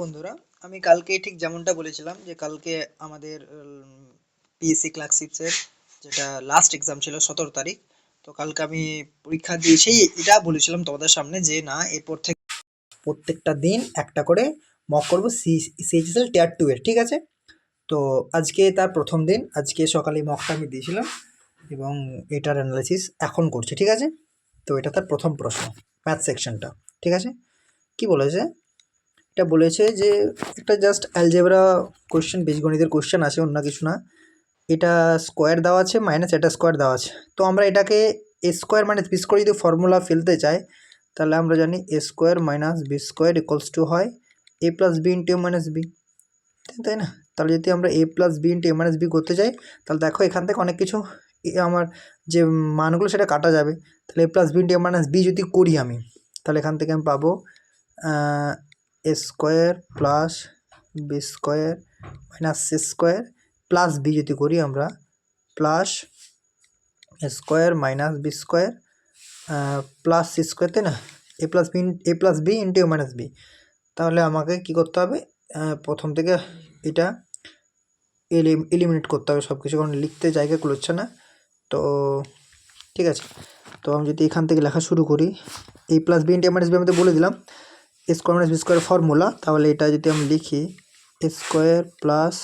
বন্ধুরা, আমি কালকে ঠিক যেমনটা বলেছিলাম যে কালকে আমাদের পিএসসি ক্লার্কশিপসের যেটা লাস্ট এক্সাম ছিল 17 তারিখ। তো কালকে আমি পরীক্ষা দিয়েছি। এটা বলেছিলাম তোমাদের সামনে যে না, এরপর থেকে প্রত্যেকটা দিন একটা করে মক করবো সিএইচএসএল টিয়ার 2 এর, ঠিক আছে? তো আজকে তার প্রথম দিন। আজকে সকালে মকটা আমি দিয়েছিলাম এবং এটার অ্যানালাইসিস এখন করছি, ঠিক আছে? তো এটা তার প্রথম প্রশ্ন, ম্যাথ সেকশনটা, ঠিক আছে? কি বলেছে? এটা বলেছে যে একটা জাস্ট অ্যালজেব্রা কোশ্চেন, বীজগণিতের কোশ্চেন আছে, অন্য কিছু না। এটা স্কোয়ার দেওয়া আছে মাইনাস এটা স্কোয়ার দেওয়া আছে। তো আমরা এটাকে A square minus B square যদি ফর্মুলা ফেলতে চাই, তাহলে আমরা জানি A square minus B square equals to হয় A plus B into A minus B, তাই না? তাহলে যদি আমরা A plus B into A minus B করতে চাই, তাহলে দেখো এখান থেকে অনেক কিছু আমার যে মানগুলো সেটা কাটা যাবে। তাহলে A plus B into A minus B যদি করি আমি, তাহলে এখান থেকে আমি পাবো A square plus B square minus C square plus B যদি করি আমরা plus A square minus B square plus C square, তাই না? A plus B into A minus B. তাহলে আমাকে কি করতে হবে? প্রথম থেকে এটা এলিমিনেট করতে হবে সব কিছু, কারণ লিখতে জায়গা কুলোচ্ছে না। তো ঠিক আছে, তো আমি যদি এখান থেকে লেখা শুরু করি, A plus B into A minus B আমি তো বলে দিলাম A square minus B square formula. তাহলে এটা যদি আমি লিখি A square plus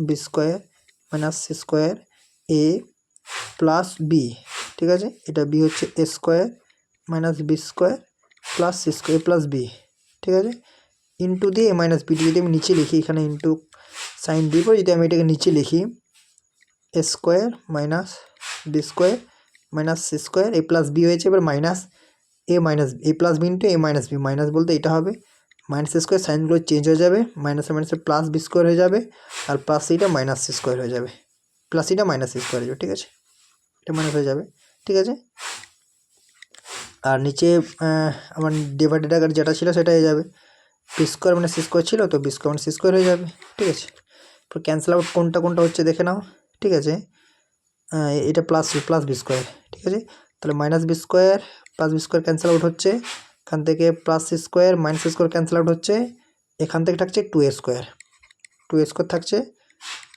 B square minus C square A plus B, ঠিক আছে? এটা বি হচ্ছে A square minus B square plus C square A plus B, ঠিক আছে? ইন্টু দিয়ে এ মাইনাস বিটি যদি আমি নিচে লিখি, এখানে ইন্টু সাইন দিব, যদি আমি এটাকে নিচে লিখি A square minus B square minus C square A plus B হয়েছে, এবার minus A plus B into A minus B, minus বলতে এটা হবে মাইনাস স্কোয়ার, সাইনগুলো চেঞ্জ হয়ে যাবে, মাইনাসে মাইনাসে প্লাস বি স্কোয়ার হয়ে যাবে, আর প্লাস সিটা মাইনাস সি স্কোয়ার হয়ে যাবে, প্লাস সিটা মাইনাস সি স্কোয়ার হয়ে যাবে, ঠিক আছে? এটা মাইনাস হয়ে যাবে, ঠিক আছে? আর নিচে আমার ডিভাইডেড আকার যেটা ছিল সেটা হয়ে যাবে, বি স্কোয়ার মানে সি স্কোয়ার ছিল, তো বি স্কোয়ার মানে সি স্কোয়ার হয়ে যাবে, ঠিক আছে? এরপর ক্যান্সেল আউট কোনটা কোনটা হচ্ছে দেখে নাও, ঠিক আছে? এটা প্লাস বি স্কোয়ার, ঠিক আছে? তাহলে minus B square plus B square cancel out হচ্ছে, এখান থেকে plus C square minus C square cancel out হচ্ছে, এখান থেকে থাকছে টু এ স্কোয়ার থাকছে।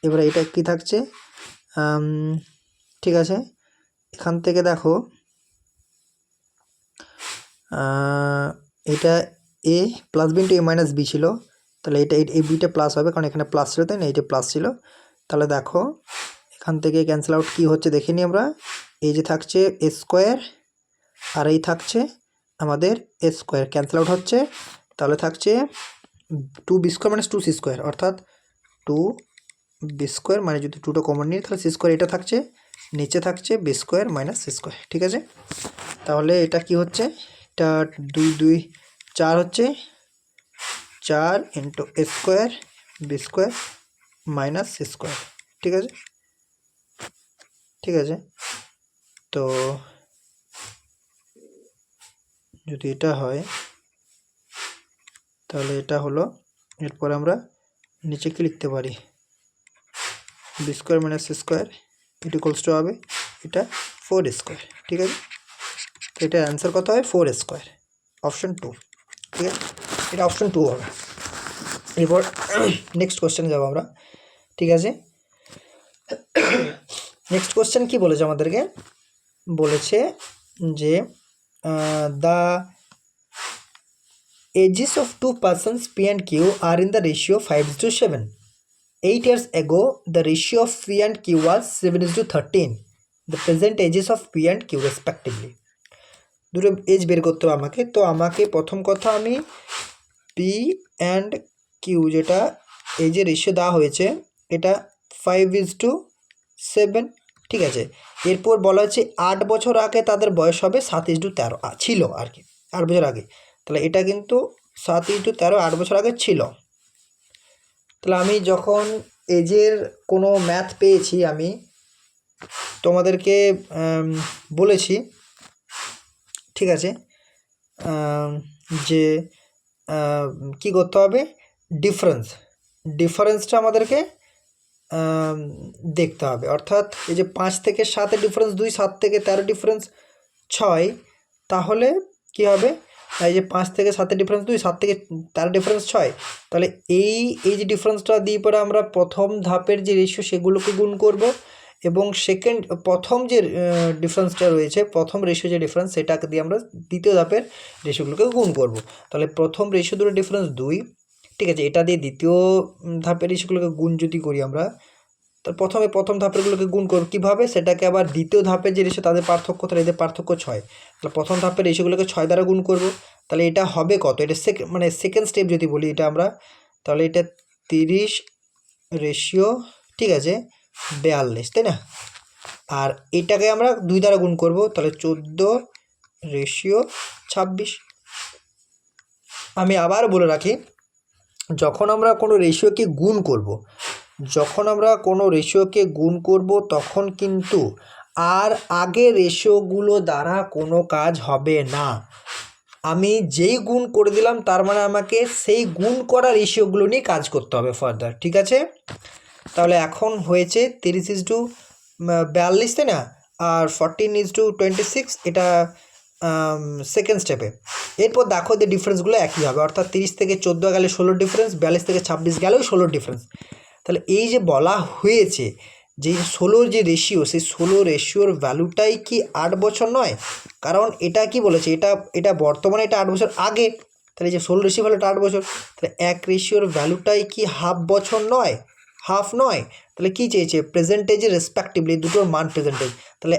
এবারে এটা কি থাকছে? ঠিক আছে, এখান থেকে দেখো এটা এ plus B into A minus B ছিল, তাহলে এটা এই বিটা প্লাস হবে, কারণ এখানে প্লাস ছিল, তাই না? এটা প্লাস ছিল। তাহলে দেখো এখান থেকে ক্যান্সেল আউট কী হচ্ছে দেখিনি আমরা, এই যে থাকছে এ স্কোয়ার আর এই থাকছে আমাদের এ স্কোয়ার ক্যান্সেল আউট হচ্ছে, তাহলে থাকছে টু বি স্কোয়ার মানে টু সি স্কোয়ার, অর্থাৎ টু বি স্কোয়ার মানে যদি টুটা কমন নিই তাহলে সি স্কোয়ার, এটা থাকছে নিচে থাকছে B square minus C square, ঠিক আছে? তাহলে এটা কি হচ্ছে? এটা দুই দুই চার হচ্ছে, 4 into A square B square minus C square, ঠিক আছে? ঠিক আছে, তো যদি এটা হয় তাহলে এটা হলো, এরপর আমরা নিচে কি লিখতে পারি, B square minus C square it equals to হবে এটা 4 স্কোয়ার, ঠিক আছে? তো এটা অ্যান্সার কত হয়? 4 স্কোয়ার, অপশন 2, ঠিক আছে? এটা অপশন 2 হবে। এরপর নেক্সট কোশ্চেনে যাবো আমরা, ঠিক আছে? নেক্সট কোশ্চেন কি বলেছে আমাদেরকে? বলেছে যে the ages of two persons P and Q are in the ratio 5:7. 8 years ago, the ratio of P and Q was 7:13. The present ages of P and Q respectively. দুটো age বের করতে হবে আমাকে। তো আমাকে প্রথম কথা আমি পি অ্যান্ড কিউ যেটা এই যে রেশিও দেওয়া হয়েছে এটা 5:7, ঠিক আছে? এরপর বলা হচ্ছে 8 বছর আগে তাদের বয়স হবে 7:13 ছিল আর কি, 8 বছর আগে। তাহলে এটা কিন্তু 7:13 8 বছর আগে ছিল। তাহলে আমি যখন এজের কোনো ম্যাথ পেয়েছি আমি তোমাদেরকে বলেছি, ঠিক আছে, যে কি করতে হবে, ডিফারেন্সটা আমাদেরকে দেখতে হবে। অর্থাৎ এই যে 5 থেকে 7-এর ডিফারেন্স 2, 7 থেকে 13 ডিফারেন্স 6, তাহলে কি হবে? এই যে 5 থেকে 7-এর ডিফারেন্স 2, 7 থেকে 13 ডিফারেন্স 6, তাহলে এই যে ডিফারেন্সটা দিয়ে পরে আমরা প্রথম ধাপের যে রেশিও সেগুলোকে গুণ করব, এবং প্রথম যে ডিফারেন্সটা রয়েছে, প্রথম রেশিও যে ডিফারেন্স সেটাকে দিয়ে আমরা দ্বিতীয় ধাপের রেশিওগুলোকে গুণ করব। তাহলে প্রথম রেশিও দুটো ডিফারেন্স 2, ঠিক আছে, এটা দিয়ে দ্বিতীয় ধাপের রেশিওগুলোকে গুণ যদি করি আমরা, তার প্রথম ধাপেরগুলোকে গুণ করব কীভাবে, সেটাকে আবার দ্বিতীয় ধাপের যে রেশিও তাদের পার্থক্য, তাহলে এদের পার্থক্য 6, তাহলে প্রথম ধাপের রেশিওগুলোকে 6 দ্বারা গুণ করব, তাহলে এটা হবে কত, এটা সেকেন্ড স্টেপ যদি বলি এটা আমরা, তাহলে এটা 30 রেশিও, ঠিক আছে, 42, তাই না? আর এটাকে আমরা 2 দ্বারা গুণ করব, তাহলে 14 রেশিও 26। আমি আবার বলে রাখি, যখন আমরা কোনো রেশিওকে গুণ করব তখন কিন্তু আর আগে রেশিওগুলো দ্বারা কোনো কাজ হবে না। আমি যেই গুণ করে দিলাম তার মানে আমাকে সেই গুণ করা রেশিওগুলো নিয়ে কাজ করতে হবে ফার্দার, ঠিক আছে? তাহলে এখন হয়েছে 30:42, তাই না? আর 14:26, এটা সেকেন্ড স্টেপে। এরপর দেখো যে ডিফারেন্সগুলো একই হবে, অর্থাৎ 30 থেকে 14 গেলে 16 ডিফারেন্স, 42 থেকে 26 গেলেও 16 ডিফারেন্স। তাহলে এই যে বলা হয়েছে যে 16 যে রেশিও, সেই 16 রেশিওর ভ্যালুটাই কি 8 বছর নয়? কারণ এটা কি বলেছে, এটা বর্তমানে এটা 8 বছর আগে, তাহলে যে 16 রেশিও ভ্যালুটা 8 বছর, তাহলে এক রেশিওর ভ্যালুটাই কি হাফ বছর নয়, হাফ নয়? তাহলে কি চেয়েছে, প্রেজেন্টেজে রেসপেক্টিভলি দুটোর মান প্রেজেন্টেজ। তাহলে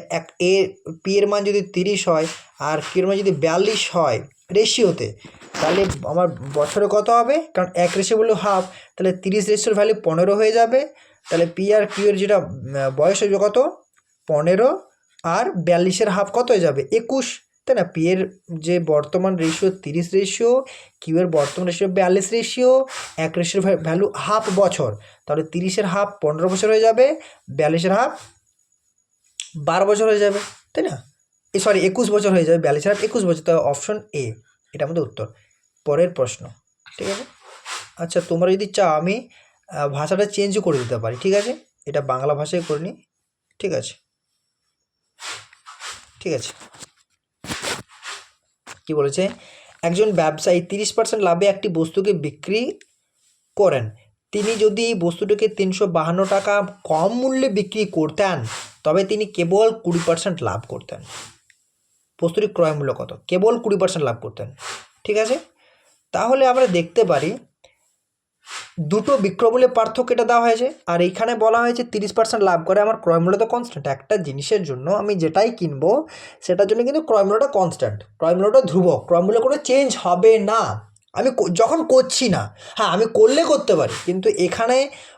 পি এর মান যদি 30 হয় আর কিউ এর মান যদি 42 হয় রেশিওতে, তাহলে আমার বছরে কত হবে, কারণ এক রেশিও বললো হাফ, তাহলে 30 রেশিওর ভ্যালু 15 হয়ে যাবে। তাহলে পি আর কিউ এর যেটা বয়স হয়ে যাবে কত, 15, আর 42-এর হাফ কত হয়ে যাবে, 21, তাই না? পি এর যে বর্তমান রেশিও 30 রেশিও, কিউ এর বর্তমান রেশিও 42 রেশিও, এক রেশিওর ভ্যালু হাফ বছর, তাহলে 30-এর হাফ 15 বছর হয়ে যাবে, 42-এর হাফ 12 বছর হয়ে যাবে, তাই না? 21 বছর হয়ে যাবে, 42-এর হাফ 21 বছর, তাহলে অপশন এ এটা আমাদের উত্তর। পরের প্রশ্ন, ঠিক আছে? আচ্ছা, তোমরা যদি চাও আমি ভাষাটা চেঞ্জও করে দিতে পারি, ঠিক আছে? এটা বাংলা ভাষায় করে নিই, ঠিক আছে? কি বলেছে, একজন ব্যবসায়ী 30% লাভে একটি বস্তুকে বিক্রি করেন। তিনি যদি এই বস্তুটিকে 352 টাকা কম মূল্যে বিক্রি করতেন তবে তিনি কেবল 20% লাভ করতেন। বস্তুটির ক্রয় মূল্য কত, কেবল 20% লাভ করতেন, ঠিক আছে? তাহলে আমরা দেখতে পারি দুটো বিক্রয়মূল্যের পার্থক্য এটা দেওয়া হয়েছে, আর এইখানে বলা হয়েছে 30% লাভ করে, আমার ক্রয়মূল্য তো কনস্ট্যান্ট। একটা জিনিসের জন্য আমি যেটাই কিনবো সেটার জন্য কিন্তু ক্রয়মূল্যটা কনস্ট্যান্ট, ক্রয়মূল্যটা ধ্রুবক, ক্রয়মূল্য কোনো চেঞ্জ হবে না। আমি যখন করছি না, হ্যাঁ আমি করলে করতে পারি, কিন্তু এখানে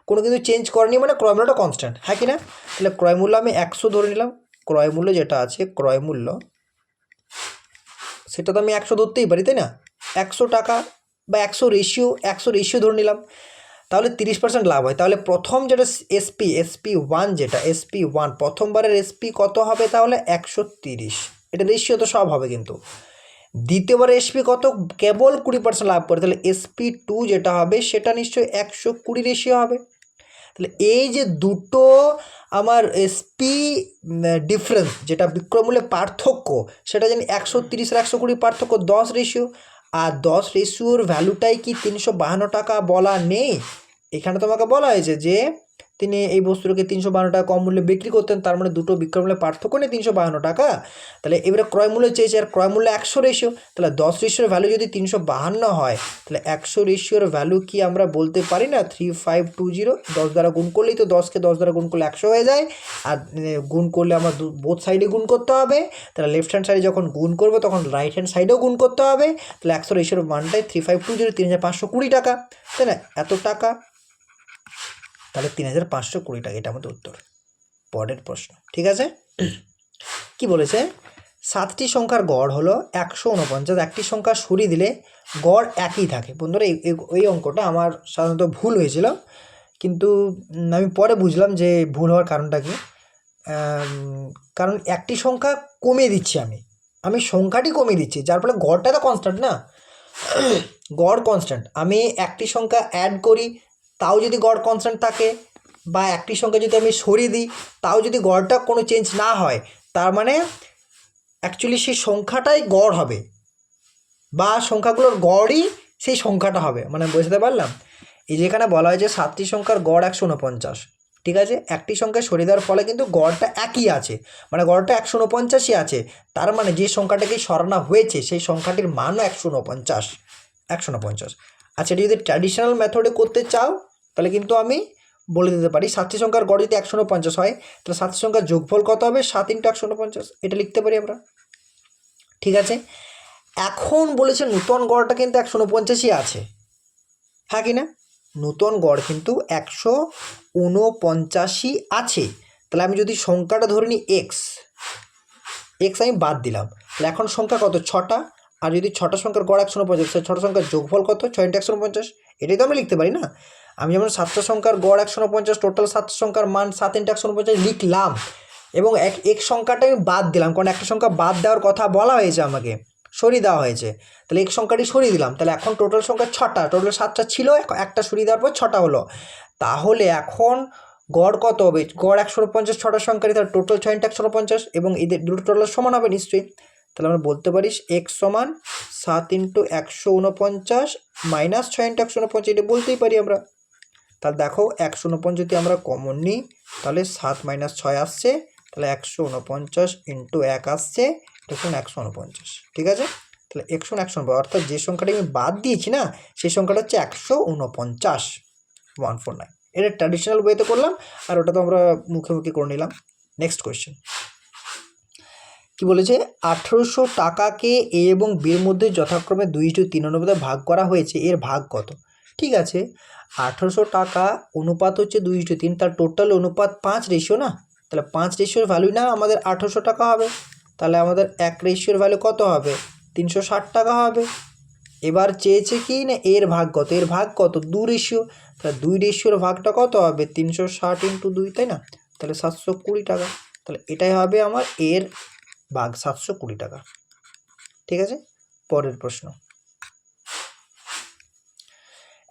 কোনো কিছু চেঞ্জ করেনি মানে ক্রয়মূল্যটা কনস্ট্যান্ট, হ্যাঁ কি না? তাহলে ক্রয়মূল্য আমি 100 ধরে নিলাম, ক্রয়মূল্য যেটা আছে ক্রয়মূল্য সেটা তো আমি 100 ধরতেই পারি, তাই না? 100 টাকা বা 100 রেশিও ধরে নিলাম, তাহলে 30% লাভ হয়। তাহলে প্রথম যেটা SP1, যেটা SP1 প্রথমবারের SP কত হবে, তাহলে 130, এটা রেশিও তো সব হবে, কিন্তু দ্বিতীয়বারে SP কত, কেবল 20% লাভ করে, তাহলে SP2 যেটা হবে সেটা নিশ্চয়ই 120 রেশিও হবে। তাহলে এই যে দুটো আমার SP ডিফারেন্স, যেটা বিক্রয়মূল্যের পার্থক্য, সেটা জানি 130 আর 120 পার্থক্য 10 রেশিও, আর 10 রেশিওর ভ্যালুটাই কি 352 টাকা বলা নেই? এখানে তোমাকে বলা হয়েছে যে তিনি এই বস্তুটাকে 352 টাকা কম মূল্যে বিক্রি করতেন, তার মানে দুটো বিক্রয়মূল্যের পার্থক্য নেই 352 টাকা। তাহলে এবারে ক্রয় মূল্য চেয়েছে, আর ক্রয় মূল্য 100 রেশিও, তাহলে 10 রেশিওর ভ্যালু যদি 352 হয়, তাহলে 100 রেশিওর ভ্যালু কি আমরা বলতে পারি না 3520, 10 দ্বারা গুণ করলেই তো 10কে 10 দ্বারা গুণ করলে 100 হয়ে যায়, আর গুণ করলে আমার বোথ সাইডে গুণ করতে হবে, তাহলে লেফট হ্যান্ড সাইডে যখন গুণ করবো তখন রাইট হ্যান্ড সাইডেও গুণ করতে হবে, তাহলে 100 রেশিওর মানটাই 3520, 3520 টাকা, তাই না? এত টাকা, তাহলে 3520 টাকা, এটা আমাদের উত্তর। পরের প্রশ্ন, ঠিক আছে? কি বলেছে, 7টি সংখ্যার গড় হলো 149, একটি সংখ্যা সরিয়ে দিলে গড় একই থাকে। বন্ধুরা এই অঙ্কটা আমার সাধারণত ভুল হয়েছিল, কিন্তু আমি পরে বুঝলাম যে ভুল হওয়ার কারণটা কি। কারণ একটি সংখ্যা কমিয়ে দিচ্ছি, আমি সংখ্যাটি কমিয়ে দিচ্ছি, যার ফলে গড়টা তো কনস্ট্যান্ট না, গড় কনস্ট্যান্ট। আমি একটি সংখ্যা অ্যাড করি তাও যদি গড় কনস্ট্যান্ট থাকে, বা একটি সংখ্যা যদি আমি সরিয়ে দিই তাও যদি গড়টা কোনো চেঞ্জ না হয়, তার মানে অ্যাকচুয়ালি সেই সংখ্যাটাই গড় হবে, বা সংখ্যাগুলোর গড়ই সেই সংখ্যাটা হবে, মানে বুঝতে পারলাম। এই যেখানে বলা হয়েছে 7টি সংখ্যার গড় 149, ঠিক আছে, একটি সংখ্যা সরিয়ে দেওয়ার ফলে কিন্তু গড়টা একই আছে, মানে গড়টা 149ই আছে, তার মানে যে সংখ্যাটাকে সরানো হয়েছে সেই সংখ্যাটির মানও 149। আচ্ছা, এটা যদি ট্র্যাডিশনাল মেথডে করতে চাও তাহলে কিন্তু আমি বলে দিতে পারি 7টি সংখ্যার গড় যদি 149 হয় তাহলে 7টি সংখ্যার যোগফল কত হবে, 7 × 149, এটা লিখতে পারি আমরা, ঠিক আছে। এখন বলেছে নূতন গড়টা কিন্তু 149ই আছে, হ্যাঁ কি না, নূতন গড় কিন্তু 149ই আছে। তাহলে আমি যদি সংখ্যাটা ধরে নিই এক্স আমি বাদ দিলাম, তাহলে এখন সংখ্যা কত, 6টা। আর যদি 6টা সংখ্যার গড় 149, 6টা সংখ্যার যোগফল কত, 6 × 149, এটাই তো আমি লিখতে পারি না। আমি যেমন 7টা সংখ্যার গড় 149, টোটাল 7 সংখ্যার মান 7 × 149 লিখলাম, এবং এক সংখ্যাটা আমি বাদ দিলাম, কারণ একটা সংখ্যা বাদ দেওয়ার কথা বলা হয়েছে আমাকে, সরিয়ে দেওয়া হয়েছে, তাহলে এক সংখ্যাটি সরিয়ে দিলাম, তাহলে এখন টোটাল সংখ্যা 6টা, টোটাল 7টা ছিল, একটা সরিয়ে দেওয়ার পর 6টা হলো। তাহলে এখন গড় কত হবে, গড় 149, 6টা সংখ্যারই, তাহলে টোটাল 6 × 149, এবং এদের দুটো টোটাল সমান হবে নিশ্চয়ই। তাহলে আমরা বলতে পারি x সমান 7 × 149 মাইনাস 6 × 149, এটা বলতেই পারি আমরা। তাহলে দেখো 149 যদি আমরা কমন নিই তাহলে 7 - 6 আসছে, তাহলে 149 × 1 আসছে, দেখুন 149, ঠিক আছে। তাহলে 149, অর্থাৎ যে সংখ্যাটা আমি বাদ দিয়েছি না সেই সংখ্যাটা হচ্ছে 149, 149। এটা ট্র্যাডিশনাল ওয়েতে করলাম, আর ওটা তো আমরা মুখে মুখে করে নিলাম। নেক্সট কোয়েশ্চেন কি বলেছে, 1800 টাকাকে এ এবং বির মধ্যে যথাক্রমে 2:3 অনুপাতে ভাগ করা হয়েছে, এর ভাগ কত। ঠিক আছে, 1800 টাকা অনুপাত হচ্ছে 2:3, তার টোটাল অনুপাত 5 রেশিও না, তাহলে 5 রেশিওর ভ্যালু না আমাদের 1800 টাকা হবে, তাহলে আমাদের 1 রেশিওর ভ্যালু কত হবে, 360 টাকা হবে। এবার চেয়েছে কি না এর ভাগ কত, এর ভাগ কত 2 রেশিও, তাহলে 2 রেশিওর ভাগটা কত হবে, 360 × 2, তাই না, তাহলে 720 টাকা, তাহলে এটাই হবে আমার এর ভাগ, 720 টাকা। ঠিক আছে, পরের প্রশ্ন,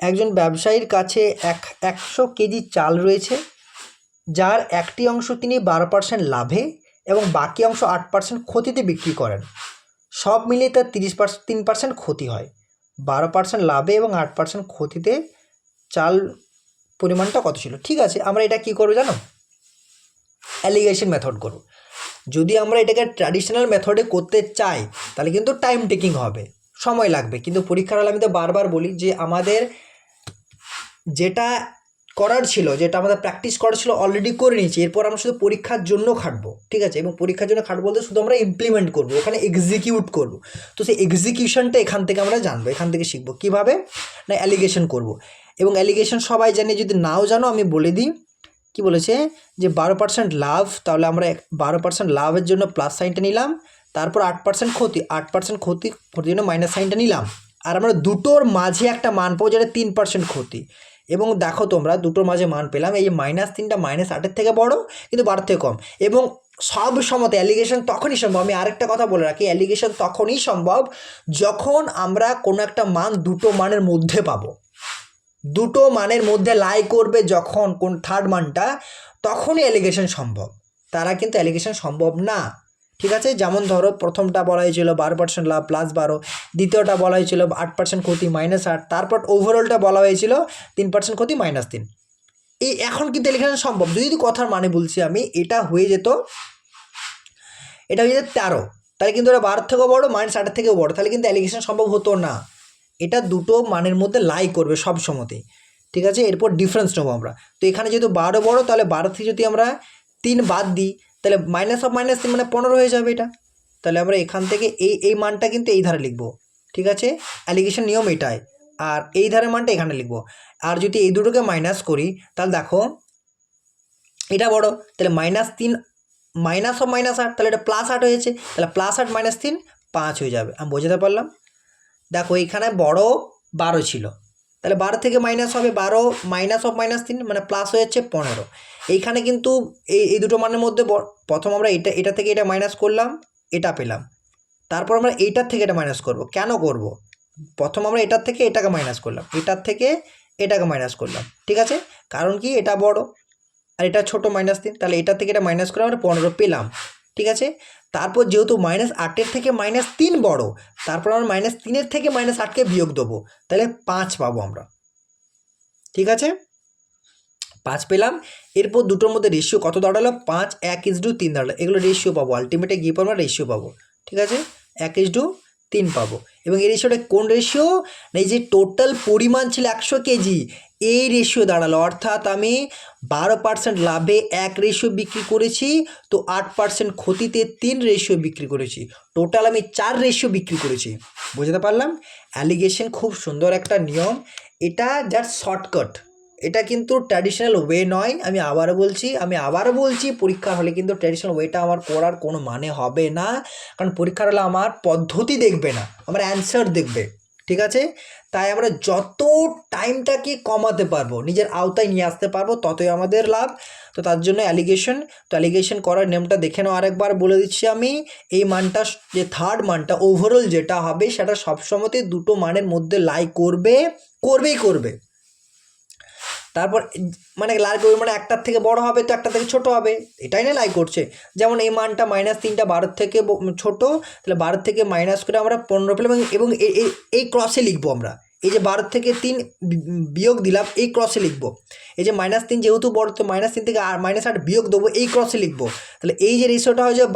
একজন ব্যবসায়ীর কাছে 100 কেজি চাল রয়েছে, যার একটি অংশ তিনি 12% লাভে এবং বাকি অংশ 8% ক্ষতিতে বিক্রি করেন, সব মিলিয়ে তার 3% ক্ষতি হয়, 12% লাভে এবং 8% ক্ষতিতে চাল পরিমাণটা কত ছিল। ঠিক আছে, আমরা এটা কি করবো জানো, অ্যালিগেশন মেথড করব। যদি আমরা এটাকে ট্র্যাডিশনাল মেথডে করতে চাই তাহলে কিন্তু টাইম টেকিং হবে, সময় লাগবে, কিন্তু পরীক্ষার হলে আমি তো বারবার বলি যে আমাদের যেটা করার ছিল, যেটা আমাদের প্র্যাকটিস করার ছিল অলরেডি করে নিয়েছি, এরপর আমরা শুধু পরীক্ষার জন্য খাটবো। ঠিক আছে, এবং পরীক্ষার জন্য খাটবো বলতে শুধু আমরা ইমপ্লিমেন্ট করবো, ওখানে এক্সিকিউট করবো। তো সেই এক্সিকিউশনটা এখান থেকে আমরা জানবো, এখান থেকে শিখবো কীভাবে না অ্যালিগেশন করব। এবং অ্যালিগেশন সবাই জানে, যদি নাও জানো আমি বলে দিই। কি বলেছে যে 12% লাভ, তাহলে আমরা 12% লাভের জন্য প্লাস সাইনটা নিলাম, তারপর 8% ক্ষতি, 8% ক্ষতির জন্য মাইনাস সাইনটা নিলাম, আর আমরা দুটোর মাঝে একটা মান পাবো যেটা 3% ক্ষতি। এবং দেখো তোমরা দুটোর মাঝে মান পেলাম, এই -3টা -8-এর থেকে বড় কিন্তু 12 থেকে কম, এবং সব সময়তে অ্যালিগেশন তখনই সম্ভব। আমি আরেকটা কথা বলে রাখি, অ্যালিগেশন তখনই সম্ভব যখন আমরা কোনো একটা মান দুটো মানের মধ্যে পাবো, দুটো মানের মধ্যে লাই করবে যখন কোন থার্ড মানটা, তখনই অ্যালিগেশন সম্ভব, তারা কিন্তু অ্যালিগেশন সম্ভব না। ঠিক আছে, যেমন ধরো প্রথমটা বলা হয়েছিল 12% লাভ +12, দ্বিতীয়টা বলা হয়েছিল 8% ক্ষতি -8, তারপর ওভারঅলটা বলা হয়েছিল 3% ক্ষতি -3। এই এখন কিন্তু অ্যালিগেশন সম্ভব, যদি কথার মানে বলছি আমি, এটা হয়ে যেত 13, তাহলে কিন্তু ওটা 12 থেকেও বড়, -8 থেকেও বড়, তাহলে কিন্তু অ্যালিগেশন সম্ভব হতো না। এটা দুটো মানের মধ্যে লাই করবে সব সময়তে। ঠিক আছে, এরপর ডিফারেন্স নেবো আমরা। তো এখানে যেহেতু 12 বড়, তাহলে 12 থেকে যদি আমরা 3 বাদ দিই তাহলে -3 মানে 15 হয়ে যাবে এটা। তাহলে আমরা এখান থেকে এই মানটা কিন্তু এই ধারে লিখবো। ঠিক আছে, অ্যালিগেশন নিয়ম এটাই, আর এই ধারের মানটা এখানে লিখবো। আর যদি এই দুটোকে মাইনাস করি তাহলে দেখো এটা বড়, তাহলে -3 -8, তাহলে এটা +8 হয়েছে, তাহলে +8 -3 5 হয়ে যাবে। আমি বোঝাতে পারলাম? দেখো এইখানে বড় 12 ছিল, তাহলে 12 থেকে মাইনাস হবে 12 -3 মানে প্লাস হয়ে যাচ্ছে 15। এইখানে কিন্তু এই দুটো মানের মধ্যে প্রথম আমরা এটা থেকে এটা মাইনাস করলাম, এটা পেলাম, তারপর আমরা এইটার থেকে এটা মাইনাস করব। কেন করব? প্রথম আমরা এটার থেকে এটাকে মাইনাস করলাম, এটার থেকে এটাকে মাইনাস করলাম। ঠিক আছে, কারণ কি এটা বড় আর এটা ছোট -3, তাহলে এটার থেকে এটা মাইনাস করে আমরা 15 পেলাম। ঠিক আছে। তারপর যেহেতু -8 থেকে -3 বড়, তারপর আমরা -3 থেকে -8কে বিয়োগ দেবো, তাহলে 5 পাবো আমরা। ঠিক আছে, 5 পেলাম। এরপর দুটোর মধ্যে রেশিও কত দাঁড়ালো? 5 1:3 দাঁড়ালো। এগুলো রেশিও পাবো, আলটিমেটে গিয়ে পাবো রেশিও পাবো। ঠিক আছে, 1:3 পাবো। এবং এই রেশিওটা কোন রেশিও? না, এই যে টোটাল পরিমাণ ছিল 100 কেজি, এই রেশিও দাঁড়ালো। অর্থাৎ আমি 12% লাভে 1 রেশিও বিক্রি করেছি, তো 8% ক্ষতিতে 3 রেশিও বিক্রি করেছি। টোটাল আমি 4 রেশিও বিক্রি করেছি। বুঝতে পারলাম? অ্যালিগেশন খুব সুন্দর একটা নিয়ম, এটা জাস্ট শর্টকাট, এটা কিন্তু ট্র্যাডিশনাল ওয়ে নয়। আমি আবারও বলছি পরীক্ষার হলে কিন্তু ট্র্যাডিশনাল ওয়েটা আমার করার কোনো মানে হবে না, কারণ পরীক্ষার হলে আমার পদ্ধতি দেখবে না, আমার অ্যান্সার দেখবে। ঠিক আছে, তাই আমরা যত টাইমটাকে কমাতে পারবো, নিজের আওতায় নিয়ে আসতে পারবো, ততই আমাদের লাভ। তো তার জন্য অ্যালিগেশন করার নিয়মটা দেখে নাও, আরেকবার বলে দিচ্ছি আমি। এই মানটা, যে থার্ড মানটা ওভারঅল যেটা হবে, সেটা সবসময়তে দুটো মানের মধ্যে লাই করবে। তারপর মানে লাই করবে মানে একটার থেকে বড় হবে তো একটা থেকে ছোট হবে, এটাই না লাই করছে। যেমন এই মানটা -3টা 12 থেকে ছোট, তাহলে 12 থেকে মাইনাস করে আমরা 15 পেলাম, এবং এই ক্রসে লিখবো আমরা। এই যে 12 থেকে 3 বিয়োগ দিলাম, এই ক্রসে লিখবো। এই যে -3 যেহেতু বড়, তো -3 থেকে -8 বিয়োগ দেবো, এই ক্রসে লিখবো। তাহলে এই যে রেশিওটা হয়ে যাবে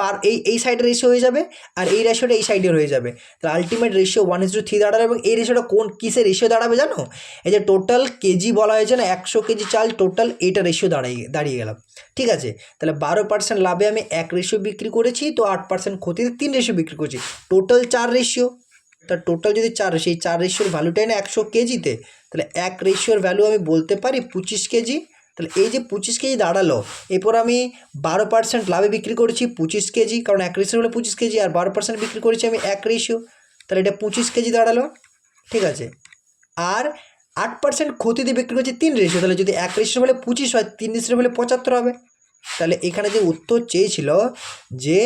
এই সাইডের রেশিও হয়ে যাবে, আর এই রেশিওটা এই সাইডের হয়ে যাবে। তাহলে আলটিমেট রেশিও 1:3 দাঁড়াবে। এবং এই রেশিওটা কিসের রেশিও দাঁড়াবে জানো? এই যে টোটাল কেজি বলা হয়েছে না, 100 কেজি চাল টোটাল, এইটা রেশিও দাঁড়িয়ে গেলাম। ঠিক আছে, তাহলে 12% লাভে আমি 1 রেশিও বিক্রি করেছি, তো 8% ক্ষতিতে 3 রেশিও বিক্রি করেছি, টোটাল 4 রেশিও। তার টোটাল যদি 4, সেই 4 রেশিওর ভ্যালুটাই না 100 কেজিতে, তাহলে 1 রেশিওর ভ্যালু আমি বলতে পারি 25 কেজি। তাহলে এই যে 25 কেজি দাঁড়ালো, এরপর আমি 12% লাভে বিক্রি করেছি 25 কেজি, কারণ 1 রেশিও হলে 25 কেজি, আর 12% বিক্রি করেছি আমি 1 রেশিও, তাহলে এটা 25 কেজি দাঁড়ালো। ঠিক আছে, আর 8% ক্ষতি দিয়ে বিক্রি করছে 3 রেশিও, তাহলে যদি 1 রেশিও হলে 25 হয়, 3 রেশিও হলে 75 হবে। তাহলে এখানে যে উত্তর চেয়েছিল যে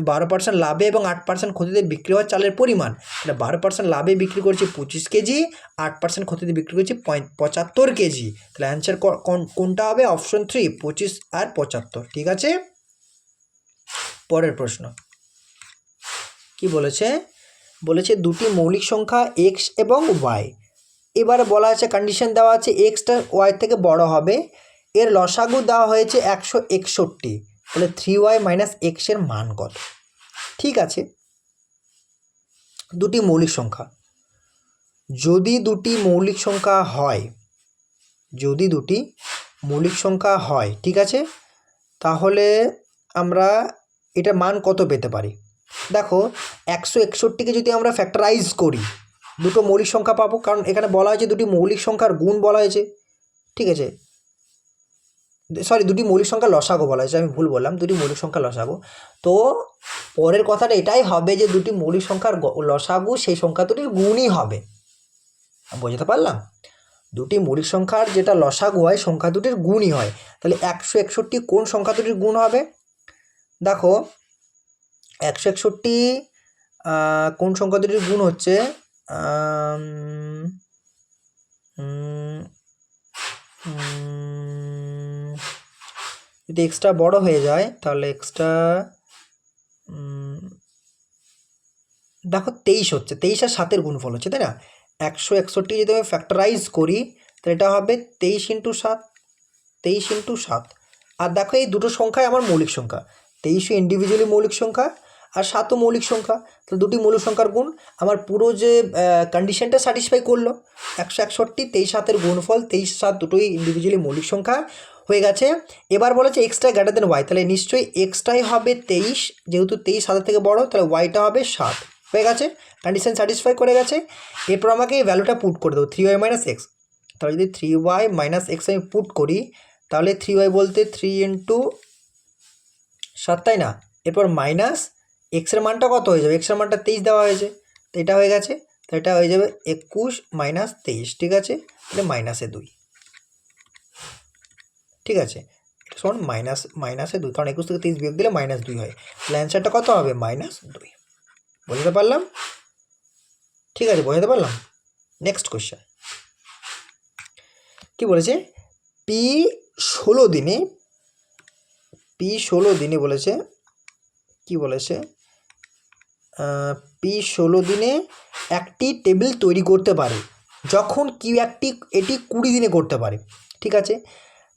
12% লাভে এবং 8% ক্ষতিতে বিক্রি হওয়া চালের পরিমাণ, তাহলে 12% লাভে বিক্রি করছি 25 কেজি, 8% ক্ষতিতে বিক্রি করছি 75 কেজি। তাহলে অ্যান্সার কোনটা হবে? অপশন 3, 25 আর 75। ঠিক আছে, পরের প্রশ্ন কি বলেছে দুটি মৌলিক সংখ্যা x এবং y। এবারে বলা আছে, কন্ডিশন দেওয়া আছে এক্সটা ওয়াই থেকে বড় হবে, এর লসাগু দেওয়া হয়েছে 161, তাহলে 3y - x এর মান কত? ঠিক আছে, দুটি মৌলিক সংখ্যা, যদি দুটি মৌলিক সংখ্যা হয়, ঠিক আছে, তাহলে আমরা এটা মান কত পেতে পারি? দেখো, 161কে যদি আমরা ফ্যাক্টরাইজ করি, দুটো মৌলিক সংখ্যা পাবো, কারণ এখানে বলা হয়েছে দুটি মৌলিক সংখ্যার গুণ বলা হয়েছে। ঠিক আছে, সরি, দুটি মৌলিক সংখ্যা লসাগু বলা হয়েছে, আমি ভুল বললাম, দুটি মৌলিক সংখ্যা লসাগু। তো পরের কথাটা এটাই হবে যে দুটি মৌলিক সংখ্যার লসাগু সেই সংখ্যা দুটির গুণই হবে। বুঝতে পারলাম? দুটি মৌলিক সংখ্যার যেটা লসাগু হয়, সংখ্যা দুটির গুণই হয়। তাহলে 161 কোন সংখ্যা দুটির গুণ হবে? দেখো, 161 কোন সংখ্যা দুটির গুণ হচ্ছে, যদি এক্সট্রা বড় হয়ে যায়, তাহলে এক্সট্রা দেখো 23 হচ্ছে, 23 আর 7-এর গুণফল হচ্ছে, তাই না? 161 যদি আমি ফ্যাক্টরাইজ করি, তাহলে এটা হবে 23 × 7, 23 × 7। আর দেখো, এই দুটো সংখ্যাই আমার মৌলিক সংখ্যা, 23ও ইন্ডিভিজুয়ালি মৌলিক সংখ্যা, আর 7ও মৌলিক সংখ্যা। তাহলে দুটি মৌলিক সংখ্যার গুণ আমার পুরো যে কন্ডিশনটা স্যাটিসফাই করলো। 161, 23, 7-এর গুণফল, 23, 7 দুটোই ইন্ডিভিজুয়ালি মৌলিক সংখ্যা হয়ে গেছে। এবার বলেছে এক্সটা গ্রেটার দেন ওয়াই, তাহলে নিশ্চয়ই এক্সটাই হবে 23, যেহেতু 23 7-এর থেকে বড়, তাহলে ওয়াইটা হবে 7। হয়ে গেছে, কন্ডিশন স্যাটিসফাই করে গেছে। এরপর আমাকে এই ভ্যালুটা পুট করে দেবো, 3y - x। তাহলে যদি 3y - x আমি পুট করি, তাহলে 3y বলতে 3 × 7, তাই না? এরপর মাইনাস এক্সের মানটা কত হয়ে যাবে? এক্সের মানটা 23 দেওয়া হয়েছে, তো এটা হয়ে গেছে, তো এটা হয়ে যাবে 21 - 23। ঠিক আছে, তাহলে -2। ঠিক আছে, এটা সমান -2, কারণ 21 থেকে 23 বিয়োগ দিলে -2 হয়। তাহলে অ্যান্সারটা কত হবে? -2। বুঝতে পারলাম? ঠিক আছে, বোঝাতে পারলাম? নেক্সট কোয়েশ্চেন কি বলেছে? পি 16 দিনে বলেছে কি বলেছে, পি 16 দিনে একটি টেবিল তৈরি করতে পারে, যখন কিউ এটি 20 দিনে করতে পারে। ঠিক আছে,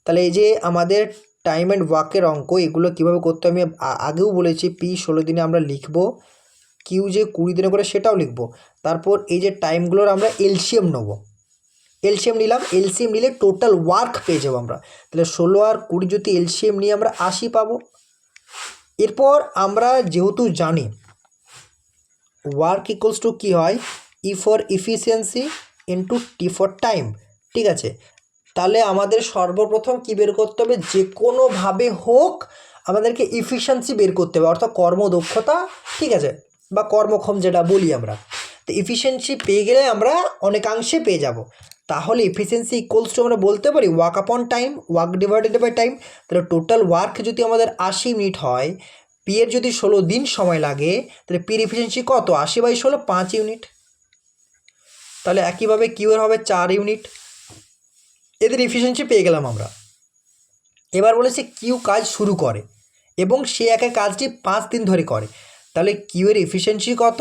তাহলে এই যে আমাদের টাইম অ্যান্ড ওয়ার্কের অঙ্ক, এগুলো কীভাবে করতে আমি আগেও বলেছি। পি 16 দিনে আমরা লিখব, কিউ যে 20 দিনে করে সেটাও লিখব। তারপর এই যে টাইমগুলোর আমরা এলসিএম নেব, এলসিএম নিলে টোটাল ওয়ার্ক পেয়ে যাবো আমরা। তাহলে 16 আর 20 যদি এলসিএম নিয়ে আমরা 80 পাবো। এরপর আমরা যেহেতু জানি ওয়ার্ক ইকুয়ালস টু কী হয়, E for efficiency into T for time. ঠিক আছে, তাহলে আমাদের সর্বপ্রথম কী বের করতে হবে, যে কোনোভাবে হোক আমাদেরকে ইফিসিয়েন্সি বের করতে হবে, অর্থাৎ কর্মদক্ষতা। ঠিক আছে, বা কর্মক্ষম যেটা বলি আমরা। তো ইফিসিয়েন্সি পেয়ে গেলে আমরা অনেকাংশে পেয়ে যাব। তাহলে এফিসিয়েন্সি ইকুয়ালস টু আমরা বলতে পারি work upon time, work divided by time. তাহলে টোটাল ওয়ার্ক যদি আমাদের 80 মিনিট হয়, পি এর যদি 16 দিন সময় লাগে, তাহলে পির এফিসিয়েন্সি কত, 80/16, 5 ইউনিট। তাহলে একইভাবে কিউ এর হবে 4 ইউনিট। এদের এফিসিয়েন্সি পেয়ে গেলাম আমরা। এবার বলেছে কিউ কাজ শুরু করে এবং সে একা কাজটি 5 দিন ধরে করে। তাহলে কিউ এর এফিসিয়েন্সি কত,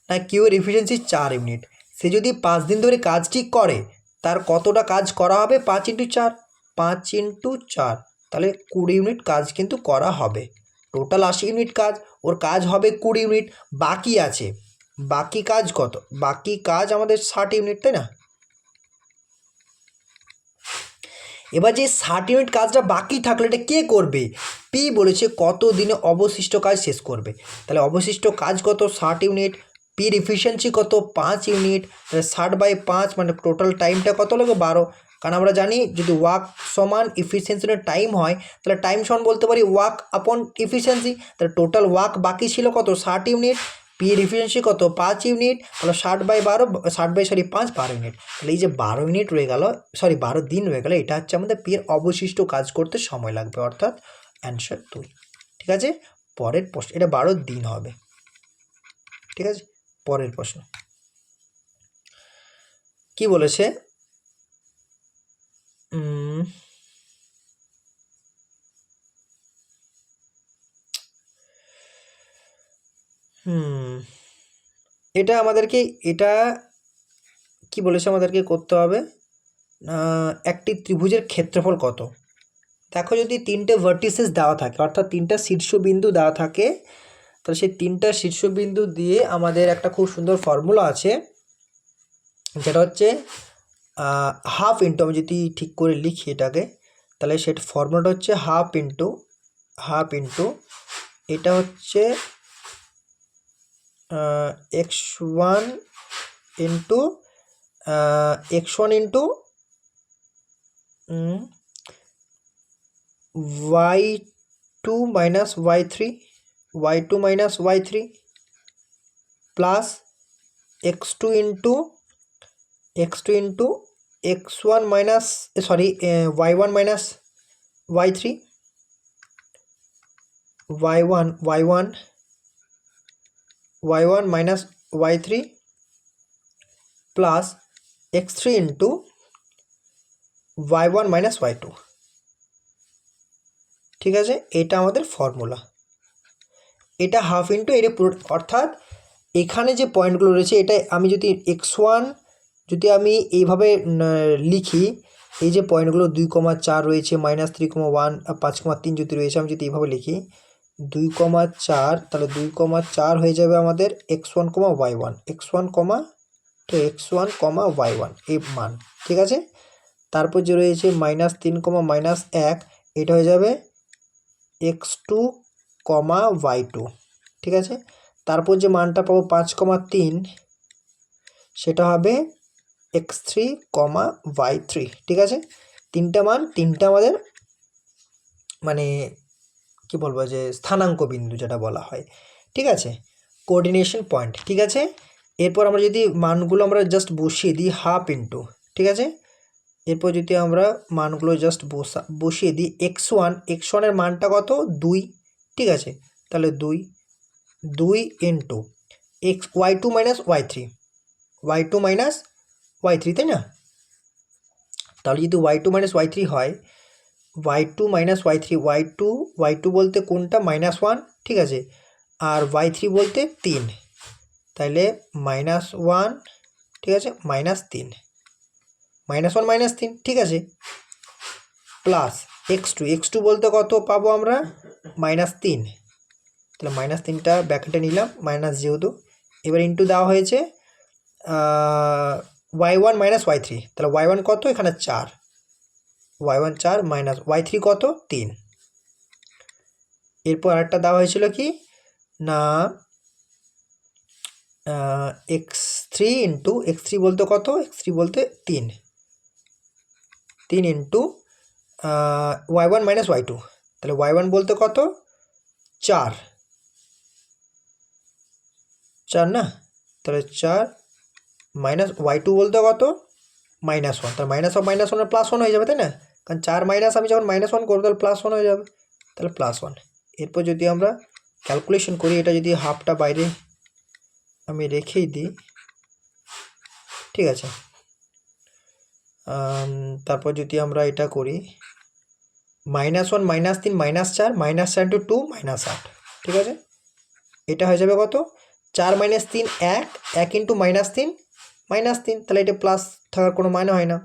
না কিউ এর এফিসিয়েন্সি 4 ইউনিট। সে যদি 5 দিন ধরে কাজটি করে, তার কতটা কাজ করা হবে, 5 × 4, 5 × 4, তাহলে 20 ইউনিট কাজ কিন্তু করা হবে। টোটাল 80 ইউনিট কাজ, ওর কাজ হবে 20 ইউনিট। বাকি আছে, বাকি কাজ কত, বাকি কাজ আমাদের 60 ইউনিট, তাই না? এবার যে 60 ইউনিট কাজটা বাকি থাকলে এটা কে করবে, পি বলেছে কত দিনে অবশিষ্ট কাজ শেষ করবে। তাহলে অবশিষ্ট কাজ কত, 60 ইউনিট। পির এফিসিয়েন্সি কত, 5 ইউনিট। তাহলে 60/5 মানে টোটাল টাইমটা কত লাগবে, 12। কারণ আমরা জানি যদি ওয়ার্ক সমান এফিসিয়েন্সি টাইম হয়, তাহলে টাইম সমান বলতে পারি ওয়ার্ক আপন এফিসিয়েন্সি। তাহলে টোটাল ওয়ার্ক বাকি ছিল কত, 60 ইউনিট। পি এর এফিসিয়েন্সি কত, 5 ইউনিট। তাহলে 60/5 12 ইউনিট। তাহলে এই যে 12 ইউনিট রয়ে গেল, 12 দিন রয়ে গেল, এটা হচ্ছে আমাদের পি এর অবশিষ্ট কাজ করতে সময় লাগবে, অর্থাৎ অ্যান্সার 2। ঠিক আছে, পরের প্রশ্ন, এটা 12 দিন হবে। ঠিক আছে, পরের প্রশ্ন কি বলেছে, এটা আমাদেরকে, এটা কি বলেছে আমাদেরকে করতে হবে, একটি ত্রিভুজের ক্ষেত্রফল কত। দেখো যদি 3টে ভার্টিসেস দেওয়া থাকে, অর্থাৎ 3টা শীর্ষবিন্দু দেওয়া থাকে, তাহলে সেই 3টা শীর্ষবিন্দু দিয়ে আমাদের একটা খুব সুন্দর ফর্মুলা আছে, যেটা হচ্ছে হাফ ইন্টু, আমি যদি ঠিক করে লিখি এটাকে, তাহলে সেটা ফর্মুলাটা হচ্ছে হাফ ইন্টু এটা হচ্ছে x1 into x1 into y2 minus y3 plus x2 into x1 minus y1 minus y3, y1 minus y3 plus x3 into y1 minus y2। ঠিক আছে, এটা আমাদের ফর্মুলা, এটা হাফ ইন্টু এটা পুরো, অর্থাৎ এখানে যে পয়েন্টগুলো রয়েছে, এটা আমি যদি x1 যদি আমি এইভাবে লিখি, এই যে পয়েন্টগুলো 2,4 রয়েছে, -3,1, 5,3 যদি রয়েছে, আমি যদি এইভাবে লিখি 2,4, তাহলে 2,4 হয়ে যাবে আমাদের x1, y1, x1, এই মান। ঠিক আছে, তারপর যে রয়েছে -3, -1, এটা হয়ে যাবে x2, y2। ঠিক আছে, তারপর যে মানটা পাবো 5,3, সেটা হবে x3, y3। ঠিক আছে, তিনটা আমাদের মানে কি বলবো, যে স্থানাঙ্ক বিন্দু যেটা বলা হয়। ঠিক আছে, কোঅর্ডিনেশন পয়েন্ট। ঠিক আছে, এরপর আমরা যদি মানগুলো আমরা জাস্ট বসিয়ে দিই হাফ ইন্টু, ঠিক আছে, এরপর যদি আমরা মানগুলো জাস্ট বসিয়ে দিই, x1 এর মানটা কত, 2। ঠিক আছে, তাহলে 2 ইন্টু y2 মাইনাস y3, তাই না? তাহলে যদি y2 মাইনাস y3 হয়, y2 মাইনাস y3, y2 বলতে কোনটা, -1। ঠিক আছে, আর y3 বলতে 3, তাহলে -1, ঠিক আছে, -3, -1 -3, ঠিক আছে, প্লাস x2 বলতে কত পাবো আমরা, -3, তাহলে -3টা ব্র্যাকেটে নিলাম মাইনাস যেহেতু, এবার ইন্টু দেওয়া হয়েছে y1 - y3, তাহলে y1 কত, এখানে 4, y1 4 মাইনাস y3 কত 3। এরপর আরেকটা দেওয়া হয়েছিল কি না x3 বলতে কত, x3 বলতে 3 ইন্টু y1 - y2, তাহলে y1 বলতে কত 4 না, তাহলে 4 মাইনাস y2 বলতে কত -1, তাহলে -1 +1 হয়ে যাবে, তাই না, কারণ 4 মাইনাস আমি যখন -1 করবো তাহলে +1 হয়ে যাবে, তাহলে +1। এরপর যদি আমরা ক্যালকুলেশন করি, এটা যদি হাফটা বাইরে আমি রেখেই দিই, ঠিক আছে, তারপর যদি আমরা এটা করি -1 -3 -4 -4 × 2 -8, ঠিক আছে, এটা হয়ে যাবে কত 4 - 3 1, 1 × -3 -3, তাহলে এটা প্লাস থাকার কোনো মানে হয় না,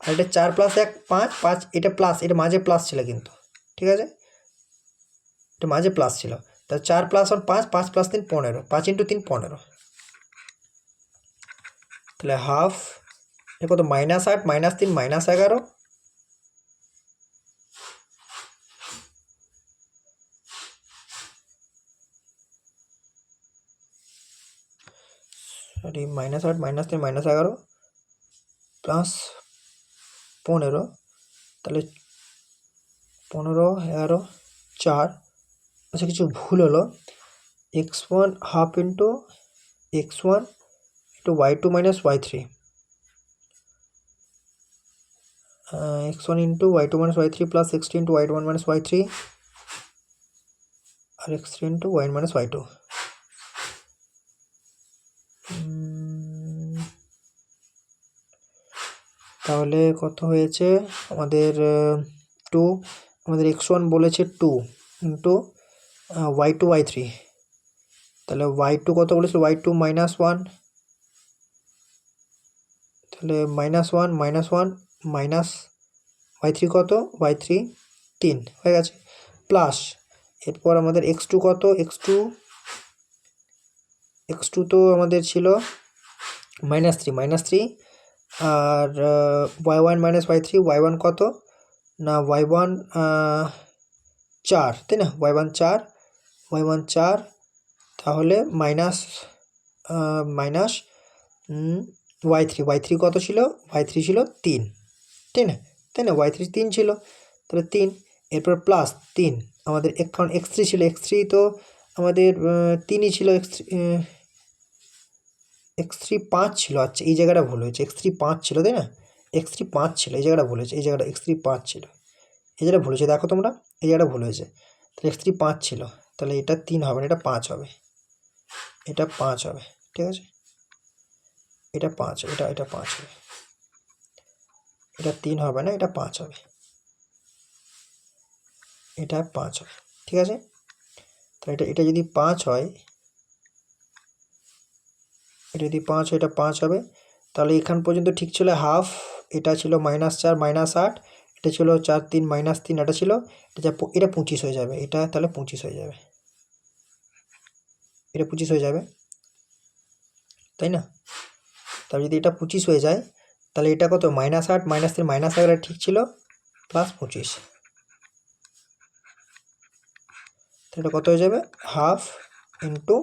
আর এটা 4 + 1 5, 5, এটা প্লাস, এটা মাঝে প্লাস ছিল কিন্তু, ঠিক আছে, এটা মাঝে প্লাস ছিল, তাহলে 4 + 1 5, 5 + 3 15, 5 × 3 15, তাহলে হাফ, এটা কত -8 -3 -11, সরি -8 -3 -11 প্লাস 15, তাহলে 15 11 4, আচ্ছা কিছু ভুল হলো, x1 half into x1 into y2 - y3, x1 into y2 - y3 plus x2 into y1 - y3 আর x3 ইন্টু y1 - y2, তাহলে কত হয়েছে আমাদের 2, আমাদের x1 বলেছে 2 ইন্টু y2 y3, তাহলে y2 কত বলেছিল, y2 -1, তাহলে -1 -1 মাইনাস y3 কত, y3 3 হয়ে গেছে, প্লাস এরপর আমাদের x2 কত, x2 তো আমাদের ছিল -3, আর y1 - y3, y1 কত না y1 4, তাই না, y1 4, তাহলে মাইনাস y3 কত ছিল, y3 ছিল 3, তাই না, y3 3 ছিল, তাহলে 3, এরপর প্লাস 3, আমাদের এখন x3 ছিল, x3 তো আমাদের 3ই ছিল, x3 5 ছিল, আচ্ছা এই জায়গাটা ভুল হয়েছে, x3 5 ছিল, তাই না, x3 5 ছিল, এই জায়গাটা ভুল হয়েছে, এই জায়গাটা x3 5 ছিল, এই জায়গাটা ভুল হয়েছে, দেখো তোমরা এই জায়গাটা ভুল হয়েছে, তাহলে x3 5 ছিল, তাহলে এটা 3 হবে না, এটা 5 হবে, এটা 5 হবে, ঠিক আছে, এটা 5, এটা 5 হবে, এটা 3 হবে না, এটা 5 হবে, এটা 5 হবে, ঠিক আছে, তাহলে এটা যদি 5 হয়, এটা যদি 5 হয়, এটা 5 হবে, তাহলে এখান পর্যন্ত ঠিক ছিল হাফ, এটা ছিল -4 -8, এটা ছিল 4 3 -3, এটা ছিল এটা 25 হয়ে যাবে, এটা তাহলে 25 হয়ে যাবে, এটা 25 হয়ে যাবে, তাই না, তাহলে যদি এটা 25 হয়ে যায়, তাহলে এটা কত -8 -3 -11 ঠিক ছিল, প্লাস 25, তাহলে এটা কত হয়ে যাবে, হাফ ইন্টু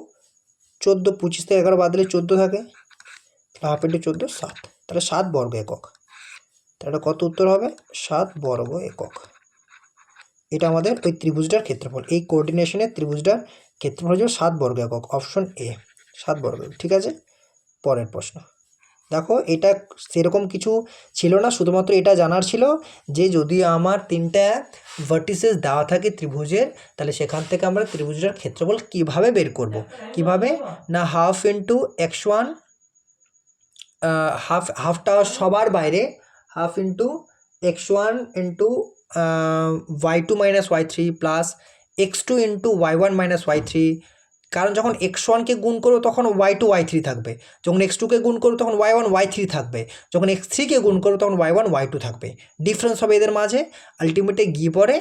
14, 25 থেকে 11 বাদ দিলে 14 থাকে, তাহলে হাফ ইন্টু 14 7, তাহলে 7 বর্গ একক, তাহলে এটা কত উত্তর হবে, 7 বর্গ একক, এটা আমাদের ওই ত্রিভুজটার ক্ষেত্রফল, এই কোঅর্ডিনেশনের ত্রিভুজটার ক্ষেত্রফল হচ্ছে 7 বর্গ একক, অপশন এ 7 বর্গ, ঠিক আছে। পরের প্রশ্ন দেখো, এটা সেরকম কিছু ছিল না, শুধুমাত্র এটা জানার ছিল যে যদি আমার 3টা ভার্টিসেস দেওয়া থাকে ত্রিভুজের, তাহলে সেখান থেকে আমরা ত্রিভুজটার ক্ষেত্রফল কিভাবে বের করব, কিভাবে না হাফ ইন্টু x1, হাফটা সবার বাইরে, half into x1 into y2 - y3 plus x2 into y1 - y3 কারণ যখন x1কে গুণ করবো তখন y2 y3 থাকবে, যখন x2কে গুণ করবো তখন y1 y3 থাকবে, যখন x3কে গুণ করবো তখন y1 y2 থাকবে, ডিফারেন্স হবে এদের মাঝে, আলটিমেটলি গিয়ে পরে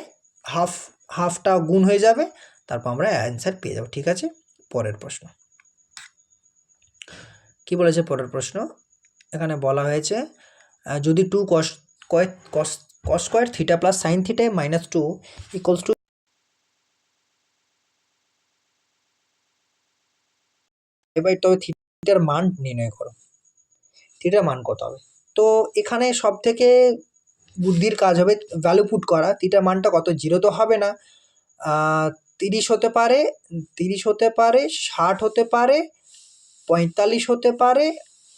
হাফটা গুণ হয়ে যাবে, তারপর আমরা অ্যান্সার পেয়ে যাবো। ঠিক আছে, পরের প্রশ্ন কি বলেছে? পরের প্রশ্ন এখানে বলা হয়েছে যদি 2 cos square theta plus sine theta -2 equals two, এবার তবে থিটার মান নির্ণয় করো, থিটার মান কত হবে? তো এখানে সব থেকে বুদ্ধির কাজ হবে ভ্যালু পুট করা। থিটার মানটা কত? 0 তো হবে না, 30 হতে পারে, 60 হতে পারে, 45 হতে পারে,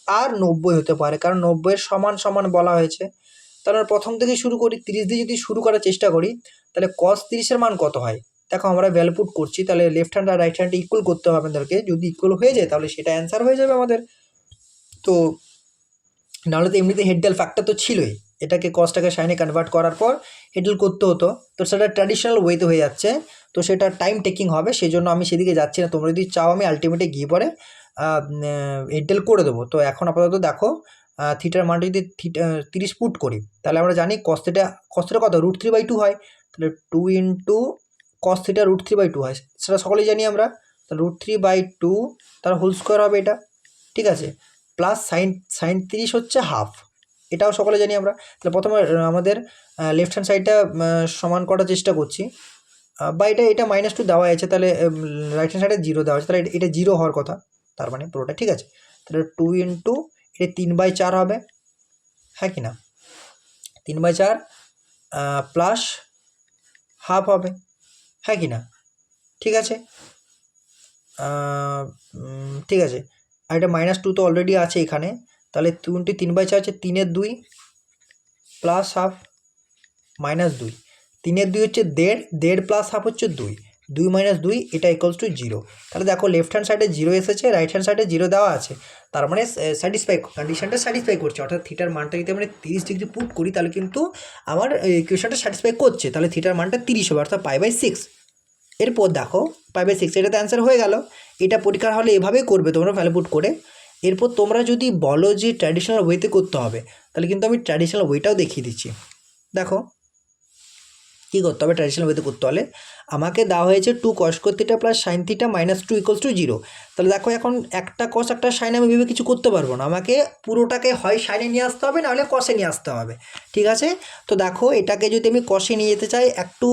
আর 90 হতে পারে, কারণ 90-এর সমান সমান বলা হয়েছে। তাহলে প্রথম থেকে শুরু করি, 30 দিয়ে যদি শুরু করার চেষ্টা করি, তাহলে cos 30-এর মান কত হয়? দেখো আমরা ভ্যালু পুট করছি, তাহলে লেফট হ্যান্ড আর রাইট হ্যান্ডে ইকুয়াল করতে হবে আমাদেরকে, যদি ইকুয়াল হয়ে যায় তাহলে সেটা অ্যান্সার হয়ে যাবে আমাদের। তো নাহলে তো এমনিতে হেডডেল ফ্যাক্টর তো ছিলই, এটাকে কসটাকে সাইনে কনভার্ট করার পর হেডেল করতে হতো, তো সেটা ট্র্যাডিশনাল ওয়েতে হয়ে যাচ্ছে, তো সেটা টাইম টেকিং হবে, সেই জন্য আমি সেদিকে যাচ্ছি না। তোমরা যদি চাও আমি আলটিমেটে গিয়ে পরে হেডেল করে দেবো। তো এখন আপাতত দেখো থিটার মানটা যদি 30 পুট করি, তাহলে আমরা জানি কস থিটা কত? √3/2 হয়, তাহলে 2 ইন্টু কস থিটা √3/2 হয়, সেটা সকলেই জানি আমরা। তাহলে √3/2 তার হোল স্কোয়ার হবে এটা, ঠিক আছে, প্লাস সাইন 30 হচ্ছে হাফ, এটাও সকলে জানি আমরা। তাহলে প্রথমে আমাদের লেফট হ্যান্ড সাইডটা সমান করার চেষ্টা করছি, বা এটা -2 দেওয়া আছে, তাহলে রাইট হ্যান্ড সাইডে 0 দেওয়া আছে, তাহলে এটা 0 হওয়ার কথা, তার মানে পুরোটা ঠিক আছে। তাহলে 2 ইন্টু এটা 3/4 হবে, হ্যাঁ কি না, 3/4 প্লাস হাফ হবে, হ্যাঁ কি না, ঠিক আছে। ঠিক আছে, আর এটা -2 তো অলরেডি আছে এখানে, তাহলে 2 ইন্টু 3/4 হচ্ছে 3/2 প্লাস হাফ -2, 3/2 হচ্ছে 1.5 প্লাস হাফ হচ্ছে 2, 2 - 2 এটা ইকুয়ালস টু 0। তাহলে দেখো লেফট হ্যান্ড সাইডে 0 এসেছে, রাইট হ্যান্ড সাইডে 0 দেওয়া আছে, তার মানে কন্ডিশনটা স্যাটিসফাই করছে, অর্থাৎ থিটার মানটা যদি আমরা 30 ডিগ্রি পুট করি তাহলে কিন্তু আমার ইকুয়েশনটা স্যাটিসফাই করছে, তাহলে থিটার মানটা 30 হবে, অর্থাৎ π/6। এরপর দেখো π/6, এটা তো অ্যান্সার হয়ে গেল। এটা পরীক্ষার হলে এভাবেই করবে তোমরা ভ্যালু পুট করে। এরপর তোমরা যদি বলো যে ট্র্যাডিশনাল ওয়েতে করতে হবে, তাহলে কিন্তু আমি ট্র্যাডিশনাল ওয়েটাও দেখিয়ে দিচ্ছি। দেখো কী করতে হবে, ট্র্যাডিশনাল ওয়েতে করতে হলে আমাকে দেওয়া হয়েছে 2 cos theta plus sine theta -2 equals two 0। তাহলে দেখো এখন একটা কস একটা সাইন আমি ভেবে কিছু করতে পারবো না, আমাকে পুরোটাকে হয় সাইনে নিয়ে আসতে হবে, নাহলে কসে নিয়ে আসতে হবে, ঠিক আছে। তো দেখো এটাকে যদি আমি কসে নিয়ে যেতে চাই একটু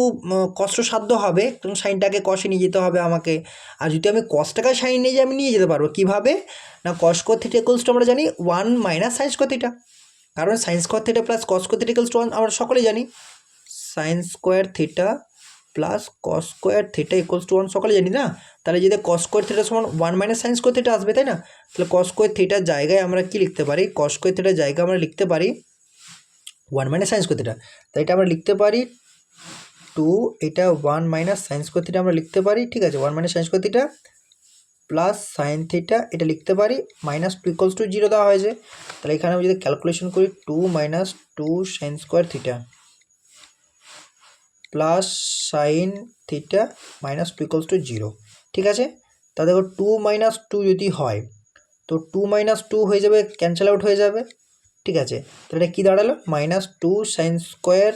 কষ্টসাধ্য হবে, কারণ সাইনটাকে কসে নিয়ে যেতে হবে আমাকে, আর যদি আমি কসটাকে সাইন নিয়ে যাই আমি নিয়ে যেতে পারবো কীভাবে না, cos থিটা ইকুয়ালস টু আমরা জানি 1 - sin থিটা, কারণ sin theta plus cos theta equals to 1 আমরা সকলেই জানি, sin square theta plus cos square theta equals to 1 সকলে জানি না। তাহলে যদি cos স্কোয়ার থিটা সমান 1 - sin স্কোয়ার থিটা আসবে, তাই না? তাহলে cos স্কোয়ার থিটার জায়গায় আমরা কি লিখতে পারি, cos স্কোয়ার থিটার জায়গায় আমরা লিখতে পারি 1 - sin স্কোয়ার থিটা, তাই এটা আমরা লিখতে পারি 2, এটা 1 - sin স্কোয়ার থিটা আমরা লিখতে পারি, ঠিক আছে, 1 - sin square theta plus sine theta এটা লিখতে পারি, -2 ইকুয়ালস টু 0 দেওয়া হয়েছে। তাহলে এখানে আমি যদি ক্যালকুলেশন করি 2 - 2 sin square theta plus sine theta -2 equals two 0, ঠিক আছে। তা দেখো 2 - 2 যদি হয় তো 2 - 2 হয়ে যাবে, ক্যান্সেল আউট হয়ে যাবে, ঠিক আছে। তাহলে এটা কী দাঁড়ালো, -2 sin square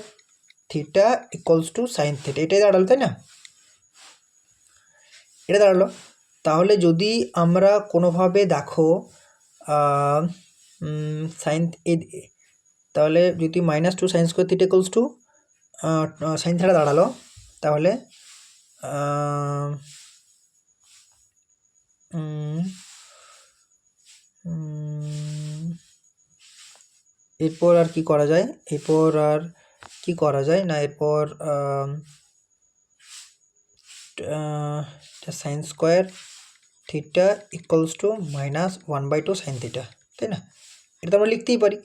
theta equals to sine theta, এটাই দাঁড়ালো, তাই না, এটা দাঁড়ালো। তাহলে যদি আমরা কোনোভাবে দেখো সাইন, তাহলে যদি -2 sin square theta equals to sine theta দাঁড়ালো, তাহলে এরপর আর কি করা যায়, এরপর আর কি করা যায় না, এরপর sine square theta equals to -1/2 sine theta, তাই না, এটা তো আমরা লিখতেই পারি,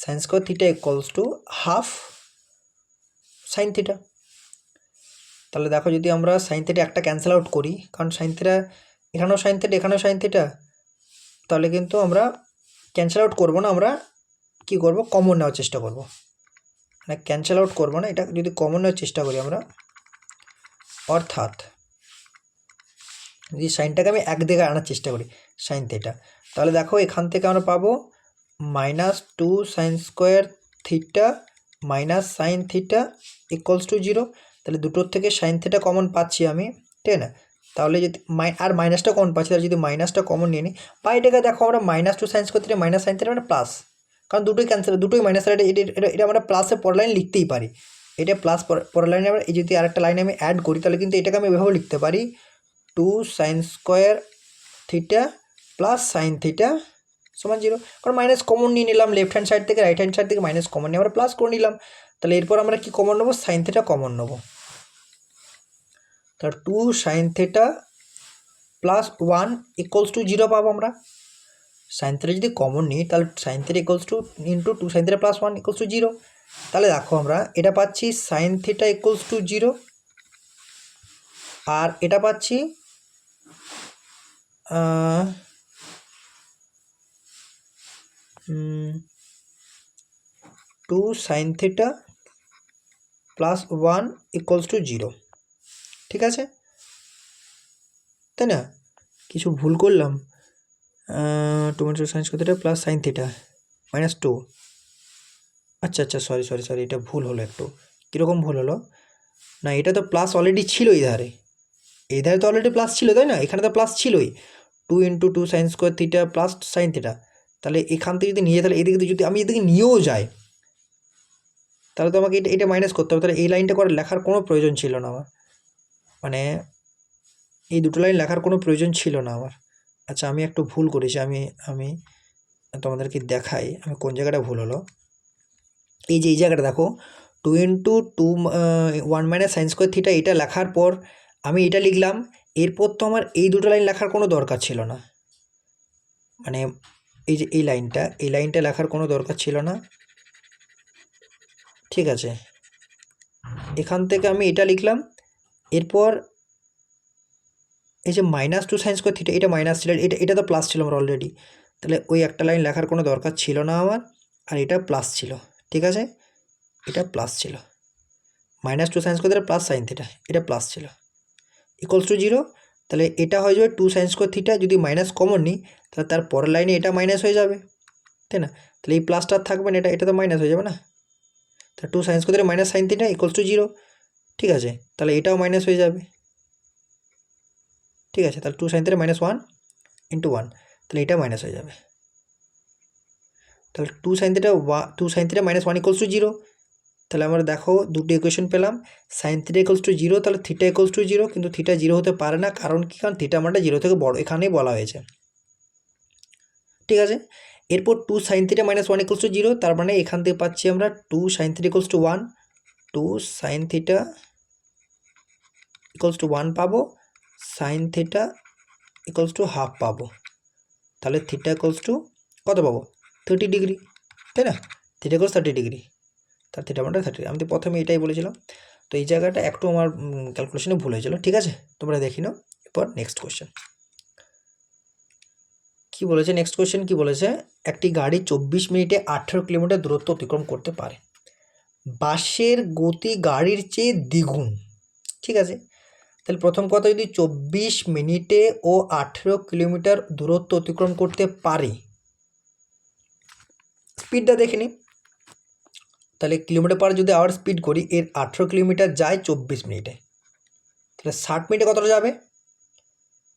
sine square theta equals to half sine theta. তাহলে দেখো যদি আমরা সাইন থিটা একটা ক্যান্সেল আউট করি, কারণ সাইন থিটা এখানেও সাইন থিটা এখানেও সাইন থিটা, তাহলে কিন্তু আমরা ক্যান্সেল আউট করবো না, আমরা কি করব, কমন নেওয়ার চেষ্টা করব, মানে ক্যান্সেল আউট করবো না, এটা যদি কমন নেওয়ার চেষ্টা করি আমরা, অর্থাৎ যদি সাইনটাকে আমি এক দিকে আনার চেষ্টা করি সাইন থিটা, তাহলে দেখো এখান থেকে আমরা পাবো -2 sine square theta minus sine theta equals to 0। তাহলে দুটোর থেকে সাইন থিটা কমন পাচ্ছি আমি, ঠিক না? তাহলে যদি আর মাইনাসটা কমন পাচ্ছি, তাহলে যদি মাইনাসটা কমন নিয়ে নিই, বা এটাকে দেখো আমরা -2 sine square theta minus sine theta মানে প্লাস, কারণ দুটোই ক্যান্সেল, দুটোই মাইনাস, এটা আমরা প্লাসে পরের লাইন লিখতেই পারি। এটা প্লাস পরের লাইনে আবার এই যদি আরেকটা লাইনে আমি অ্যাড করি, তাহলে কিন্তু এটাকে আমি এভাবে লিখতে পারি 2 sine square theta plus sine theta সমান 0। কারণ মাইনাস কমন নিয়ে নিলাম, লেফট হ্যান্ড সাইড থেকে রাইট হ্যান্ড সাইড থেকে মাইনাস কমন নিয়ে আমরা প্লাস করে নিলাম। তাহলে এরপর আমরা কি কমন নেবো? সাইন থিটা কমন নেবো। তাহলে 2 sine theta plus 1 equals to 0 পাবো আমরা। সাইন থিটা যদি কমন নিই, তাহলে sine theta equals to into 2 sine theta plus 1 equals to 0। তাহলে দেখো আমরা এটা পাচ্ছি সাইন থিটা ইকুয়ালস টু 0, আর এটা পাচ্ছি 2 sine theta plus 1 equals to 0, ঠিক আছে? তাই না? কিছু ভুল করলাম? 2 sine square theta plus sine theta -2, আচ্ছা আচ্ছা, সরি, এটা ভুল হলো একটু। কীরকম ভুল হলো? না, এটা তো প্লাস অলরেডি ছিল এই ধারে তো অলরেডি প্লাস ছিল, তাই না? এখানে তো প্লাস ছিলই, 2 × 2 sine square theta plus sine theta. তাহলে এখান থেকে যদি নিয়ে, তাহলে এদিকে যদি আমি এদিকে নিয়েও যাই, তাহলে তো আমাকে এটা মাইনাস করতে হবে। তাহলে এই লাইনটা করে লেখার কোনো প্রয়োজন ছিল না আমার, মানে এই দুটো লাইন লেখার কোনো প্রয়োজন ছিল না আমার। আচ্ছা, আমি একটু ভুল করেছি, আমি তোমাদেরকে দেখাই আমি কোন জায়গাটা ভুল হলো। এই যে এই জায়গাটা দেখো, 2 × 2 1 মাইনাস সাইন স্কোয়ার থিটা, এটা লেখার পর আমি এটা লিখলাম। এরপর তো আমার এই দুটো লাইন লেখার কোনো দরকার ছিল না, মানে এই যে এই লাইনটা লেখার কোনো দরকার ছিল না, ঠিক আছে? এখান থেকে আমি এটা লিখলাম। এরপর এই যে -2 সাইন স্কোয়ার থিটা, এটা মাইনাস ছিল, এটা তো প্লাস ছিল আমার অলরেডি, তাহলে ওই একটা লাইন লেখার কোনো দরকার ছিল না আমার। আর এটা প্লাস ছিল, ঠিক আছে? এটা প্লাস ছিল, -2 sine square theta plus sine theta, এটা প্লাস ছিল, ইকুয়ালস টু 0। তাহলে এটা হয়ে যাবে 2 সাইন স্কোয়ার থিটা, যদি মাইনাস কমন নিই তাহলে তার পরের লাইনে এটা মাইনাস হয়ে যাবে, তাই না? তাহলে এই প্লাসটা থাকবে না, এটা তো মাইনাস হয়ে যাবে না। তাহলে 2 sine square theta minus sine theta equals to 0, ঠিক আছে? তাহলে এটাও মাইনাস হয়ে যাবে, ঠিক আছে? তাহলে 2 সাইন থিটা -1 × 1, তাহলে এটা মাইনাস হয়ে যাবে। তাহলে 2 সাইন থিটা -1 ইকুয়ালস টু 0। তাহলে আমরা দেখো দুটো ইকুয়েশন পেলাম, সাইন থিটা ইকুয়ালস টু 0, তাহলে থিটা ইকুয়ালস টু 0, কিন্তু থিটা 0 হতে পারে না, কারণ কি? কারণ থিটা মানটা 0 থেকে বড়, এখানেই বলা হয়েছে, ঠিক আছে? এরপর 2 সাইন থিটা -1 ইকুয়ালস টু 0, তার মানে এখান থেকে পাচ্ছি আমরা 2 sine theta equals to 1, 2 sine theta equals to 1 পাবো, sine theta equals to half পাবো। তাহলে থিটা ইকুয়ালস টু কত পাবো? 30 ডিগ্রি, তাই না? থিটা ইকুয়ালস 30 ডিগ্রি, তার থিটা মানটা 30। আমি তো প্রথমে এটাই বলেছিলাম, তো এই জায়গাটা একটু আমার ক্যালকুলেশনে ভুল হয়েছিল, ঠিক আছে? তোমরা দেখি নাও। এরপর নেক্সট কোয়েশ্চেন কী বলেছে? নেক্সট কোয়েশ্চেন কী বলেছে? একটি গাড়ি 24 মিনিটে 18 কিলোমিটার দূরত্ব অতিক্রম করতে পারে, বাসের গতি গাড়ির চেয়ে দ্বিগুণ, ঠিক আছে? তাহলে প্রথম কথা, যদি 24 মিনিটে ও 18 কিলোমিটার দূরত্ব অতিক্রম করতে পারে, স্পিডটা দেখে নিই। তাহলে কিলোমিটার পার যদি আওয়ার স্পিড করি, এর 18 কিলোমিটার যায় 24 মিনিটে, তাহলে 60 মিনিটে কতটা যাবে?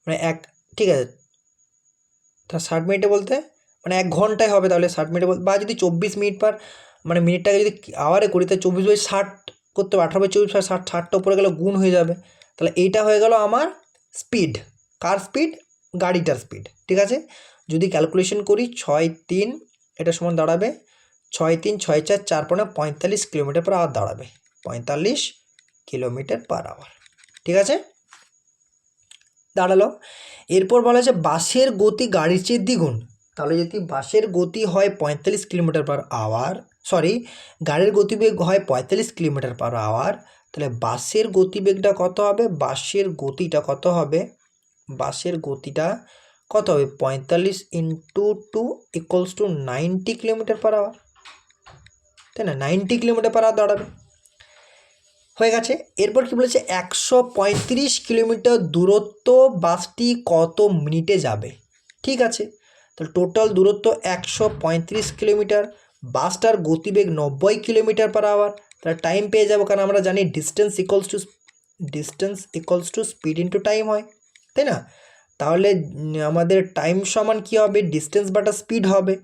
মানে ঠিক আছে, তাহলে 60 মিনিটে বলতে মানে 1 ঘন্টায় হবে, তাহলে 60 মিনিটে বলতে, বা যদি 24 মিনিট পার মানে মিনিটটাকে যদি আওয়ারে করি, তাহলে 24/60 করতে হবে, 18/24/60, 60টা উপরে গেলে গুণ হয়ে যাবে। তাহলে এইটা হয়ে গেল আমার স্পিড। কার স্পিড? গাড়িটার স্পিড, ঠিক আছে? যদি ক্যালকুলেশন করি 6×3, এটা সমান দাঁড়াবে 6×3 6×4 4×5 45 কিলোমিটার পার আওয়ার দাঁড়াবে, 45 কিলোমিটার পার আওয়ার, ঠিক আছে? দাঁড়ালো। এরপর বলা হচ্ছে বাসের গতি গাড়ির চেয়ে দ্বিগুণ। তাহলে যদি বাসের গতি হয় 45 কিলোমিটার পার আওয়ার, সরি, গাড়ির গতিবেগ হয় 45 কিলোমিটার পার আওয়ার, তাহলে বাসের গতিবেগটা কত হবে? বাসের গতিটা কত হবে? 45 × 2 equals to 90 kilometre per hour, তাই না? 90 কিলোমিটার পার আওয়ার দাঁড়াবে, হয়ে গেছে। এরপর কি বলেছে 135 কিলোমিটার দূরত্ব বাসটি কত মিনিটে যাবে। ঠিক আছে, তাহলে টোটাল দূরত্ব 135 কিলোমিটার, বাসটার গতিবেগ 90 কিলোমিটার পার আওয়ার। তাহলে টাইম পেয়ে যাবো, কারণ আমরা জানি distance equals to speed into time হয়, তাই না? তাহলে আমাদের টাইম সমান কী হবে, ডিস্টেন্স বাটা স্পিড হবে।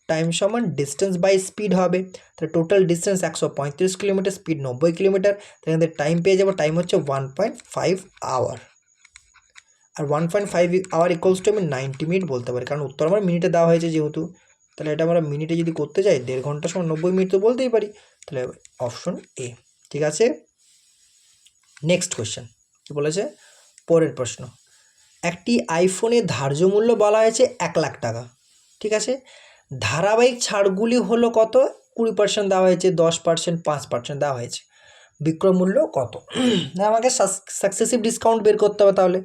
টাইম সমান ডিস্টেন্স বাই স্পিড হবে। তাহলে total distance 135 kilometre, speed 90 kilometre. তাহলে আমাদের টাইম পেয়ে যাবো, টাইম হচ্ছে 1.5 আওয়ার। আর 1.5 আওয়ার ইকুয়ালস টু আমি 90 মিনিট বলতে পারি, কারণ উত্তর আমার মিনিটে দেওয়া হয়েছে যেহেতু। তাহলে এটা আমরা মিনিটে যদি করতে যাই 1.5 ঘন্টা সময় 90 মিনিট তো বলতেই পারি। তাহলে অপশন এ। ঠিক আছে, নেক্সট কোয়েশ্চেন কী বলেছে, পরের প্রশ্ন। একটি আইফোনের ধার্য মূল্য বলা হয়েছে 1 লাখ টাকা। ঠিক আছে, ধারাবাহিক ছাড়গুলি হলো কত, 20% দেওয়া হয়েছে, 10%, 5% দেওয়া হয়েছে। বিক্রয় মূল্য কত? আমাকে সাকসেসিভ ডিসকাউন্ট বের করতে হবে। তাহলে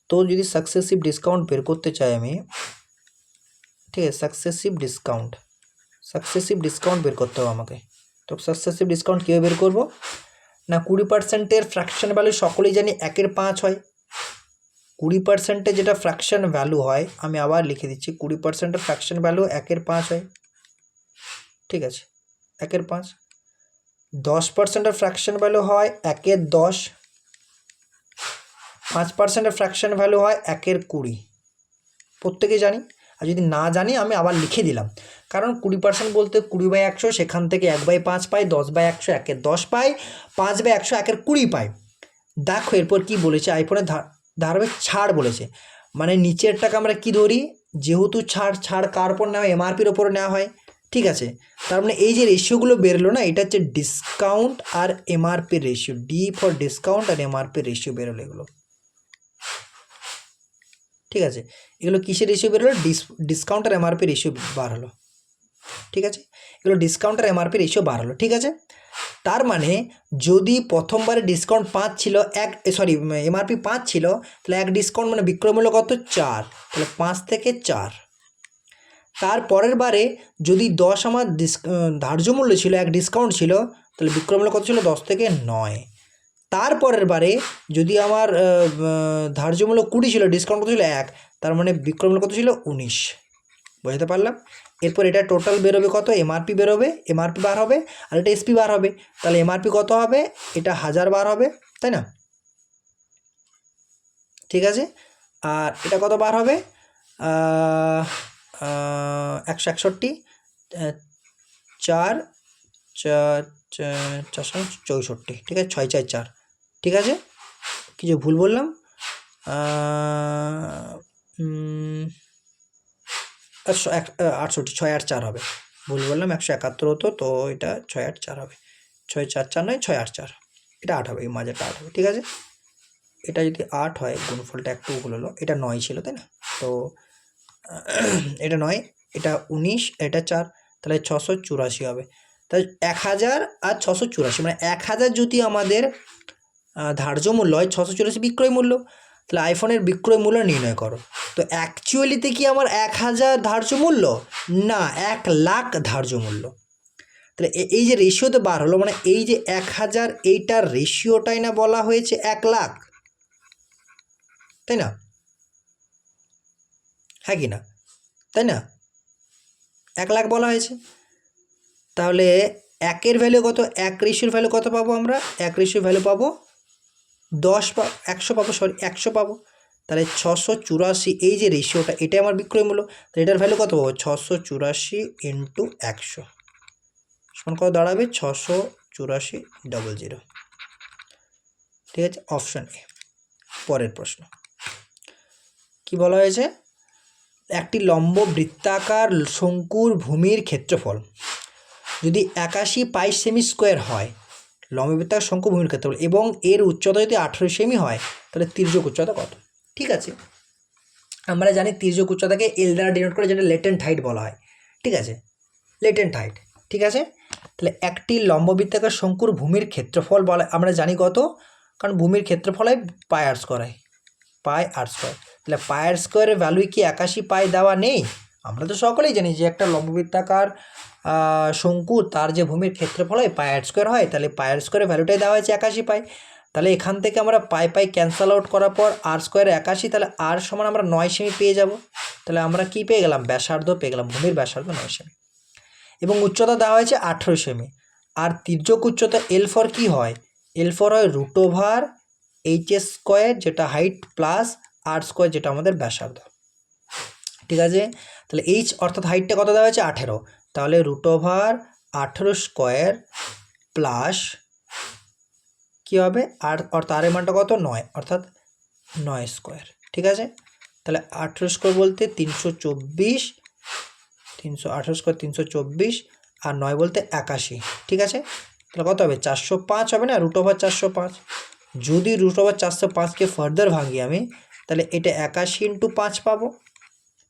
তো যদি সাকসেসিভ ডিসকাউন্ট বের করতে চাই আমি, ঠিক আছে, সাকসেসিভ ডিসকাউন্ট বের করতে হবে আমাকে। তো সাকসেসিভ ডিসকাউন্ট কীভাবে বের করবো না, 20%-এর ফ্র্যাকশন ভ্যালু সকলেই জানি 1/5 হয়। 20%-এ যেটা ফ্র্যাকশন ভ্যালু হয়, আমি আবার লিখে দিচ্ছি, 20%-এর ফ্র্যাকশন ভ্যালু 1/5 হয়। ঠিক আছে, 1/5। 10%-এর ফ্র্যাকশন ভ্যালু হয় 1/10। 5%-এর ফ্র্যাকশন ভ্যালু হয় 1/20। প্রত্যেকেই জানি। আর যদি না জানি আমি আবার লিখে দিলাম, কারণ 20% বলতে 20/100, সেখান থেকে 1/5 পাই, 10/100 1/10 পাই, 5/100 1/20 পাই। দেখো এরপর কি বলেছে, আইফোনের ধারাবাহিক ছাড় বলেছে, মানে নিচেরটাকে আমরা কি ধরি, যেহেতু ছাড় কার ওপর নেওয়া হয়, এমআরপির ওপরে নেওয়া হয়। ঠিক আছে, তার মানে এই যে রেশিওগুলো বেরোলো না, এটা হচ্ছে ডিসকাউন্ট আর এমআরপির রেশিও, ডি ফর ডিসকাউন্ট আর এমআরপির রেশিও বেরোলো এগুলো। ঠিক আছে, এগুলো কিসের রেশিও বেরোলো, ডিসকাউন্ট আর এমআরপি রেশিও বার হলো। ঠিক আছে, এগুলো ডিসকাউন্ট আর এমআরপি রেশিও বার হলো। ঠিক আছে, তার মানে যদি প্রথমবারে ডিসকাউন্ট 5 ছিল, এমআরপি 5 ছিল, তাহলে 1 ডিসকাউন্ট মানে বিক্রয় মূল্য কত, 4, তাহলে 5 থেকে 4। তার পরের বারে যদি 10 আমার ধার্য মূল্য ছিল, 1 ডিসকাউন্ট ছিল, তাহলে বিক্রয় মূল্য কত ছিল, 10 থেকে 9। তারপরের বারে যদি আমার ধার্য মূল্য 20 ছিল, ডিসকাউন্ট কত ছিল 1, তার মানে বিক্রয় মূল্য কত ছিল 19। বুঝতে পারলাম। এরপর এটা টোটাল বেরোবে কত, এমআরপি বেরোবে, এমআরপি বার হবে, আর এটা এসপি বার হবে। তাহলে এমআরপি কত হবে, এটা 1000 বার হবে, তাই না? ঠিক আছে, আর এটা কত বার হবে, 161, 4 4 464। ঠিক আছে, 6 4 4। ঠিক আছে, কিছু ভুল বললাম, 68, 6 8 4 হবে, ভুল বললাম, 171 হতো, তো এটা 6 8 4 হবে, 6 4 4 নয়, 6 8 4, এটা 8 হবে, এই মাঝেটা 8 হবে। ঠিক আছে, এটা যদি 8 হয়, গুণফলটা একটু ভুল হলো, এটা 9 ছিল, তাই না? তো এটা 9, এটা 19, এটা 4, তাহলে 684 হবে। তাহলে 1000 আর 684, মানে 1000 যদি আমাদের ধার্য মূল্য হয়, 684 বিক্রয় মূল্য, তাহলে আইফোনের বিক্রয় মূল্য নির্ণয় করো। তো অ্যাকচুয়ালিতে কি আমার 1000 ধার্য মূল্য, না 1 লাখ ধার্য মূল্য। তাহলে এই যে রেশিওতে বার হলো, মানে এই যে 1000, এইটার রেশিওটাই না বলা হয়েছে 1 লাখ, তাই না? হ্যাঁ কি না, তাই না? 1 লাখ বলা হয়েছে। তাহলে 1-এর ভ্যালু কত, 1 রেশিওর ভ্যালু কত পাবো আমরা, 1 রেশিওর ভ্যালু পাবো 10 100 পাবো, 100 পাবো। তাহলে 684, এই যে রেশিওটা, এটাই আমার বিক্রয় মূল্য, তাহলে এটার ভ্যালু কত পাবো, 684 ইন্টু 100 সমান কত দাঁড়াবে, 684,000। ঠিক আছে, অপশন এ। পরের প্রশ্ন কি বলা হয়েছে, একটি লম্ব বৃত্তাকার শঙ্কুর ভূমির ক্ষেত্রফল যদি 81 পাই সেমি স্কোয়ার হয়, লম্ব বৃত্তাকার শঙ্কু ভূমির ক্ষেত্রফল, এবং এর উচ্চতা যদি 18 সেমি হয়, তাহলে তির্যক উচ্চতা কত? ঠিক আছে, আমরা জানি তির্যক উচ্চতাকে এল দ্বারা ডিনোট করে, যেটা লেটেন্ট হাইট বলা হয়। ঠিক আছে, লেটেন্ট হাইট। ঠিক আছে, তাহলে একটি লম্ব বৃত্তাকার শঙ্কুর ভূমির ক্ষেত্রফল বলা, আমরা জানি কত, কারণ ভূমির ক্ষেত্রফল হয় পাই আর স্কোয়ার হয়, পাই আর স্কোয়ার। তাহলে পাই আর স্কোয়ারের ভ্যালু কি 81 পাই দেওয়া নেই? আমরা তো সকলেই জানি যে একটা লম্ব বৃত্তাকার শঙ্কু তার যে ভূমির ক্ষেত্রফল হয় পাই আর স্কোয়ার হয়, তাহলে পাই আর স্কোয়ারের ভ্যালুটাই দেওয়া হয়েছে 81 পাই। তাহলে এখান থেকে আমরা পাই ক্যান্সেল আউট করার পর আর স্কোয়ারে 81, তাহলে আর সমান আমরা 9 সেমি পেয়ে যাব। তাহলে আমরা কি পেয়ে গেলাম, ব্যাসার্ধ পেয়ে গেলাম, ভূমির ব্যাসার্ধ 9 সেমি এবং উচ্চতা দেওয়া হয়েছে 18 সেমি। আর তির্যক উচ্চতা এল ফর কী হয়, এল ফর হয় √এইচ স্কোয়ার যেটা হাইট প্লাস আর স্কোয়ার যেটা আমাদের ব্যাসার্ধ। ঠিক আছে, তাহলে এইচ অর্থাৎ হাইটটা কত দেওয়া হয়েছে 18, তাহলে √18 স্কোয়ার প্লাস কী হবে আর অর্থাৎ আর এর মানটা কত 9, অর্থাৎ 9 স্কোয়ার। ঠিক আছে, তাহলে 18 স্কোয়ার বলতে 324, 318 স্কোয়ার 324 আর 9 বলতে 81। ঠিক আছে, তাহলে কত হবে 405 হবে না, √405। যদি √405কে ফার্দার ভাঙি আমি, তাহলে এটা 81 × 5 পাবো।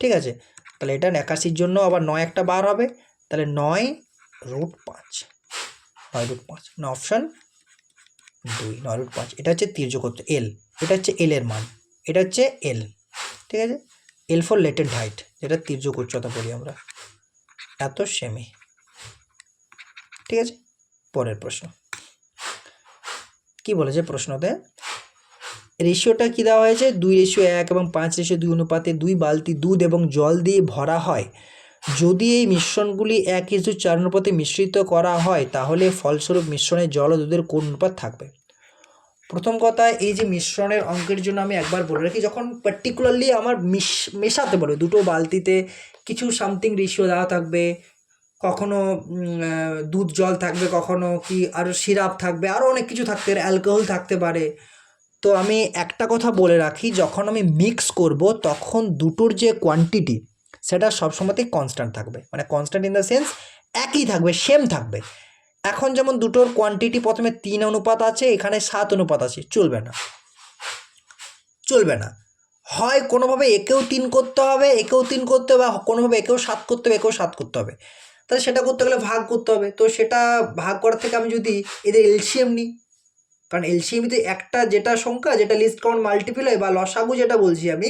ঠিক আছে, তাহলে এটা 81-র জন্য আবার 9 একটা বার হবে, তাহলে 9√5, 9√5 না, অপশান 2, 9√5। এটা হচ্ছে তির্যক এল, এটা হচ্ছে এল এর মান, এটা হচ্ছে এল। ঠিক আছে, এল ফর লেটেন্ট হাইট, যেটা তির্যক উচ্চতা বলি আমরা, এত সেমি। ঠিক আছে, পরের প্রশ্ন কি বলেছে প্রশ্নতে, রেশিওটা কী দেওয়া হয়েছে 2:1 এবং 5:2 অনুপাতে 2 বালতি দুধ এবং জল দিয়ে ভরা হয়। যদি এই মিশ্রণগুলি 1:4 অনুপাতে মিশ্রিত করা হয় তাহলে ফলস্বরূপ মিশ্রণে জল ও দুধের কোন অনুপাত থাকবে। প্রথম কথা, এই যে মিশ্রণের অঙ্কের জন্য আমি একবার বলে রাখি, যখন পার্টিকুলারলি আমার মেশাতে বলবে দুটো বালতিতে কিছু সামথিং রেশিও দেওয়া থাকবে, কখনো দুধ জল থাকবে, কখনো কি আরও সিরাপ থাকবে, আরও অনেক কিছু থাকতে পারে, অ্যালকোহল থাকতে পারে। তো আমি একটা কথা বলে রাখি, যখন আমি মিক্স করব তখন দুটোর যে কোয়ান্টিটি সেটা সবসময়তেই কনস্ট্যান্ট থাকবে, মানে কনস্ট্যান্ট ইন দ্য সেন্স একই থাকবে, সেম থাকবে। এখন যেমন দুটোর কোয়ান্টিটি প্রথমে 3 অনুপাত আছে, এখানে 7 অনুপাত আছে, চলবে না, চলবে না। হয় কোনোভাবে একেও 3 করতে হবে, একেও 3 করতে হবে, বা কোনোভাবে একেও 7 করতে হবে, একেও 7 করতে হবে। তাহলে সেটা করতে গেলে ভাগ করতে হবে। তো সেটা ভাগ করার থেকে আমি যদি এদের এলসিএম নিই, কারণ এলসিএমতে একটা যেটা সংখ্যা যেটা লিস্ট কাউন্ট মাল্টিপল হয় বা লসাগু যেটা বলছি আমি,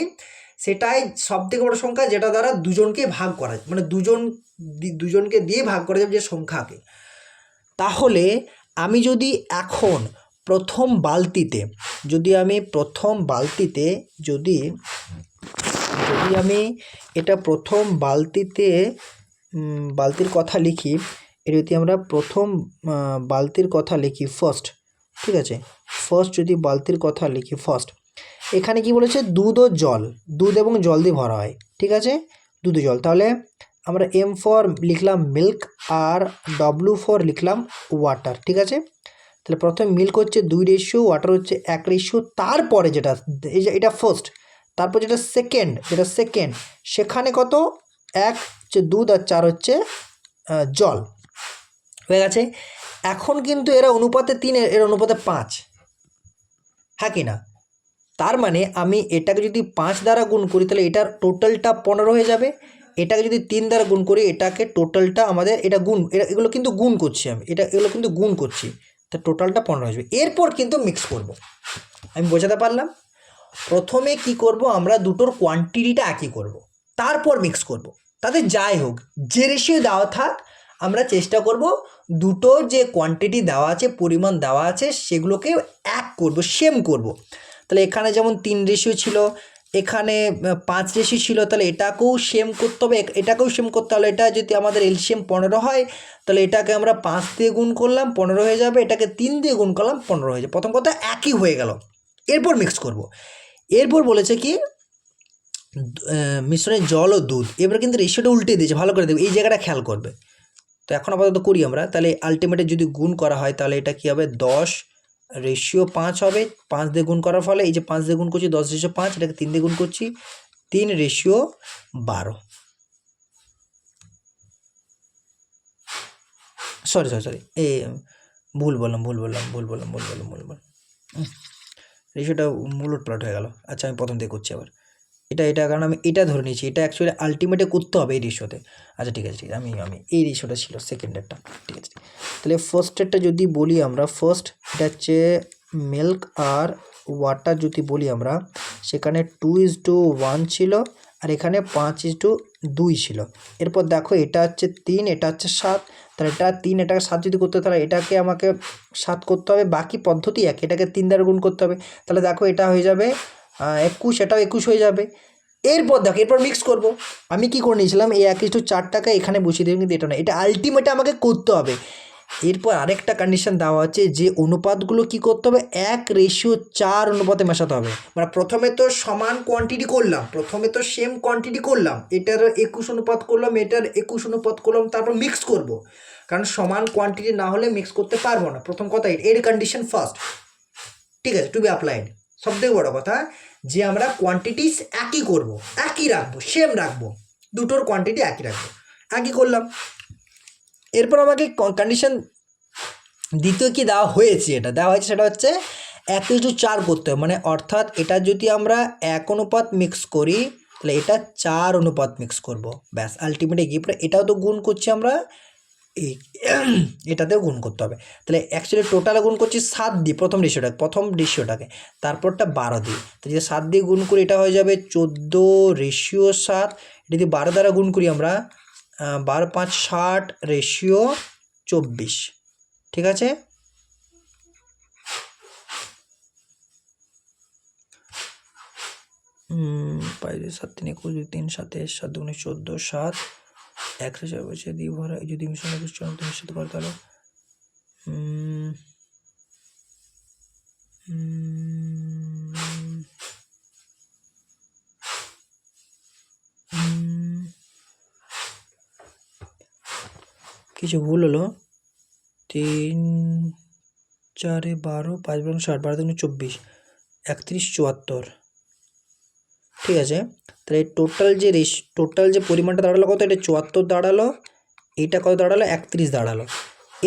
সেটাই সবথেকে বড় সংখ্যা যেটা দ্বারা দুজনকে ভাগ করা যায়, মানে দুজনকে দিয়ে ভাগ করা যাবে যে সংখ্যাকে। তাহলে আমি যদি এখন প্রথম বালতিতে যদি আমি এটা প্রথম বালতির কথা লিখি, এটা যদি আমরা প্রথম বালতির কথা লিখি ফার্স্ট, ঠিক আছে, ফার্স্ট যদি বালতির কথা লিখি ফার্স্ট, এখানে কি বলেছে দুধ ও জল, দুধ এবং জল দিয়ে ভরা হয়। ঠিক আছে, দুধ ও জল, তাহলে আমরা এম ফর লিখলাম মিল্ক আর ডব্লু ফর লিখলাম ওয়াটার। ঠিক আছে, তাহলে প্রথমে মিল্ক হচ্ছে 2:, ওয়াটার হচ্ছে 1:, তারপরে যেটা এটা ফার্স্ট, তারপর যেটা সেকেন্ড সেখানে কত 1 হচ্ছে দুধ আর 4 হচ্ছে জল, হয়ে গেছে। এখন কিন্তু এরা অনুপাতে 3, এর অনুপাতে 5, হ্যাঁ কি না? তার মানে আমি এটাকে যদি 5 দ্বারা গুণ করি তাহলে এটার টোটালটা 15 হয়ে যাবে, এটাকে যদি 3 দ্বারা গুণ করি এটাকে টোটালটা আমাদের এগুলো কিন্তু গুণ করছি আমি, এগুলো কিন্তু গুণ করছি, তা টোটালটা 15 হয়ে যাবে। এরপর কিন্তু মিক্স করব, আমি বোঝাতে পারলাম? প্রথমে কি করব, আমরা দুটোর কোয়ান্টিটিটা একই করব, তারপর মিক্স করব। তাতে যাই হোক, যে রেশিও দেওয়া থাক, আমরা চেষ্টা করব দুটোর যে কোয়ান্টিটি দেওয়া আছে, পরিমাণ দেওয়া আছে, সেগুলোকে এক করব, সেম করব। তাহলে এখানে যেমন 3 ছিল, এখানে 5 ছিল, তাহলে এটাকেও সেম করতে হবে, এটাকেও সেম করতে হবে। এটা যদি আমাদের এলসিএম 15 হয়, তাহলে এটাকে আমরা 5 দিয়ে গুণ করলাম 15 হয়ে যাবে, এটাকে 3 দিয়ে গুণ করলাম 15 হয়ে যাবে। প্রথম কথা একই হয়ে গেল, এরপর মিক্স করব। এরপর বলেছে কি মিশ্রণে জল ও দুধ, এবার কিন্তু রেশিওটা উল্টে দিয়েছে, ভালো করে দেবে, এই জায়গাটা খেয়াল করবে। তো এখন আপাতত করি আমরা, তাহলে আলটিমেটে যদি গুণ করা হয় তাহলে এটা কী হবে 10:5 হবে, 5 দিয়ে গুণ করার ফলে এই যে 5 দিয়ে গুণ করছি 10:5, এটাকে 3 দিয়ে গুণ করছি 3:12। সরি ভুল বললাম রেশিওটা উলট পালট হয়ে গেল। আচ্ছা, আমি প্রথম দিয়ে করছি আবার, এটা কারণ আমি এটা ধরে নিয়েছি, এটা অ্যাকচুয়ালি আলটিমেটে করতে হবে এই রেশিওতে। আচ্ছা ঠিক আছে, আমি এই রেশিওটা ছিল সেকেন্ডেরটা। ঠিক আছে, তাহলে ফার্স্টেরটা যদি বলি আমরা, ফার্স্ট এটা হচ্ছে মিল্ক আর ওয়াটার যদি বলি আমরা, সেখানে 2:1 ছিল, আর এখানে 5:2 ছিল। এরপর দেখো এটা হচ্ছে 3, এটা হচ্ছে 7, তাহলে এটা 3, এটাকে 7 যদি করতে হয় তাহলে এটাকে আমাকে 7 করতে হবে, বাকি পদ্ধতি এক, এটাকে 3 দ্বারা গুণ করতে হবে। তাহলে দেখো এটা হয়ে যাবে 21, এটাও 21 হয়ে যাবে। এরপর দেখো এরপর মিক্স করব। আমি কি করে নিয়েছিলাম এই 1:4টাকে এখানে বসিয়ে দেবেন, কিন্তু এটা না, এটা আলটিমেটে আমাকে করতে হবে। এরপর আরেকটা কন্ডিশন দেওয়া আছে যে অনুপাতগুলো কি করতে হবে, 1:4 অনুপাতে মেশাতে হবে। মানে প্রথমে তো সমান কোয়ান্টিটি করলাম, প্রথমে তো সেম কোয়ান্টিটি করলাম, এটার 21 অনুপাত করলাম, এটার 21 অনুপাত করলাম, তারপর মিক্স করব, কারণ সমান কোয়ান্টিটি না হলে মিক্স করতে পারবো না। প্রথম কথা এর কন্ডিশন ফার্স্ট, ঠিক আছে, টু বি অ্যাপ্লাইড। সবথেকে বড় কথা যে আমরা কোয়ান্টিটিস একই করব, একই রাখবো, সেম রাখবো, দুটোর কোয়ান্টিটি একই রাখবো, একই করলাম। এরপর আমাকে কন্ডিশন দ্বিতীয় কি দেওয়া হয়েছে, এটা দেওয়া হয়েছে সেটা হচ্ছে 1:4 করতে হবে। মানে অর্থাৎ এটা যদি আমরা 1 অনুপাত মিক্স করি তাহলে এটা 4 অনুপাত মিক্স করব, ব্যাস আলটিমেটলি গিফট। এটাও তো গুণ করছি আমরা, এই এটাতেও গুণ করতে হবে। তাহলে অ্যাকচুয়ালি টোটালে গুণ করছি 7 দিয়ে প্রথম রেশিওটাকে, তারপরটা 12 দিয়ে। তো যদি 7 দিয়ে গুণ করি এটা হয়ে যাবে 14:7। এটা যদি 12 দ্বারা গুণ করি আমরা 12×5 60:24, ঠিক আছে। পাই 7×3 = 21, 3 7 7×2 14, 7 1 বসে দিয়ে ভরা, যদি মিশন মিশতে পারে তাহলে কিছু ভুল হলো। 3 4 12, 5 60, 12×2 24, 31 74, ঠিক আছে। তাহলে টোটাল যে পরিমাণটা দাঁড়ালো কত, এটা 74 দাঁড়ালো, এটা কত দাঁড়ালো, 31 দাঁড়ালো।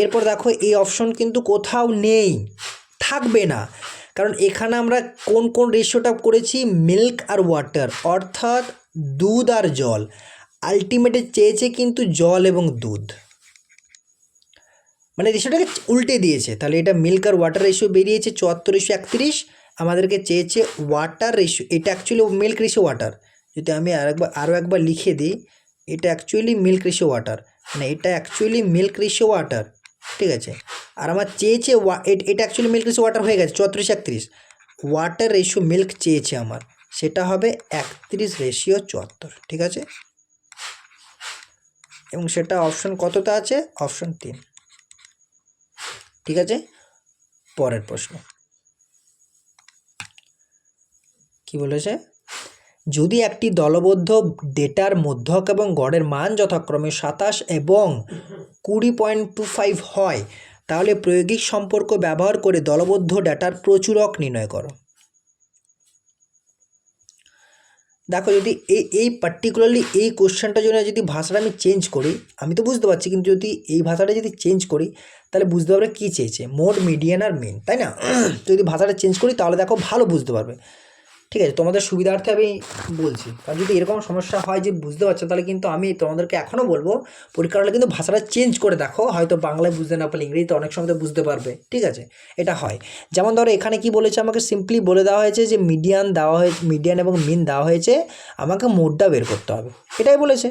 এরপর দেখো এই অপশন কিন্তু কোথাও নেই, থাকবে না, কারণ এখানে আমরা কোন কোন রেশিওটা করেছি, মিল্ক আর ওয়াটার, অর্থাৎ দুধ আর জল। আলটিমেটে চেয়েছে কিন্তু জল এবং দুধ, মানে রেশিওটাকে উল্টে দিয়েছে। তাহলে এটা মিল্ক আর ওয়াটার রেশিও বেরিয়েছে 74:31, আমাদেরকে চেয়েছে ওয়াটার রেশিও, এটা অ্যাকচুয়ালি মিল্ক রেশিও ওয়াটার। যদি আমি আরও একবার লিখে দিই, এটা অ্যাকচুয়ালি মিল্ক রেশিও ওয়াটার, মানে এটা অ্যাকচুয়ালি মিল্ক রেশিও ওয়াটার, ঠিক আছে। আর আমার চেয়েছে এটা অ্যাকচুয়ালি মিল্ক রেশিও ওয়াটার হয়ে গেছে 34:31, ওয়াটার রেশিও মিল্ক চেয়েছে আমার, সেটা হবে 31:74, ঠিক আছে। এবং সেটা অপশন কতটা আছে, অপশন 3, ঠিক আছে। পরের প্রশ্ন কি বলেছে, যদি একটি দলবদ্ধ ডেটার মধ্যক এবং গড়ের মান যথাক্রমে 27 এবং 20.25 হয়, তাহলে প্রায়োগিক সম্পর্ক ব্যবহার করে দলবদ্ধ ডেটার প্রচুরক নির্ণয় করো। দেখো যদি এই পার্টিকুলারলি এই কোশ্চেনটার জন্য যদি ভাষাটা আমি চেঞ্জ করি, আমি তো বুঝতে পারছি, কিন্তু যদি এই ভাষাটা যদি চেঞ্জ করি তাহলে বুঝতে পারবে কী চেয়েছে, মোড, মিডিয়ান আর মিন, তাই না। যদি ভাষাটা চেঞ্জ করি তাহলে দেখো ভালো বুঝতে পারবে, ঠিক আছে। তোমাদের সুবিধার্থে আমি বলছি, কারণ যদি এরকম সমস্যা হয় যে বুঝতে পারছো, তাহলে কিন্তু আমি তোমাদেরকে এখনও বলবো পরীক্ষার হলে কিন্তু ভাষাটা চেঞ্জ করে দেখো, হয়তো বাংলায় বুঝতে না পারলে ইংরেজিতে অনেক সময় বুঝতে পারবে, ঠিক আছে। এটা হয়। যেমন ধরো এখানে কি বলেছে, আমাকে সিম্পলি বলে দেওয়া হয়েছে যে মিডিয়ান এবং মিন দেওয়া হয়েছে, আমাকে মোডটা বের করতে হবে, এটাই বলেছে,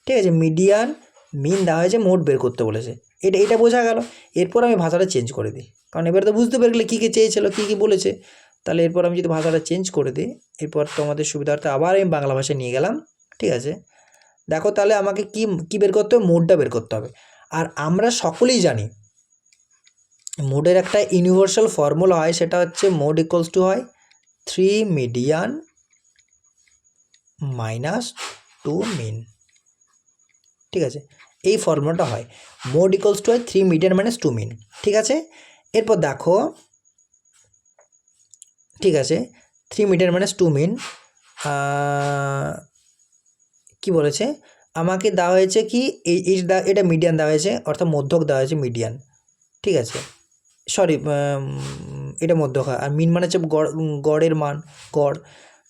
ঠিক আছে। মিডিয়ান মিন দেওয়া হয়েছে, মোড বের করতে বলেছে, এটা বোঝা গেল। এরপর আমি ভাষাটা চেঞ্জ করে দিই, কারণ এবারে তো বুঝতে পেরে গেলে কী কী চেয়েছিল, কী কী বলেছে। তাহলে এরপর আমি যদি ভাষাটা চেঞ্জ করে দিই, এরপর তোমাদের সুবিধার্থে আবার আমি বাংলা ভাষায় নিয়ে গেলাম, ঠিক আছে। দেখো তাহলে আমাকে কি বের করতে হবে, মোডটা বের করতে হবে। আর আমরা সকলেই জানি মোডের একটা ইউনিভার্সাল ফর্মুলা হয়, সেটা হচ্ছে মোড ইকুয়ালস টু হয় 3 মিডিয়ান মাইনাস 2 মিন, ঠিক আছে। এই ফর্মুলাটা হয়, মোড ইকুয়ালস টু হয় 3 মিডিয়ান মাইনাস 2 মিন, ঠিক আছে। এরপর দেখো, ঠিক আছে, 3 মিডিয়ান মাইনাস 2 মিন কি বলেছে, আমাকে দেওয়া হয়েছে কি এটা মিডিয়ান দেওয়া হয়েছে, অর্থাৎ মধ্যক দেওয়া হয়েছে মিডিয়ান, ঠিক আছে। সরি, এটা মধ্যক হয়, আর মিন মানে হচ্ছে গড়ের মান, গড়।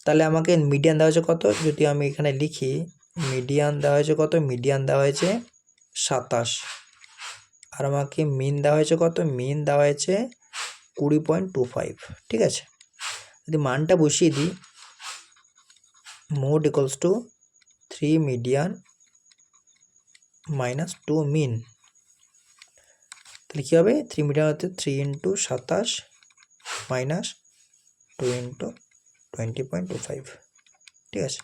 তাহলে আমাকে মিডিয়ান দেওয়া হয়েছে কত, যদি আমি এখানে লিখি, মিডিয়ান দেওয়া হয়েছে কত, মিডিয়ান দেওয়া হয়েছে 27, আর আমাকে মিন দেওয়া হয়েছে কত, মিন দেওয়া হয়েছে 20.25, ঠিক আছে। যদি মানটা বসিয়ে দিই, mode equals to 3 median minus 2 মিন। তাহলে কী হবে, 3 মিডিয়ান হচ্ছে 3 ইন্টু 27 মাইনাস 2 ইন্টু 20.25, ঠিক আছে।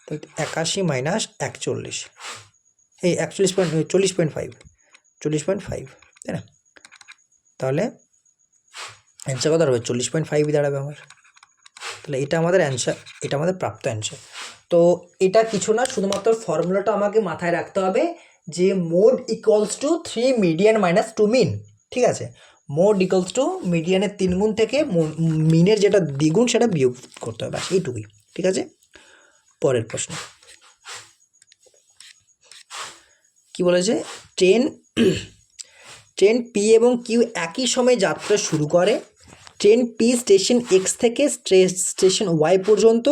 তো 81 মাইনাস 41, এই 40.5, তাই না? তাহলে অ্যান্সার কত দাঁড়াবে, 40.5 দাঁড়াবে আমার। তাহলে এটা আমাদের অ্যান্সার, এটা আমাদের প্রাপ্ত অ্যান্সার। তো এটা কিছু না, শুধুমাত্র ফর্মুলাটা আমাকে মাথায় রাখতে হবে যে mode equals to 3 median minus 2 মিন, ঠিক আছে। মোড ইকুয়ালস টু মিডিয়ানের 3 গুণ থেকে মিনের যেটা দ্বিগুণ সেটা বিয়োগ করতে হবে, ব্যাস এইটুকুই, ঠিক আছে। পরের প্রশ্ন কি বলেছে, ট্রেন পি এবং কিউ একই সময়ে যাত্রা শুরু করে। ট্রেন পি স্টেশন এক্স থেকে স্টেশন ওয়াই পর্যন্ত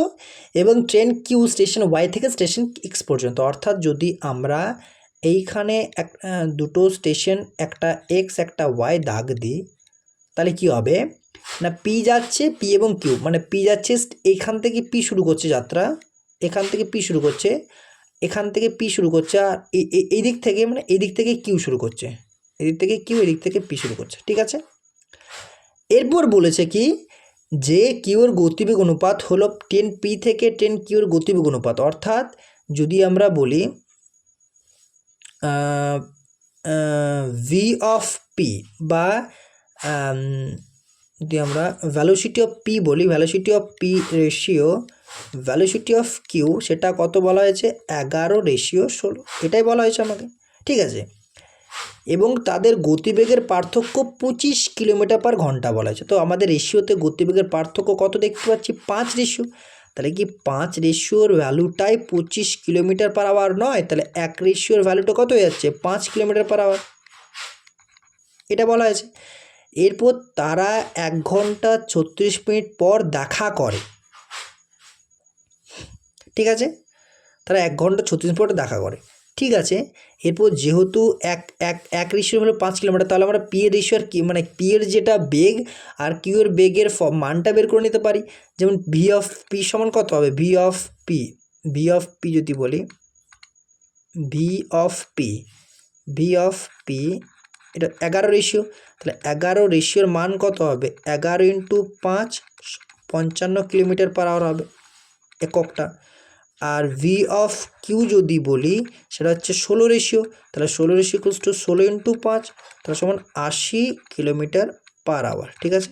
এবং ট্রেন কিউ স্টেশন ওয়াই থেকে স্টেশন এক্স পর্যন্ত। অর্থাৎ যদি আমরা এইখানে দুটো স্টেশন, একটা এক্স একটা ওয়াই দাগ দিই, তাহলে কি হবে না, পি যাচ্ছে, পি এবং কিউ মানে পি যাচ্ছে এইখান থেকে পি শুরু করছে যাত্রা, এখান থেকে পি শুরু করছে, এখান থেকে পি শুরু করছে, আর এই দিক থেকে মানে এই দিক থেকে কিউ শুরু করছে, এদিক থেকে কিউ, এদিক থেকে পি শুরু করছে, ঠিক আছে। এরপর বলেছে কি যে কিউর গতিবেগ অনুপাত হলো ট্রেন পি থেকে ট্রেন কিউর গতিবেগ অনুপাত। অর্থাৎ যদি আমরা বলি ভি অফ পি বা যদি আমরা ভ্যালোসিটি অফ পি বলি, velocity of P ratio velocity of Q, সেটা কত বলা হয়েছে, 11:16, এটাই বলা হয়েছে আমাকে, ঠিক আছে। এবং তাদের গতিবেগের পার্থক্য 25 কিলোমিটার/ঘন্টা বলা হয়েছে। তো আমাদের রেশিওতে গতিবেগের পার্থক্য কত দেখতে পাচ্ছি, 5 রেশিও। তাহলে কি 5 রেশিওর ভ্যালুটাই 25 কিলোমিটার/আওয়ার নয়, তাহলে 1 রেশিওর ভ্যালুটা কত হয়ে যাচ্ছে, 5 কিলোমিটার/আওয়ার, এটা বলা হয়েছে। এরপর তারা 1 ঘন্টা 36 মিনিট পর দেখা করে, ঠিক আছে। তারা 1 ঘন্টা 36 মিনিট পর দেখা করে, ঠিক আছে। এরপর যেহেতু এক রেশিও হলো 5 কিলোমিটার, তাহলে আমরা পি এর রেশিও আর কি মানে পি এর যেটা বেগ আর কিউ এর বেগের মানটা বের করে নিতে পারি। যেমন ভি অফ পি সমান কত হবে, ভি অফ পি যদি বলি, ভি অফ পি এটা 11 রেশিও, তাহলে 11 রেশিওর মান কত হবে, 11 ইন্টু 5 55 কিলোমিটার/আওয়ার হবে এককটা। আর ভি অফ কিউ যদি বলি সেটা হচ্ছে 16 রেশিও, তাহলে 16 রেশিও ইকুয়ালস টু 16 ইন্টু 5, তাহলে সমান 80 কিলোমিটার/আওয়ার, ঠিক আছে।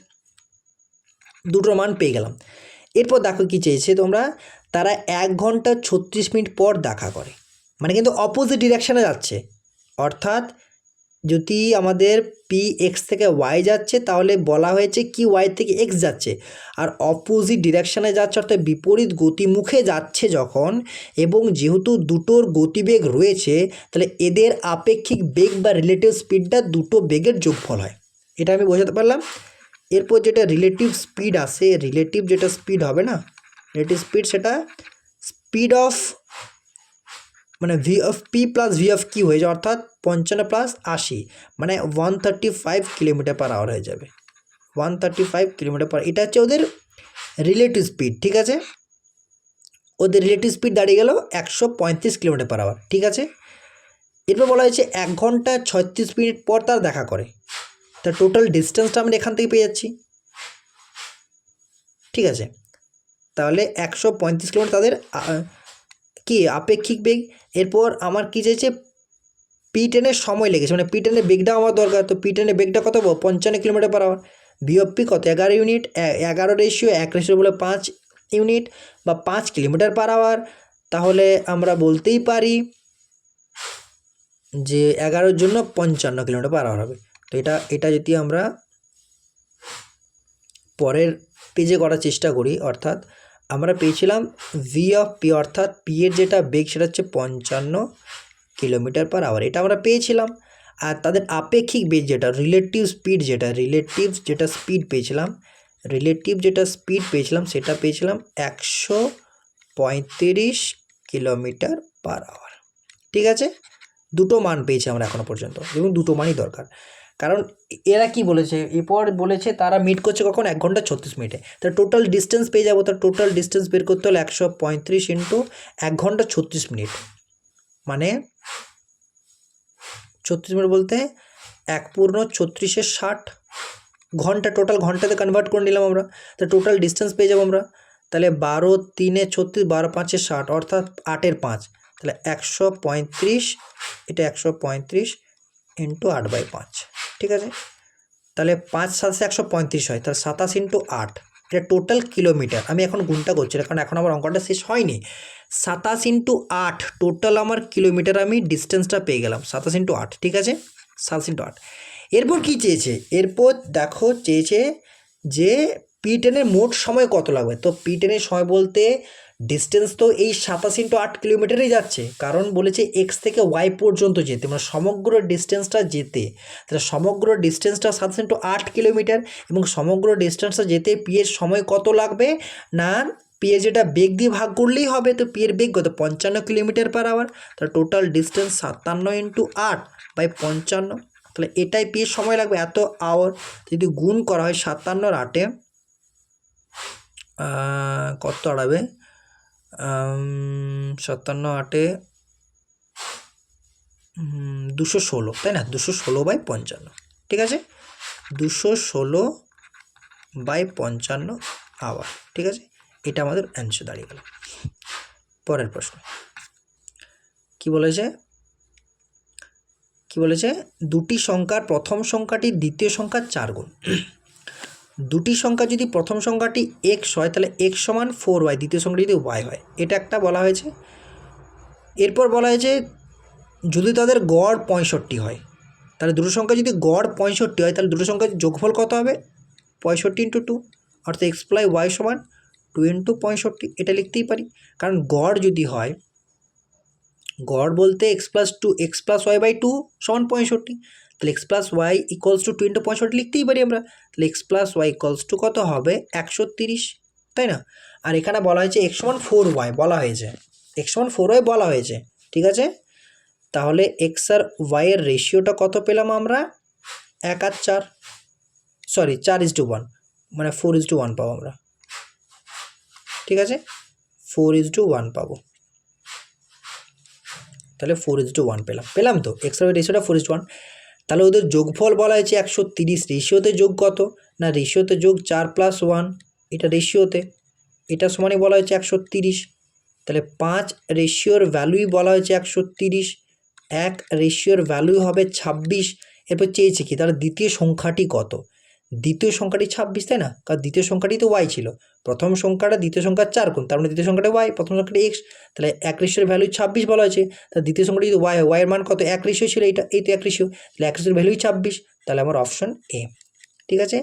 দুটো মান পেয়ে গেলাম। এরপর দেখো কি চেয়েছে তোমরা, তারা 1 ঘন্টা 36 মিনিট পর দেখা করে, মানে কিন্তু অপোজিট ডিরেকশানে যাচ্ছে। অর্থাৎ যদি আমাদের পি এক্স থেকে ওয়াই যাচ্ছে, তাহলে বলা হয়েছে কি ওয়াই থেকে এক্স যাচ্ছে, আর অপোজিট ডিরেকশানে যাচ্ছে অর্থাৎ বিপরীত গতিমুখে যাচ্ছে যখন, এবং যেহেতু দুটোর গতিবেগ রয়েছে, তাহলে এদের আপেক্ষিক বেগ বা রিলেটিভ স্পিডটা দুটো বেগের যোগফল হয়, এটা আমি বোঝাতে পারলাম। এরপর যেটা রিলেটিভ স্পিড আসে, রিলেটিভ যেটা স্পিড হবে না, রিলেটিভ স্পিড সেটা স্পিড অফ মানে V of P plus V of Q হয়ে যায়, অর্থাৎ 55 প্লাস 80 মানে 135 কিলোমিটার/আওয়ার হয়ে যাবে, 135 কিলোমিটার/আওয়ার। এটা হচ্ছে ওদের রিলেটিভ স্পিড, ঠিক আছে। ওদের রিলেটিভ স্পিড দাঁড়িয়ে গেল 135 কিলোমিটার/আওয়ার, ঠিক আছে। এরপর বলা হয়েছে 1 ঘন্টা 36 মিনিট পর তার দেখা করে, তার টোটাল ডিস্টেন্সটা আমরা এখান থেকে পেয়ে যাচ্ছি, ঠিক আছে। তাহলে 135 কিলোমিটার তাদের কি আপেক্ষিক বেগ। এরপর আমার কী চাইছে, পি টেনের সময় লেগেছে, মানে পি টেনের বেগটাও আমার দরকার। তো পি টেনের বেগটা কত, 55 কিলোমিটার/আওয়ার। ভি অফ পি কত, 11 ইউনিট, 11 রেশিও 1 রেশিও বলে 5 ইউনিট বা 5 কিলোমিটার/আওয়ার। তাহলে আমরা বলতেই পারি যে 11-র জন্য 55 কিলোমিটার/আওয়ার হবে। তো এটা যদি আমরা পরের পেজে করার চেষ্টা করি, অর্থাৎ আমরা পেয়েছিলাম ভি অফ পি, অর্থাৎ পি এর যেটা বেগ সেটা হচ্ছে 55 কিলোমিটার/আওয়ার, এটা আমরা পেয়েছিলাম। আর তাদের আপেক্ষিক বেগ যেটা রিলেটিভ যেটা স্পিড পেয়েছিলাম, সেটা পেয়েছিলাম 135 কিলোমিটার/আওয়ার, ঠিক আছে। দুটো মান পেয়েছি আমরা এখনো পর্যন্ত, এবং দুটো মানই দরকার। কারণ এরা কি বলেছে, এরপর বলেছে তারা মিট করছে কখন, 1 ঘন্টা 36 মিনিটে। তার টোটাল ডিস্টেন্স পেয়ে যাবো, তার টোটাল ডিস্টেন্স বের করতে হলে 135 ইন্টু 1 ঘন্টা 36 মিনিট, মানে 36 মিনিট বলতে 1 পূর্ণ 36 60 ঘন্টা, টোটাল ঘন্টাতে কনভার্ট করে নিলাম আমরা। তো টোটাল ডিস্টেন্স পেয়ে যাবো আমরা। তাহলে 12 3 36, 12 5 60, অর্থাৎ 8 5, তাহলে 135, এটা 135 ইন্টু 8/5, ঠিক আছে। তাহলে 5 7 135 হয়, তাহলে 27 ইন্টু 8, এটা টোটাল কিলোমিটার। আমি এখন গুণটা করছি না, কারণ এখন আমার অঙ্কটা শেষ হয়নি। 27 ইন্টু 8 টোটাল আমার কিলোমিটার, আমি ডিস্টেন্সটা পেয়ে গেলাম 27 ইন্টু 8, ঠিক আছে, 27 ইন্টু 8। এরপর কি চেয়েছে, এরপর দেখো চেয়েছে যে P10-এর মোট সময় কত লাগবে। তো P10-এর সময় বলতে ডিস্টেন্স তো এই 27 ইন্টু 8 কিলোমিটারেই যাচ্ছে, কারণ বলেছে এক্স থেকে ওয়াই পর্যন্ত যেতে, মানে সমগ্র ডিস্টেন্সটা যেতে। তাহলে সমগ্র ডিস্টেন্সটা 27 ইন্টু 8 কিলোমিটার, এবং সমগ্র ডিস্টেন্সটা যেতে পি এর সময় কত লাগবে না, পি এর যেটা বেগ দিয়ে ভাগ করলেই হবে। তো পি এর বেগ কত, 55 কিলোমিটার পার আওয়ার। তাহলে টোটাল ডিস্টেন্স 57 ইন্টু 8/55, তাহলে এটাই পি এর সময় লাগবে এত আওয়ার। যদি গুণ করা হয় 57 আর 8-এ, কত দাঁড়াবে, 57 8-এ 216, তাই না, 216/55, ঠিক আছে, 216/55 আওয়ার, ঠিক আছে। এটা আমাদের অ্যান্সার দাঁড়িয়ে গেল। পরের প্রশ্ন কি বলেছে, দুটি সংখ্যার প্রথম সংখ্যাটি দ্বিতীয় সংখ্যার 4 গুণ। দুটি সংখ্যা যদি প্রথম সংখ্যাটি এক্স হয়, তাহলে এক্স সমান 4y, দ্বিতীয় সংখ্যাটি যদি ওয়াই হয়, এটা একটা বলা হয়েছে। এরপর বলা হয়েছে যদি তাদের গড় 65 হয়, তাহলে দুটো সংখ্যা যদি গড় 65 হয়, তাহলে দুটো সংখ্যার যোগফল কত হবে, 65 ইন্টু 2, অর্থাৎ এক্স প্লাস ওয়াই সমান 2 ইন্টু 65, এটা লিখতেই পারি। কারণ গড় যদি হয়, গড় বলতে এক্স প্লাস ওয়াই/2 সমান 65, তাহলে X plus Y equals to 2 into 65 লিখতেই পারি আমরা। তাহলে X plus Y equals to কত হবে, 130, তাই না। আর এখানে বলা হয়েছে এক্স সমান 4y বলা হয়েছে, এক্স সমান 4y বলা হয়েছে, ঠিক আছে। তাহলে এক্স আর ওয়াইয়ের রেশিওটা কত পেলাম আমরা, 1 আর 4, সরি 4:1, মানে 4:1 পাবো আমরা, ঠিক আছে, 4:1 পাবো। তাহলে 4:1 পেলাম তো, এক্স আর ওয়াই রেশিওটা 4:1। তাহলে ওদের যোগফল বলা হয়েছে 130, রেশিওতে যোগ কত না, রেশিওতে যোগ 4 + 1, এটা রেশিওতে, এটা সমানই বলা হয়েছে 130। তাহলে 5 রেশিওর ভ্যালুই বলা হয়েছে 130, 1 রেশিওর ভ্যালু হবে 26। এরপর চেয়েছে কি, তাহলে দ্বিতীয় সংখ্যাটি কত, দ্বিতীয় সংখ্যাটি 26, তাই না, কারণ দ্বিতীয় সংখ্যাটি তো ওয়াই ছিল, প্রথম সংখ্যাটা দ্বিতীয় সংখ্যার 4 গুণ, তার মানে দ্বিতীয় সংখ্যাটা ওয়াই, প্রথম সংখ্যাটা এক্স। তাহলে 1 রেশিওর ভ্যালু 26 বলা হয়েছে, তাহলে দ্বিতীয় সংখ্যাটি যদি ওয়াই হয়, ওয়াইয়ের মান কত, 1 রেশিও ছিল, এই তো 1 রেশিও, তাহলে 1 রেশিওর ভ্যালুই 26, তাহলে আমার অপশন এ, ঠিক আছে।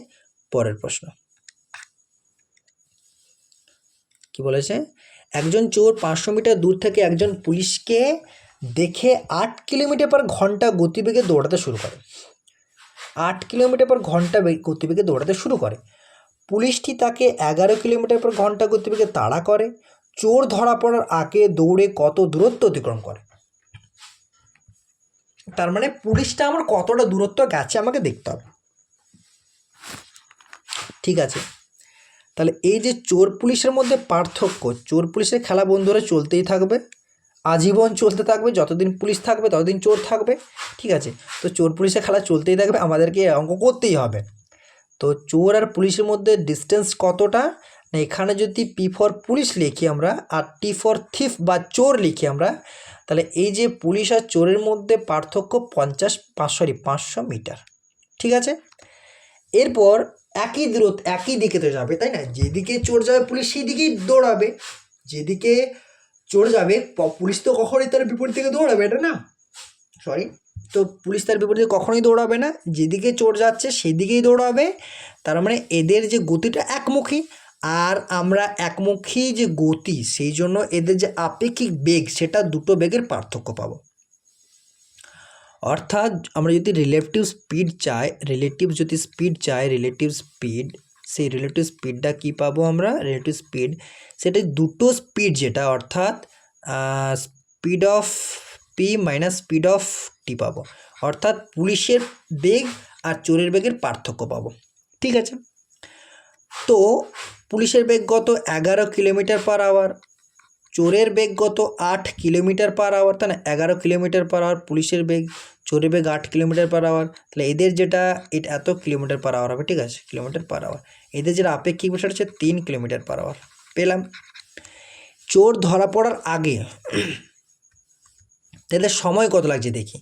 পরের প্রশ্ন কি বলেছে, একজন চোর 500 মিটার দূর থেকে একজন পুলিশকে দেখে 8 কিলোমিটার/ঘন্টা গতিবেগে দৌড়াতে শুরু করে, 8 কিলোমিটার/ঘন্টা গতিবেগে দৌড়াতে শুরু করে। পুলিশটি তাকে 11 কিলোমিটার/ঘন্টা গতিবেগে তাড়া করে। চোর ধরা পড়ার আগে দৌড়ে কত দূরত্ব অতিক্রম করে। তার মানে পুলিশটা আমার কতটা দূরত্ব গেছে আমাকে দেখতে হবে, ঠিক আছে। তাহলে এই যে চোর পুলিশের মধ্যে পার্থক্য, চোর পুলিশের খেলা বন্ধুরা চলতেই থাকবে, আজীবন চলতে থাকবে, যতদিন পুলিশ থাকবে ততদিন চোর থাকবে, ঠিক আছে। তো চোর পুলিশের খেলা চলতেই থাকবে, আমাদেরকে অঙ্ক করতেই হবে। তো চোর আর পুলিশের মধ্যে ডিস্টেন্স কতটা না, এখানে যদি পি ফর পুলিশ লিখি আমরা আর টি ফর থিফ বা চোর লিখি আমরা, তাহলে এই যে পুলিশ আর চোরের মধ্যে পার্থক্য 500 মিটার, ঠিক আছে। এরপর একই দূরত্ব একই দিকে তো যাবে, তাই না, যেদিকে চোর যাবে পুলিশ সেই দিকেই দৌড়াবে, যেদিকে চোর যাবে পুলিশ তো কখনোই তার বিপরীত দিকে দৌড়াবে, এটা না, সরি, তো পুলিশ তার বিপরীতে কখনোই দৌড়াবে না, যেদিকে চোর যাচ্ছে সেদিকেই দৌড়াবে। তার মানে এদের যে গতিটা একমুখী, আর আমরা একমুখী যে গতি, সেই জন্য এদের যে আপেক্ষিক বেগ সেটা দুটো বেগের পার্থক্য পাবো। অর্থাৎ আমরা যদি রিলেটিভ স্পিড চাই, সেই রিলেটিভ স্পিডটা কী পাবো আমরা, রিলেটিভ স্পিড সেটা দুটো স্পিড যেটা, অর্থাৎ speed of P minus speed of T পাবো। অর্থাৎ পুলিশের বেগ আর চোরের বেগের পার্থক্য পাবো। ঠিক আছে, তো পুলিশের বেগ কত 11 কিলোমিটার পার আওয়ার, চোরের বেগ কত 8 কিলোমিটার পার আওয়ার, তাই না? 11 কিলোমিটার পার আওয়ার পুলিশের বেগ, চোরের বেগ 8 কিলোমিটার পার আওয়ার, তাহলে এদের যেটা এটা এত কিলোমিটার পার আওয়ার হবে। ঠিক আছে, কিলোমিটার পার আওয়ার। এদের যেটা আপেক্ষিক বেগ সেটা হচ্ছে 3 কিলোমিটার পার আওয়ার। পেলাম। চোর ধরা পড়ার আগে তাহলে সময় কত লাগছে দেখি,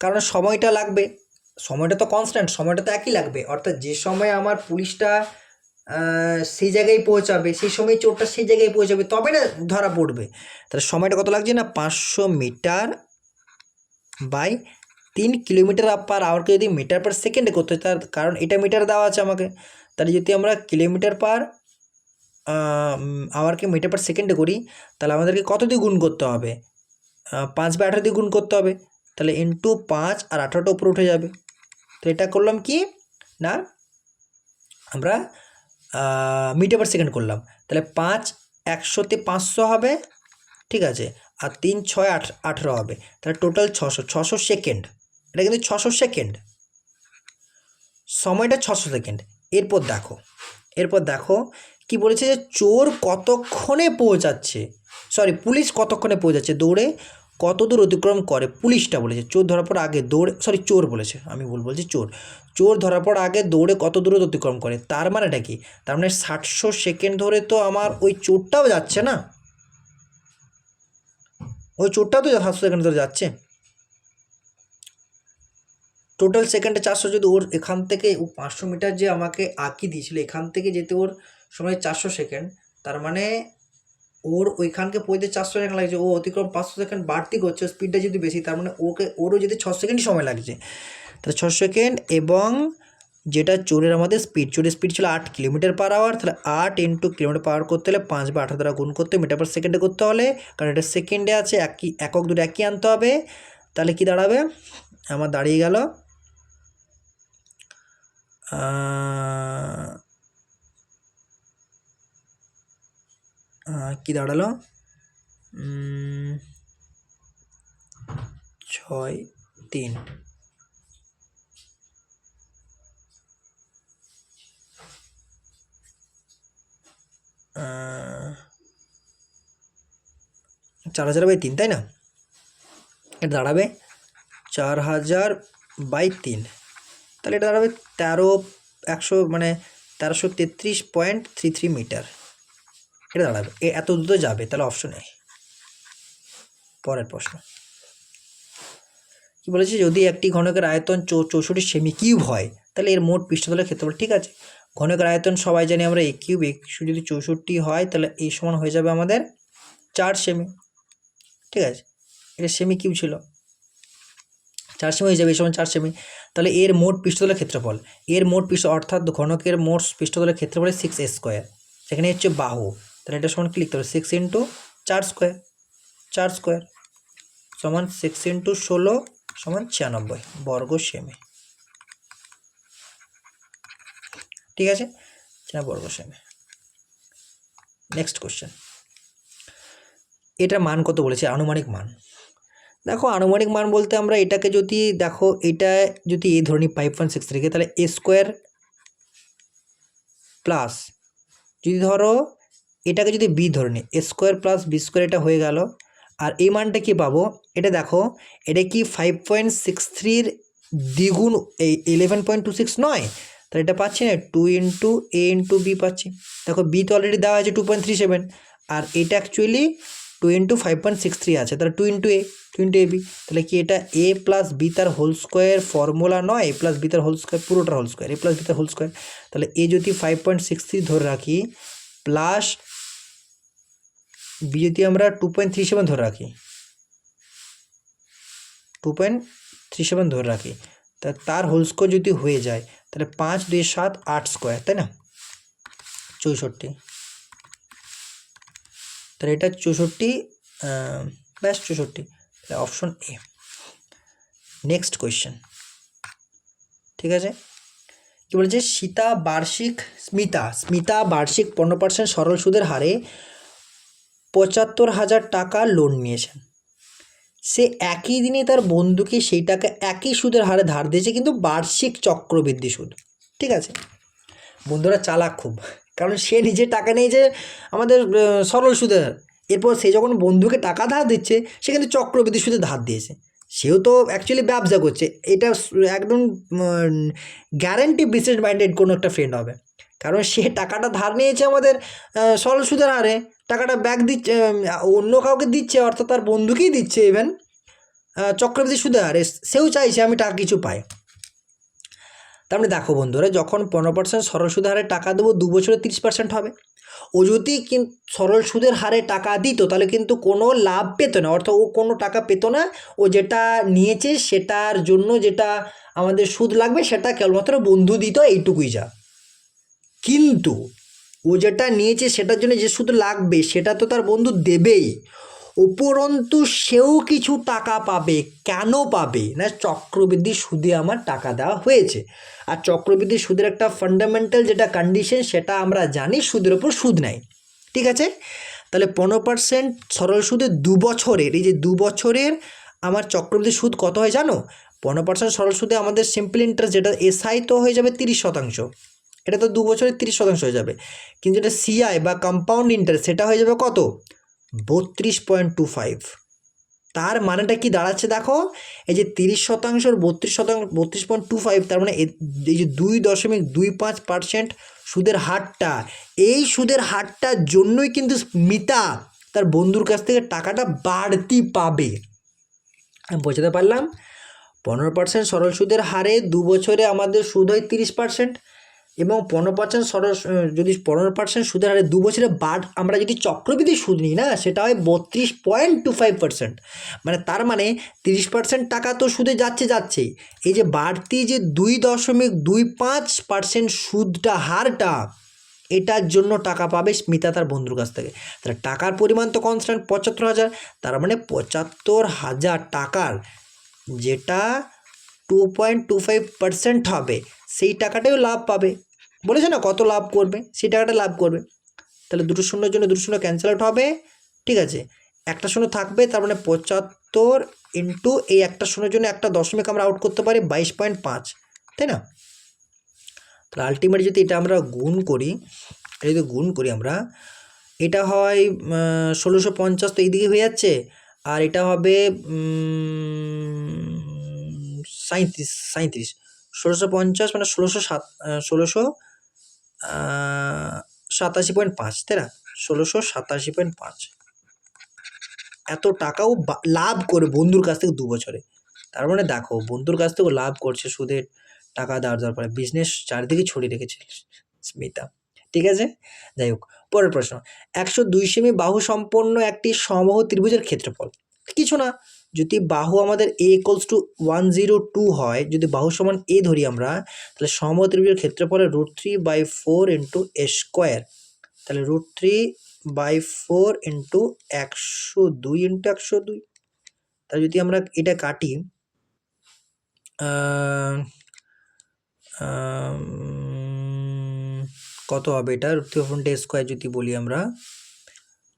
কারণ সময়টা লাগবে, সময়টা তো কনস্ট্যান্ট, সময়টা তো একই লাগবে, অর্থাৎ যে সময় আমার পুলিশটা সেই জায়গায় পৌঁছাবে সেই সময় চোরটা সেই জায়গায় পৌঁছাবে, তবে না ধরা পড়বে। তাহলে সময়টা কত লাগছে না 500 মিটার বাই 3 কিলোমিটার পার আওয়ারকে যদি মিটার পার সেকেন্ডে করতে হয়, তার কারণ এটা মিটার দেওয়া আছে আমাকে, তাহলে যদি আমরা কিলোমিটার পার আওয়ারকে মিটার পার সেকেন্ডে করি, তাহলে আমাদেরকে কত দিয়ে গুণ করতে হবে, 5/18 দিয়ে গুণ করতে হবে, তাহলে ইন্টু 5 আর 18টা উপরে উঠে যাবে। তো এটা করলাম কি না আমরা মিটার পার সেকেন্ড করলাম, তাহলে 5 100তে 500 হবে। ঠিক আছে, আর 3 6 18 হবে, তাহলে টোটাল 600 সেকেন্ড। এটা কিন্তু 600 সেকেন্ড, সময়টা 600 সেকেন্ড। এরপর দেখো কি বলেছে যে চোর কতক্ষণে পৌঁছাচ্ছে, সরি পুলিশ কতক্ষণে পৌঁছাচ্ছে, দৌড়ে কত দূর অতিক্রম করে, পুলিশটা বলেছে। চোর ধরার পর আগে দৌড়ে, সরি চোর বলেছে, আমি ভুল বলছি, চোর ধরার পর আগে দৌড়ে কত দূর অতিক্রম করে, তার মানেটা কি, তার মানে 700 সেকেন্ড ধরে তো আমার ওই চোরটাও যাচ্ছে না, ওই চোরটাও তো 700 সেকেন্ড ধরে যাচ্ছে। টোটাল সেকেন্ডে 400, যদি ওর এখান থেকে 500 মিটার যে আমাকে আঁকি দিয়েছিল এখান থেকে যেতে ওর সময় 400 সেকেন্ড, তার মানে ওর ওইখানকে পৌঁছতে 400 সেকেন্ড লাগছে, ও অতিক্রম 500 সেকেন্ড বাড়তি করছে, স্পিডটা যদি বেশি, তার মানে ওরও যদি 6 সেকেন্ডই সময় লাগছে, তাহলে 6 সেকেন্ড। এবং যেটা চোরের আমাদের চোরের স্পিড ছিল 8 কিলোমিটার পার আওয়ার, তাহলে 8 ইন্টু কিলোমিটার পার করতে হলে 5/18 দ্বারা গুণ করতে মিটার পার সেকেন্ডে করতে হলে, কারণ এটা সেকেন্ডে আছে, একক দুটো একই আনতে হবে। তাহলে কি দাঁড়াবে, আমার দাঁড়িয়ে গেল কি দাঁড়ালো 6 3 4000/3, তাই না? এটা দাঁড়াবে 4000/3, তাহলে এটা দাঁড়াবে 100 মানে 1333.33 মিটার এটা দাঁড়াবে, এত দ্রুত যাবে। তাহলে অপশন এ। পরের প্রশ্ন কি বলেছে, যদি একটি ঘনকের আয়তন 64 সেমি কিউব হয় তাহলে এর মোট পৃষ্ঠতলের ক্ষেত্রফল। ঠিক আছে, ঘনকের আয়তন সবাই জানি আমরা এ কিউব, যদি 64 হয় তাহলে এই সমান হয়ে যাবে আমাদের 4 সেমি। ঠিক আছে, এটা সেমি কিউব ছিল, 4 সেমি হয়ে যাবে, এই সমান 4 সেমি। তাহলে এর মোট পৃষ্ঠতলের ক্ষেত্রফল, অর্থাৎ ঘনকের মোট পৃষ্ঠতলের ক্ষেত্রফল 6a², এখানে হচ্ছে বাহু, তাহলে এটা সমান কি লিখতে হবে 6 ইন্টু 4 স্কোয়ার সমান 6 ইন্টু 16 সমান 96 বর্গ সেমি। ঠিক আছে, বর্গ সেমি। নেক্সট কোশ্চেন, এটার মান কত বলেছে, আনুমানিক মান। দেখো আনুমানিক মান বলতে আমরা এটাকে যদি দেখো, এটা যদি এই ধরনি 5.6 রেখে, তাহলে a স্কোয়ার প্লাস, যদি ধরো এটাকে যদি বি ধরে নিই, a square plus B square, এটা হয়ে গেল। আর এই মানটা কি পাবো, এটা দেখো এটা কি 5.63 দ্বিগুণ এই 11.26 নয়, তাহলে এটা পাচ্ছি না 2 ইন্টু এ ইন্টু বি পাচ্ছি। দেখো বি তো অলরেডি দেওয়া আছে 2.37, আর এটা অ্যাকচুয়ালি 2 ইন্টু 5.63 আছে, তাহলে 2 ইন্টু এ বি, তাহলে কি এটা এ প্লাস বি তার হোল স্কোয়ার ফর্মুলা নয়, এ প্লাস বি তার হোল স্কোয়ার, পুরোটার whole square, A plus B তার হোল স্কোয়ার। তাহলে এ যদি 5.63 ধরে রাখি প্লাস বি যদি আমরা 2.37 ধরে রাখি, 2.37 ধরে রাখি, তা তার হোল স্কোয়ার যদি হয়ে যায় তাহলে 5 2 7 8 স্কোয়ার, তাই না 64, তাহলে এটা 64 ব্যাস 64, তাহলে অপশন এ। নেক্সট কোয়েশ্চেন, ঠিক আছে, কি বলেছে, স্মিতা বার্ষিক 15% সরল সুদের হারে 75,000 টাকা লোন নিয়েছেন। সে একই দিনে তার বন্ধুকে সেই টাকা একই সুদের হারে ধার দিয়েছে, কিন্তু বার্ষিক চক্রবৃদ্ধি সুদ। ঠিক আছে, বন্ধুরা চালাক খুব, কারণ সে নিজে টাকা নিয়েছে আমাদের সরল সুদের হার, এরপর সে যখন বন্ধুকে টাকা ধার দিচ্ছে সে কিন্তু চক্রবৃদ্ধি সুদে ধার দিয়েছে। সেও তো অ্যাকচুয়ালি ব্যবসা করছে, এটা একদম গ্যারান্টি বিজনেস মাইন্ডেড কোনো একটা ফ্রেন্ড হবে, কারণ সে টাকাটা ধার নিয়েছে আমাদের সরল সুদের হারে, টাকাটা ব্যাক দিচ্ছে, অন্য কাউকে দিচ্ছে, অর্থাৎ তার বন্ধুকেই দিচ্ছে ইভেন চক্রবৃদ্ধি সুদের হারে, সেও চাইছে আমি টাকা কিছু পাই। তার মানে দেখো বন্ধুরা, যখন 15% সরল সুদের হারে টাকা দেবো 2 বছরে 30% হবে। ও যদি সরল সুদের হারে টাকা দিত তাহলে কিন্তু কোনো লাভ পেত না, অর্থাৎ ও কোনো টাকা পেত না, ও যেটা নিয়েছে সেটার জন্য যেটা আমাদের সুদ লাগবে সেটা কেবলমাত্র বন্ধু দিত, এইটুকুই যা। কিন্তু ও যেটা নিয়েছে সেটার জন্য যে সুদ লাগবে সেটা তো তার বন্ধু দেবেই, উপরন্তু সেও কিছু টাকা পাবে। কেন পাবে না, চক্রবৃদ্ধি সুদে আমার টাকা দেওয়া হয়েছে। আর চক্রবৃদ্ধি সুদের একটা ফান্ডামেন্টাল যেটা কন্ডিশন সেটা আমরা জানি, সুদের ওপর সুদ নেয়। ঠিক আছে, তাহলে 15% সরল সুদে 2 বছরের, এই যে 2 বছরের আমার চক্রবৃদ্ধি সুদ কত হয় জানো? 15% সরল সুদে আমাদের সিম্পল ইন্টারেস্ট যেটা এসআই তো হয়ে যাবে 30%, এটা তো 2 বছরে 30% হয়ে যাবে, কিন্তু যেটা সিআই বা কম্পাউন্ড ইন্টারেস্ট সেটা হয়ে যাবে কত? 32.25। তার মানেটা কি দাঁড়াচ্ছে দেখো, এই যে 30% 32.25, তার মানে এই যে 2.25% সুদের হারটা, এই সুদের হারটার জন্যই কিন্তু মিতা তার বন্ধুর কাছ থেকে টাকাটা বাড়তি পাবে। আমি বোঝাতে পারলাম? 15% সরল সুদের হারে 2 বছরে আমাদের সুদ হয় 30%, এবং 15% যদি 15% সুদের হারে 2 বছরে আমরা যদি চক্রবৃদ্ধি সুদ নিই না, সেটা হয় 32.25%। মানে তার মানে 30% টাকা তো সুদে যাচ্ছেই, এই যে বাড়তি যে 2.25% সুদটা হারটা, এটার জন্য টাকা পাবে স্মিতা তার বন্ধুর কাছ থেকে। তাহলে টাকার পরিমাণ তো কনস্ট্যান্ট 75,000, তার মানে 75,000 টাকার যেটা 2.25% হবে সেই টাকাটাও লাভ পাবে। বলেছে না কত লাভ করবে, সেই টাকাটা লাভ করবে। তাহলে দুটো শূন্যের জন্য দুটো শূন্য ক্যান্সেল আউট হবে। ঠিক আছে, একটা শূন্য থাকবে, তার মানে 75 ইন্টু এই একটা শূন্যের জন্য একটা দশমিক আমরা আউট করতে পারি 22.5, তাই না? তাহলে আলটিমেট যদি এটা আমরা গুণ করি, আমরা, এটা হয় 1650, তো এইদিকে হয়ে যাচ্ছে, আর এটা হবে 37, 1650 মানে 1687.5, তাই না? 1687.5 এত টাকাও লাভ করে বন্ধুর কাছ থেকে 2 বছরে। তার মানে দেখো, বন্ধুর কাছ থেকেও লাভ করছে সুদের টাকা দেওয়ার পরে, বিজনেস চারিদিকে ছড়িয়ে রেখেছে স্মিতা। ঠিক আছে, যাই হোক, পরের প্রশ্ন। 102 সেমি বাহু সম্পন্ন একটি সমবাহু ত্রিভুজের ক্ষেত্রফল কিছু না, যদি বাহু আমাদের a = 102 হয়, যদি বাহু সমান a ধরি আমরা, তাহলে সমবাহু ত্রিভুজের ক্ষেত্রফলের √3/4 ইন্টু a স্কোয়ার, তাহলে √3/4 ইন্টু 102 ইন্টু 102। তাহলে যদি আমরা এটা কাটি, কত হবে এটা? √3/4 স্কোয়ার যদি বলি আমরা,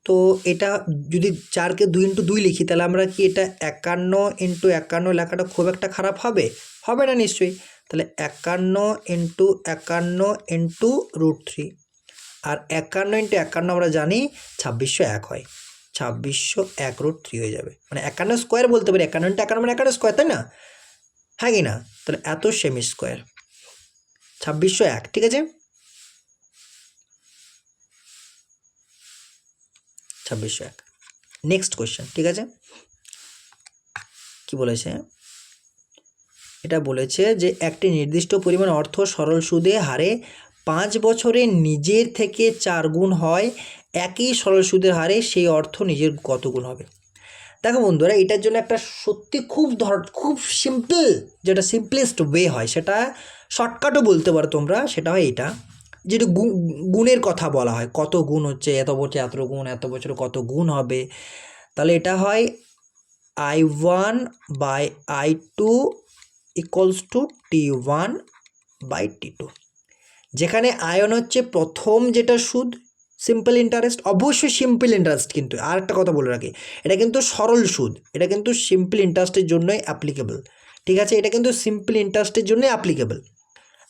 তো এটা যদি 4কে 2 ইন্টু 2 লিখি, তাহলে আমরা কি এটা 51 ইন্টু 51 লেখাটা খুব একটা খারাপ হবে? হবে না নিশ্চয়ই। তাহলে 51 ইন্টু 51 ইন্টু √3, আর 51 ইন্টু 51 আমরা জানি 2601 হয়, 2601 √3 হয়ে যাবে, মানে 51 স্কোয়ার বলতে পারি, 51 ইন্টু 51 মানে 51 স্কোয়ার, তাই না? হ্যাঁ কি না? তাহলে এত সেমি স্কোয়ার 2601। ঠিক আছে, 2601। Next question. ঠিক আছে, কি বলেছে? এটা বলেছে যে একটি নির্দিষ্ট পরিমাণ অর্থ সরল সুদে হারে 5 বছরে নিজের থেকে 4 গুণ হয়, একই সরল সুদের হারে সেই অর্থ নিজের কত গুণ হবে? দেখো বন্ধুরা, এটার জন্য একটা সত্যি খুব সিম্পল, যেটা সিম্পলেস্ট ওয়ে হয়, সেটা শর্টকাটও বলতে পারো তোমরা, সেটা হয় এটা, যেটা গুণের কথা বলা হয়, কত গুণ হচ্ছে, এত বছর এত গুণ, এত বছর কত গুণ হবে। তাহলে এটা হয় I1 by I2 equals to T1 by T2, যেখানে আয়ন হচ্ছে প্রথম যেটা সুদ সিম্পল ইন্টারেস্ট, অবশ্যই সিম্পল ইন্টারেস্ট, কিন্তু আর একটা কথা বলে রাখি, এটা কিন্তু সরল সুদ, এটা কিন্তু সিম্পল ইন্টারেস্টের জন্যই অ্যাপ্লিকেবল, ঠিক আছে, এটা কিন্তু সিম্পল ইন্টারেস্টের জন্যই অ্যাপ্লিকেবল।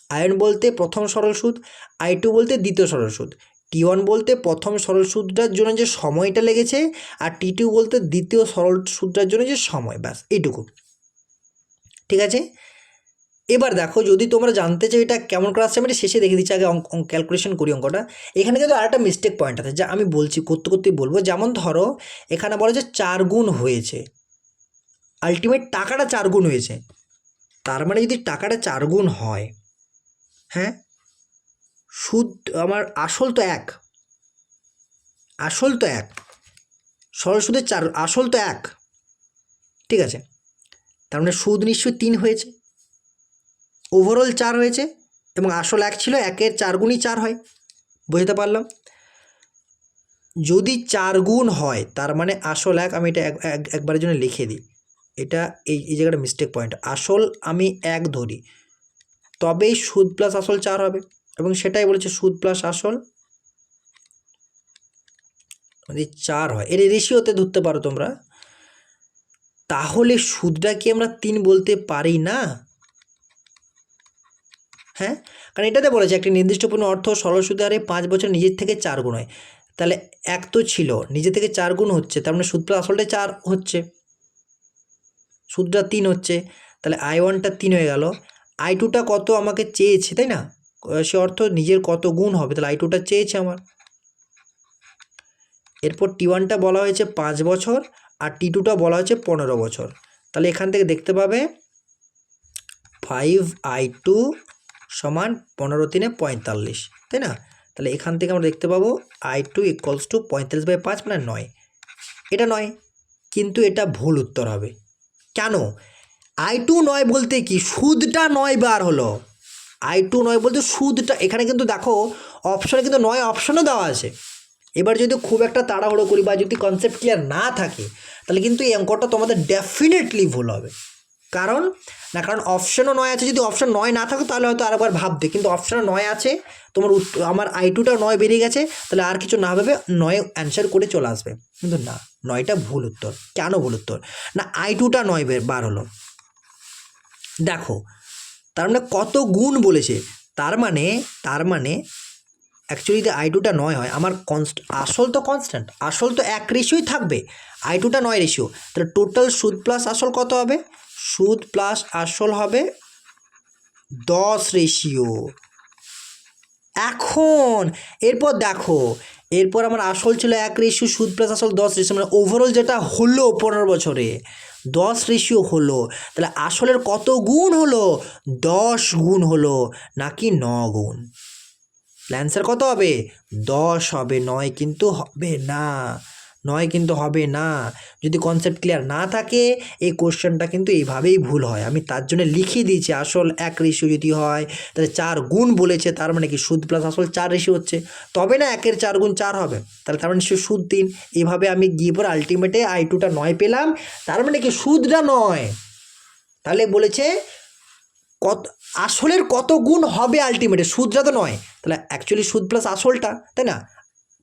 I1 বলতে প্রথম সরল সুদ, I2 বলতে দ্বিতীয় সরল সুদ, T1 বলতে প্রথম সরল সুদটার জন্য যে সময়টা লেগেছে, আর T2 বলতে দ্বিতীয় সরল সুদটার জন্য যে সময়, ব্যাস এইটুকু, ঠিক আছে। এবার দেখো, যদি তোমরা জানতে চাও এটা কেমন করে আসছে, আমি এটা শেষে দেখে দিচ্ছি, আগে ক্যালকুলেশন করি অঙ্কটা। এখানে কিন্তু আরেকটা মিস্টেক পয়েন্ট আছে, যা আমি বলছি করতে করতেই বলবো। যেমন ধরো এখানে বলে যে 4 গুণ হয়েছে, আলটিমেট টাকাটা 4 গুণ হয়েছে, তার মানে যদি টাকাটা 4 গুণ হয়, হ্যাঁ, সুদ আমার আসল তো এক, আসল তো এক, সরল সুদের 4, আসল তো এক, ঠিক আছে, তার মানে সুদ নিশ্চয়ই 3 হয়েছে, ওভারঅল 4 হয়েছে, এবং আসল 1 ছিল, 1-এর 4 গুণই 4 হয়, বুঝতে পারলাম। যদি 4 গুণ হয় তার মানে আসল 1, আমি এটা একবারের জন্য লিখে দিই, এটা এই জায়গাটা মিস্টেক পয়েন্ট, আসল আমি 1 ধরি, তবেই সুদ প্লাস আসল 4 হবে, এবং সেটাই বলেছে সুদ প্লাস আসল যদি 4 হয়, এর রেশিওতে ধরতে পারো তোমরা, তাহলে সুদটা কি আমরা 3 বলতে পারি না? হ্যাঁ, কারণ এটাতে বলেছে একটি নির্দিষ্ট পরিমাণ অর্থ সরল সুদের হারে 5 বছর নিজের থেকে 4 গুণ হয়, তাহলে 1 তো ছিল, নিজে থেকে 4 গুণ হচ্ছে, তার মানে সুদ প্লাস আসলটা 4 হচ্ছে, সুদটা 3 হচ্ছে, তাহলে I1টা 3 হয়ে গেল, I2টা কত আমাকে চেয়েছে, তাই না, সে অর্থ নিজের কত গুণ হবে, তাহলে I2টা চেয়েছে আমার। এরপর T1টা বলা হয়েছে 5 বছর, আর T2টা বলা হয়েছে 15 বছর, তাহলে এখান থেকে দেখতে পাবে 5I2 সমান 15 × 3 = 45, তাই না, তাহলে এখান থেকে আমরা দেখতে পাবো I2 = 45/5 মানে 9, এটা 9, কিন্তু এটা ভুল উত্তর হবে। কেন? I2 9 বলতে কি সুদটা 9 বার হলো, I2 9 বলতে সুদটা, এখানে কিন্তু দেখো অপশনে কিন্তু 9 অপশনও দেওয়া আছে। এবার যদি খুব একটা তাড়াহুড়ো করি বা যদি কনসেপ্ট ক্লিয়ার না থাকে, তাহলে কিন্তু এই অঙ্কটা তোমাদের ডেফিনেটলি ভুল হবে, কারণ অপশনও 9 আছে, যদি অপশন 9 না থাকো তাহলে হয়তো আরেকবার ভাববে, কিন্তু অপশনে 9 আছে, তোমার আমার I2টা 9 বেরিয়ে গেছে, তাহলে আর কিছু না ভেবে 9 অ্যান্সার করে চলে আসবে, কিন্তু না, 9টা ভুল উত্তর। কেন ভুল উত্তর? না, I2টা 9 বার হলো, দেখো তার মানে কত গুণ বলেছে, তার মানে অ্যাকচুয়ালি যদি I2টা 9 হয়, আমার আসল তো কনস্ট্যান্ট, আসল তো 1 রেশিওই থাকবে, I2টা 9 রেশিও, তাহলে টোটাল সুদ প্লাস আসল কত হবে? সুদ প্লাস আসল হবে 10 রেশিও। এখন এরপর দেখো, এরপর আমার আসল ছিল 1 রেশিও, সুদ প্লাস আসল 10 রেশিও, মানে ওভারঅল যেটা হলো 15 বছরে 10 রেশিও হলো, তাহলে আসলের কত গুণ হলো? 10 গুণ হলো, নাকি 9 গুণ? অ্যান্সার কত হবে? 10 হবে, 9 কিন্তু হবে না, 9 কিন্তু হবে না। যদি কনসেপ্ট ক্লিয়ার না থাকে এই কোশ্চেনটা কিন্তু এইভাবেই ভুল হয়, আমি তার জন্য লিখিয়ে দিয়েছি আসল 1 রেশিও যদি হয় তাহলে 4 গুণ বলেছে, তার মানে কি সুদ প্লাস আসল 4 রেশিও হচ্ছে, তবে না 1-এর 4 গুণ 4 হবে, তাহলে তার মানে সে সুদ 3, এইভাবে আমি গিয়ে পর আলটিমেটে I2টা 9 পেলাম, তার মানে কি সুদটা 9, তাহলে বলেছে কত আসলের কত গুণ হবে আলটিমেটে, সুদটা তো 9, তাহলে অ্যাকচুয়ালি সুদ প্লাস আসলটা, তাই না,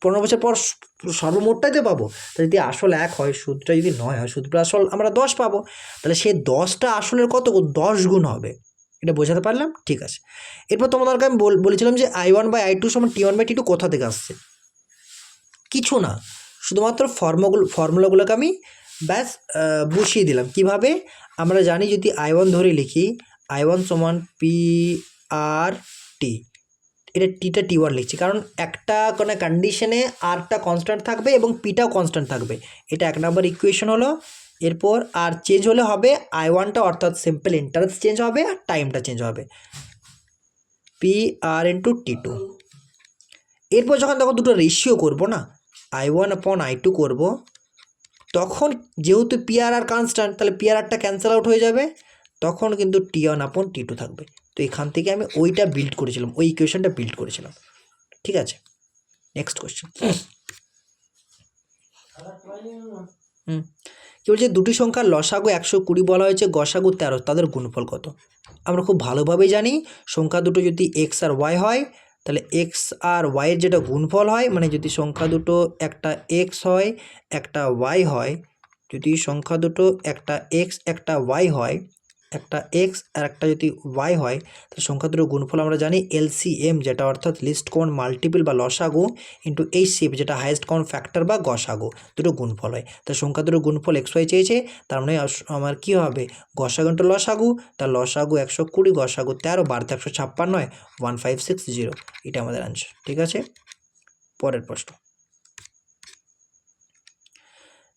15 বছর পর সর্বমোটটাই তো পাবো, তাহলে যদি আসল 1 হয়, সুদটা যদি 9 হয়, সুদ প্লাস আসল আমরা 10 পাবো, তাহলে সেই 10টা আসলের কত গুণ? 10 গুণ হবে, এটা বোঝাতে পারলাম, ঠিক আছে। এরপর তোমাদেরকে আমি বলেছিলাম যে I1/I2 = T1/T2 কোথা থেকে আসছে, কিছু না, শুধুমাত্র ফর্মুলাগুলোকে আমি ব্যাস বসিয়ে দিলাম। কিভাবে? আমরা জানি যদি I1 ধরে লিখি, I1 = PR/T, এটা টিটা T1 লিখছি, কারণ একটা কোনো কন্ডিশনে আরটা কনস্ট্যান্ট থাকবে এবং পিটাও কনস্ট্যান্ট থাকবে, এটা 1 নম্বর ইকুয়েশন হলো। এরপর আর চেঞ্জ হলে হবে I1টা, অর্থাৎ সিম্পল ইন্টারেস্ট চেঞ্জ হবে আর টাইমটা চেঞ্জ হবে, PR × T2। এরপর যখন দেখো দুটো রেশিও করব না, I1/I2 করব, তখন যেহেতু PR আর কনস্ট্যান্ট, তাহলে PR/টা ক্যান্সেল আউট হয়ে যাবে, তখন কিন্তু T1/T2 থাকবে। তো এখান থেকে আমি ওইটা বিল্ড করেছিলাম, ওই ইকুয়েশনটা বিল্ড করেছিলাম, ঠিক আছে। নেক্সট কোয়েশ্চেন, কি বলছে, দুটি সংখ্যার লসাগু 120 বলা হয়েছে, গসাগু 13, তাদের গুণফল কত? আমরা খুব ভালোভাবেই জানি সংখ্যা দুটো যদি X আর Y হয় তাহলে এক্স আর ওয়াইয়ের যেটা গুণফল হয়, মানে যদি সংখ্যা দুটো একটা এক্স হয় একটা ওয়াই হয়, যদি সংখ্যা দুটো একটা এক্স একটা ওয়াই হয়, একটা এক্স আর একটা যদি ওয়াই হয়, তাহলে সংখ্যা দুটোর গুণফল আমরা জানি এলসিএম, যেটা অর্থাৎ লিস্ট কমন মাল্টিপল বা লসাগু ইন্টু এইচসিএফ, যেটা হাইয়েস্ট কমন ফ্যাক্টর বা গসাগু, দুটো গুণফল হয়। তো সংখ্যা দুটো গুণফল এক্স ওয়াই চেয়েছে, তার মানে আমার কী হবে, গসাগু ইন্টু লসাগু, তার লসাগু 120, গসাগু 13, 12 156 হয় 1560, এটা আমাদের আনসার। ঠিক আছে, পরের প্রশ্ন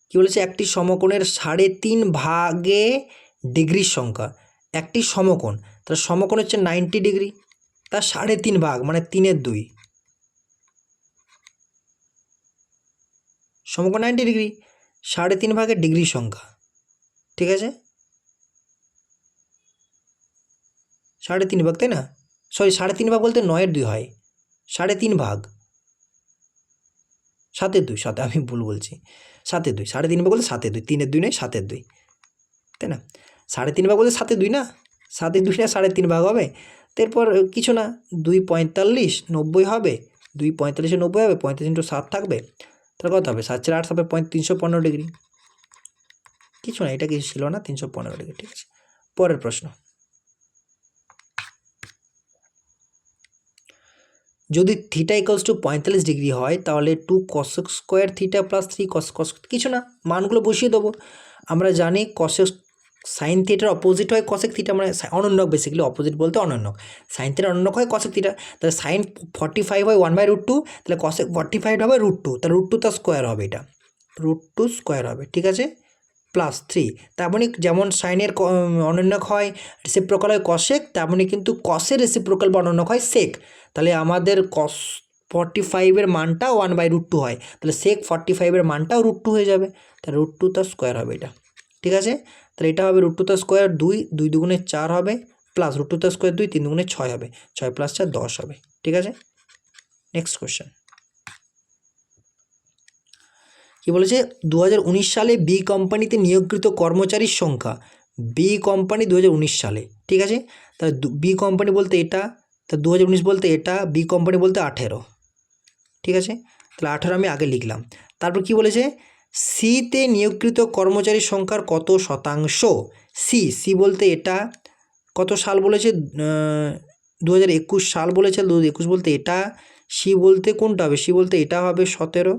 কি বলেছে, একটি সমকোণের 3.5 ভাগে ডিগ্রির সংখ্যা, একটি সমকোণ, তার সমকোণ হচ্ছে 90 ডিগ্রি, তার 3.5 ভাগ মানে 3/2, সমকোণ 90 ডিগ্রি, 3.5 ভাগের ডিগ্রির সংখ্যা। ঠিক আছে, 3.5 ভাগ, তাই না? সরি, 3.5 ভাগ বলতে 9/2 হয়, 3.5 ভাগ 7/2, আমি ভুল বলছি, 7/2, 3.5 ভাগ বলতে 7/2, 3/2 নয় 7/2, তাই না? 3.5 ভাগ বলতে 7/2 না, 7/2 না 3.5 ভাগ হবে। তারপর কিছু না, 2 45 90 হবে, 2 45 90 হবে, 35 × 7 থাকবে, তাহলে কত হবে, 7 4 8 হবে 315 ডিগ্রি। কিছু না, এটা কিছু ছিল না, 315 ডিগ্রি। ঠিক আছে, পরের প্রশ্ন, যদি থিটা ইকুয়ালস টু 45 ডিগ্রি হয়, তাহলে 2 cosec square theta plus 3 cos, কিছু না, মানগুলো বসিয়ে দেবো। আমরা জানি cosec সাইন থিটার অপোজিট হয় cosec থিটা, মানে অনন্যক, বেসিক্যালি অপোজিট বলতে অনন্যক, সাইন থিটার অনন্যক হয় cosec থিটা, তাহলে সাইন 45 হয় 1/√2, তাহলে cosec 45 হবে √2, তাহলে √2 তার স্কোয়ার হবে, এটা √2 স্কোয়ার হবে। ঠিক আছে, প্লাস 3, তেমনই যেমন সাইনের অনন্যক হয় রেসিপ্রোকাল হয় cosec, তেমনই কিন্তু কসের রেসিপ্রোকাল বা অনন্যক হয় sec। তাহলে আমাদের cos 45-এর মানটা 1/√2 হয়, তাহলে sec 45-এর মানটাও √2 হয়ে যাবে, তাহলে √2 তার স্কোয়ার হবে এটা। ঠিক আছে, তাহলে এটা হবে √2 তার স্কোয়ার 2, 2 দুগুণে 4 হবে, প্লাস √2 তার স্কোয়ার 2, 3 দুগুণে 6 হবে, 6 + 4 10 হবে। ঠিক আছে, নেক্সট কোয়েশ্চেন কি বলেছে, 2019 সালে বি কোম্পানিতে নিয়োগকৃত কর্মচারীর সংখ্যা, বি কোম্পানি 2019 সালে। ঠিক আছে, তাহলে বি কোম্পানি বলতে এটা, তা 2019 বলতে এটা, বি কোম্পানি বলতে 18। ঠিক আছে, তাহলে 18 আমি আগে লিখলাম। তারপর কি বলেছে, সিতে নিয়োগকৃত কর্মচারীর সংখ্যার কত শতাংশ, সি বলতে এটা, কত সাল বলেছে, 2021 সাল বলেছে, 2021 বলতে এটা, সি বলতে কোনটা হবে, সি বলতে এটা হবে 17,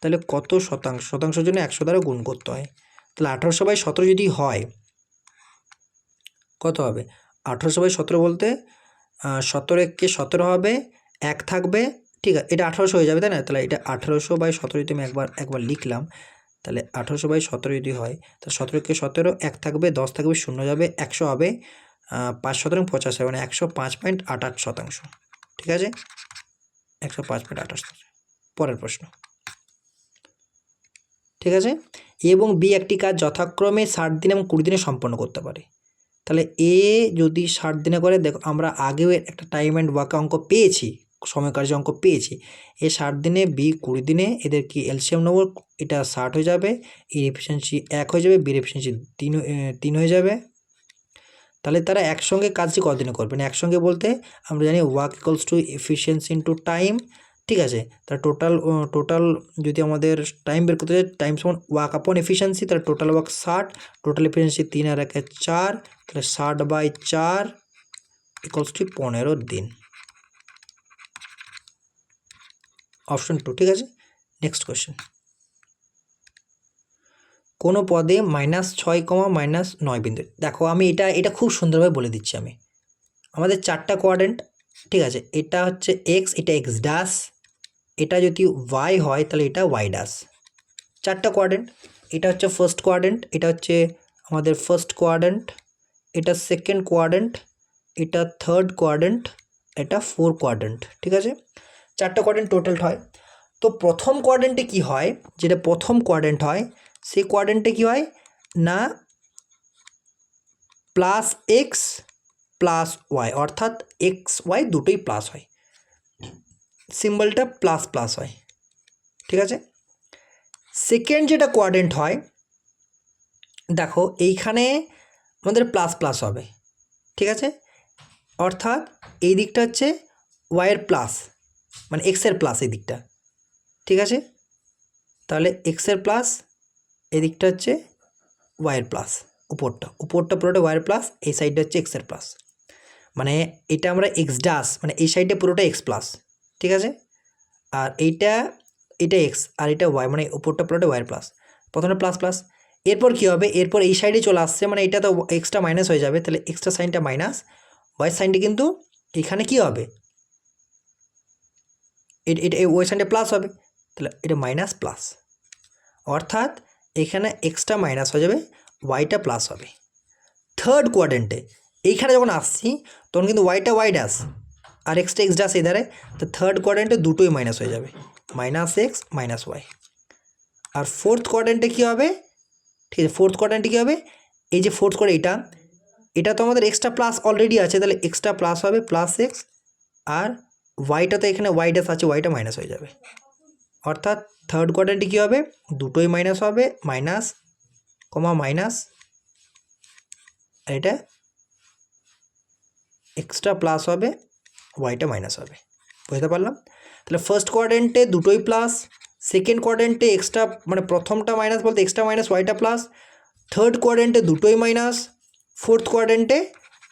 তাহলে কত শতাংশ, শতাংশের জন্য 100 দ্বারা গুণ করতে হয়, তাহলে 18/17 যদি হয় কত হবে, 18/17 বলতে 17 × 17 হবে, 1 থাকবে, ঠিক আছে, এটা 1800 হয়ে যাবে, তাই না? তাহলে এটা 1800/17 যদি আমি একবার লিখলাম, তাহলে 1800/17 যদি হয়, তাহলে 17 × 17, 1 থাকবে, 10 থাকবে, 0 যাবে, 100 হবে, 5 শতকরা 50, মানে 105.88%। ঠিক আছে, 105.88। পরের প্রশ্ন, ঠিক আছে, এ এবং বি একটি কাজ যথাক্রমে 60 দিন এবং 20 দিনে সম্পন্ন করতে পারে। তাহলে এ যদি 60 দিনে করে, দেখো আমরা আগেও একটা টাইম অ্যান্ড ওয়ার্ক অঙ্ক পেয়েছি, সময়কার্য অঙ্ক পেয়েছি, এ 60 দিনে, বি 20 দিনে, এদের কি এলসিএম নেব, এটা 60 হয়ে যাবে, এর এফিসিয়েন্সি 1 হয়ে যাবে, বির এফিসিয়েন্সি 3 হয়ে যাবে। তাহলে তারা একসঙ্গে কাজটি কতদিনে করবেন, একসঙ্গে বলতে আমরা জানি work equals to efficiency into time. ঠিক আছে, তাহলে টোটাল যদি আমাদের টাইম বের করতে চাই, টাইম সমান ওয়ার্ক আপন এফিসিয়েন্সি, তাহলে টোটাল ওয়ার্ক 60, টোটাল এফিসিয়েন্সি 3 আর 1 4, তাহলে 60/4 ইকুয়ালস টু 15 দিন, অপশন 2। ঠিক আছে, নেক্সট কোয়েশ্চেন, কোনো পদে -6, -9 বিন্দু, দেখো আমি এটা খুব সুন্দরভাবে বলে দিচ্ছি আমি, আমাদের 4টা কোয়াড্রেন্ট। ঠিক আছে, এটা হচ্ছে এক্স, এটা এক্স ড্যাশ, এটা যদি ওয়াই হয় তাহলে এটা ওয়াই ড্যাশ, 4টা কোয়াড্রেন্ট। এটা হচ্ছে ফার্স্ট কোয়াড্রেন্ট, এটা হচ্ছে আমাদের ফার্স্ট কোয়াড্রেন্ট, এটা সেকেন্ড কোয়াড্রেন্ট, এটা থার্ড কোয়াড্রেন্ট, এটা 4 কোয়াড্রেন্ট। ঠিক আছে, 4টা কোয়াড্রেন্ট টোটাল হয়। তো প্রথম কোয়াড্রেন্টে কি হয়, যেটা প্রথম কোয়াড্রেন্ট হয়, সেই কোয়াড্রেন্টে কি হয় না, +x +y, অর্থাৎ এক্স ওয়াই দুটোই প্লাস হয়, সিম্বলটা প্লাস হয়। ঠিক আছে, সেকেন্ড যেটা কোয়াড্রেন্ট হয়, দেখো এইখানে আমাদের প্লাস হবে। ঠিক আছে, অর্থাৎ এই দিকটা হচ্ছে ওয়াইয়ের প্লাস, মানে এক্সের প্লাস এই দিকটা, ঠিক আছে? তাহলে এক্সের প্লাস, এদিকটা হচ্ছে ওয়াইয়ের প্লাস, উপরটা পুরোটা ওয়াইয়ের প্লাস, এই সাইডটা হচ্ছে এক্সের প্লাস। মানে এটা আমরা এক্স ডাস, মানে এই সাইডে পুরোটা এক্স প্লাস, ঠিক আছে? আর এটা এক্স আর এটা ওয়াই, মানে উপরটা পুরোটা ওয়াইয়ের প্লাস, প্রথমে প্লাস প্লাস। এরপর কী হবে, এরপর এই সাইডে চলে আসছে, মানে এটা তো এক্সট্রা মাইনাস হয়ে যাবে, তাহলে এক্সট্রা সাইনটা মাইনাস, ওয়াই সাইনটা কিন্তু এখানে কী হবে, এটা ওয়াই সাইনটা প্লাস হবে, তাহলে এটা মাইনাস প্লাস, অর্থাৎ এখানে এক্সট্রা মাইনাস হয়ে যাবে, ওয়াইটা প্লাস হবে। থার্ড কোয়াড্রেন্টে এইখানে যখন আসছি তখন কিন্তু ওয়াইটা ওয়াই ড্যাশ আর এক্সটা এক্স ড্যাশ এই ধারে, তো থার্ড কোয়াড্রেন্টে দুটোই মাইনাস হয়ে যাবে, মাইনাস এক্স মাইনাস ওয়াই। আর ফোর্থ কোয়াড্রেন্টে কী হবে, ঠিক আছে, ফোর্থ কোয়াড্রেন্টে কী হবে, এই যে ফোর্থ কোয়াড্রেন্ট এটা তো আমাদের এক্সট্রা প্লাস অলরেডি আছে, তাহলে এক্সট্রা প্লাস হবে প্লাস এক্স, আর ওয়াইটা তো এখানে ওয়াই ড্যাশ আছে, ওয়াইটা মাইনাস হয়ে যাবে। অর্থাৎ থার্ড কোয়াড্রেন্টে কী হবে, দুটোই মাইনাস হবে, মাইনাস কমা মাইনাস, আর এটা এক্সট্রা প্লাস হবে, ওয়াইটা মাইনাস হবে। বুঝতে পারলাম? তাহলে ফার্স্ট কোয়াড্রেন্টে দুটোই প্লাস, সেকেন্ড কোয়াড্রেন্টে এক্সট্রা, মানে প্রথমটা মাইনাস বলতে এক্সট্রা মাইনাস ওয়াইটা প্লাস, থার্ড কোয়াড্রেন্টে দুটোই মাইনাস, ফোর্থ কোয়াড্রেন্টে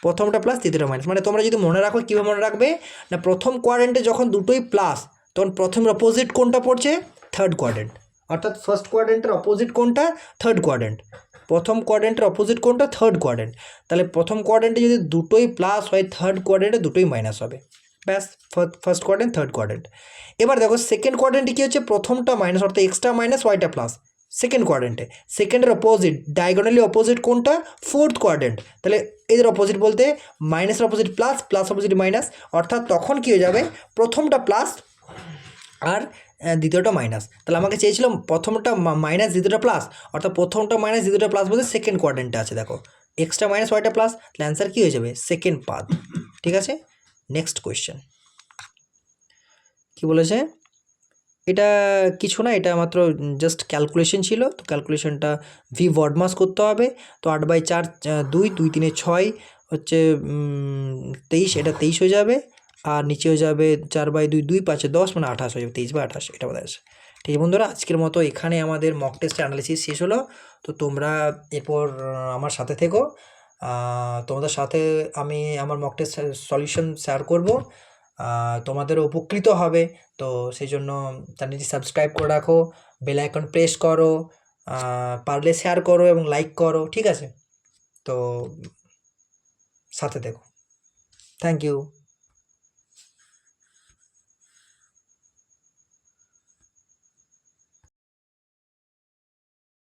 প্রথমটা প্লাস তৃতীয়টা মাইনাস। মানে তোমরা যদি মনে রাখো, কীভাবে মনে রাখবে না, প্রথম কোয়াড্রেন্টে যখন দুটোই প্লাস তখন প্রথম অপোজিট কোনটা পড়ছে, থার্ড কোয়াড্রেন্ট। অর্থাৎ ফার্স্ট কোয়াড্রেন্টের অপোজিট কোনটা, থার্ড কোয়াড্রেন্ট। প্রথম কোয়াড্রেন্টের অপোজিট কোনটা, থার্ড কোয়াড্রেন্ট। তাহলে প্রথম কোয়াড্রেন্টে যদি দুটোই প্লাস হয়, থার্ড কোয়াড্রেন্টে দুটোই মাইনাস হবে, ব্যাস, ফার্স্ট কোয়াড্রেন্ট থার্ড কোয়াড্রেন্ট। এবার দেখো সেকেন্ড কোয়াড্রেন্টে কী হচ্ছে, প্রথমটা মাইনাস অর্থাৎ এক্সট্রা মাইনাস ওয়াইটা প্লাস, সেকেন্ড কোয়াড্রেন্টে। সেকেন্ডের অপোজিট, ডায়াগোনালি অপোজিট কোনটা, ফোর্থ কোয়াড্রেন্ট। তাহলে এদের অপোজিট বলতে মাইনাসের opposite plus, plus opposite minus, অর্থাৎ তখন কী হয়ে যাবে, প্রথমটা প্লাস আর দ্বিতীয়টা মাইনাস। তাহলে আমাকে চেয়েছিলাম প্রথমটা মাইনাস দ্বিতীয়টা প্লাস, অর্থাৎ প্রথমটা মাইনাস দ্বিতীয়টা প্লাস বলতে সেকেন্ড কোয়াড্রেন্টে আছে, দেখো এক্সট্রা মাইনাস ওয়াইটা প্লাস, তাহলে অ্যান্সার কী হয়ে যাবে, সেকেন্ড পাদ। ঠিক আছে, নেক্সট কোয়েশ্চেন কী বলেছে, এটা কিছু না, এটা মাত্র জাস্ট ক্যালকুলেশন ছিল। তো ক্যালকুলেশনটা ভি ওয়ার্ডমাস করতে হবে। তো 8/4 2, 2 3 6 হচ্ছে 23, এটা 23 হয়ে যাবে। আর নিচে হয়ে যাবে 4/2, 2 5 10, মানে 28 হয়ে যাবে, 23/28 এটা বোধ আছে। ঠিক আছে বন্ধুরা, আজকের মতো এখানে আমাদের মক টেস্টের অ্যানালিসিস শেষ হলো। তো তোমরা এরপর আমার সাথে থেকো, তোমাদের সাথে আমি আমার মক টেস্ট সলিউশন শেয়ার করব, তোমাদেরও উপকৃত হবে। তো সেই জন্য চ্যানেলটি সাবস্ক্রাইব করে রাখো, বেল আইকন প্রেস করো, পারলে শেয়ার করো এবং লাইক করো, ঠিক আছে? তো সাথে থেকো, থ্যাংক ইউ।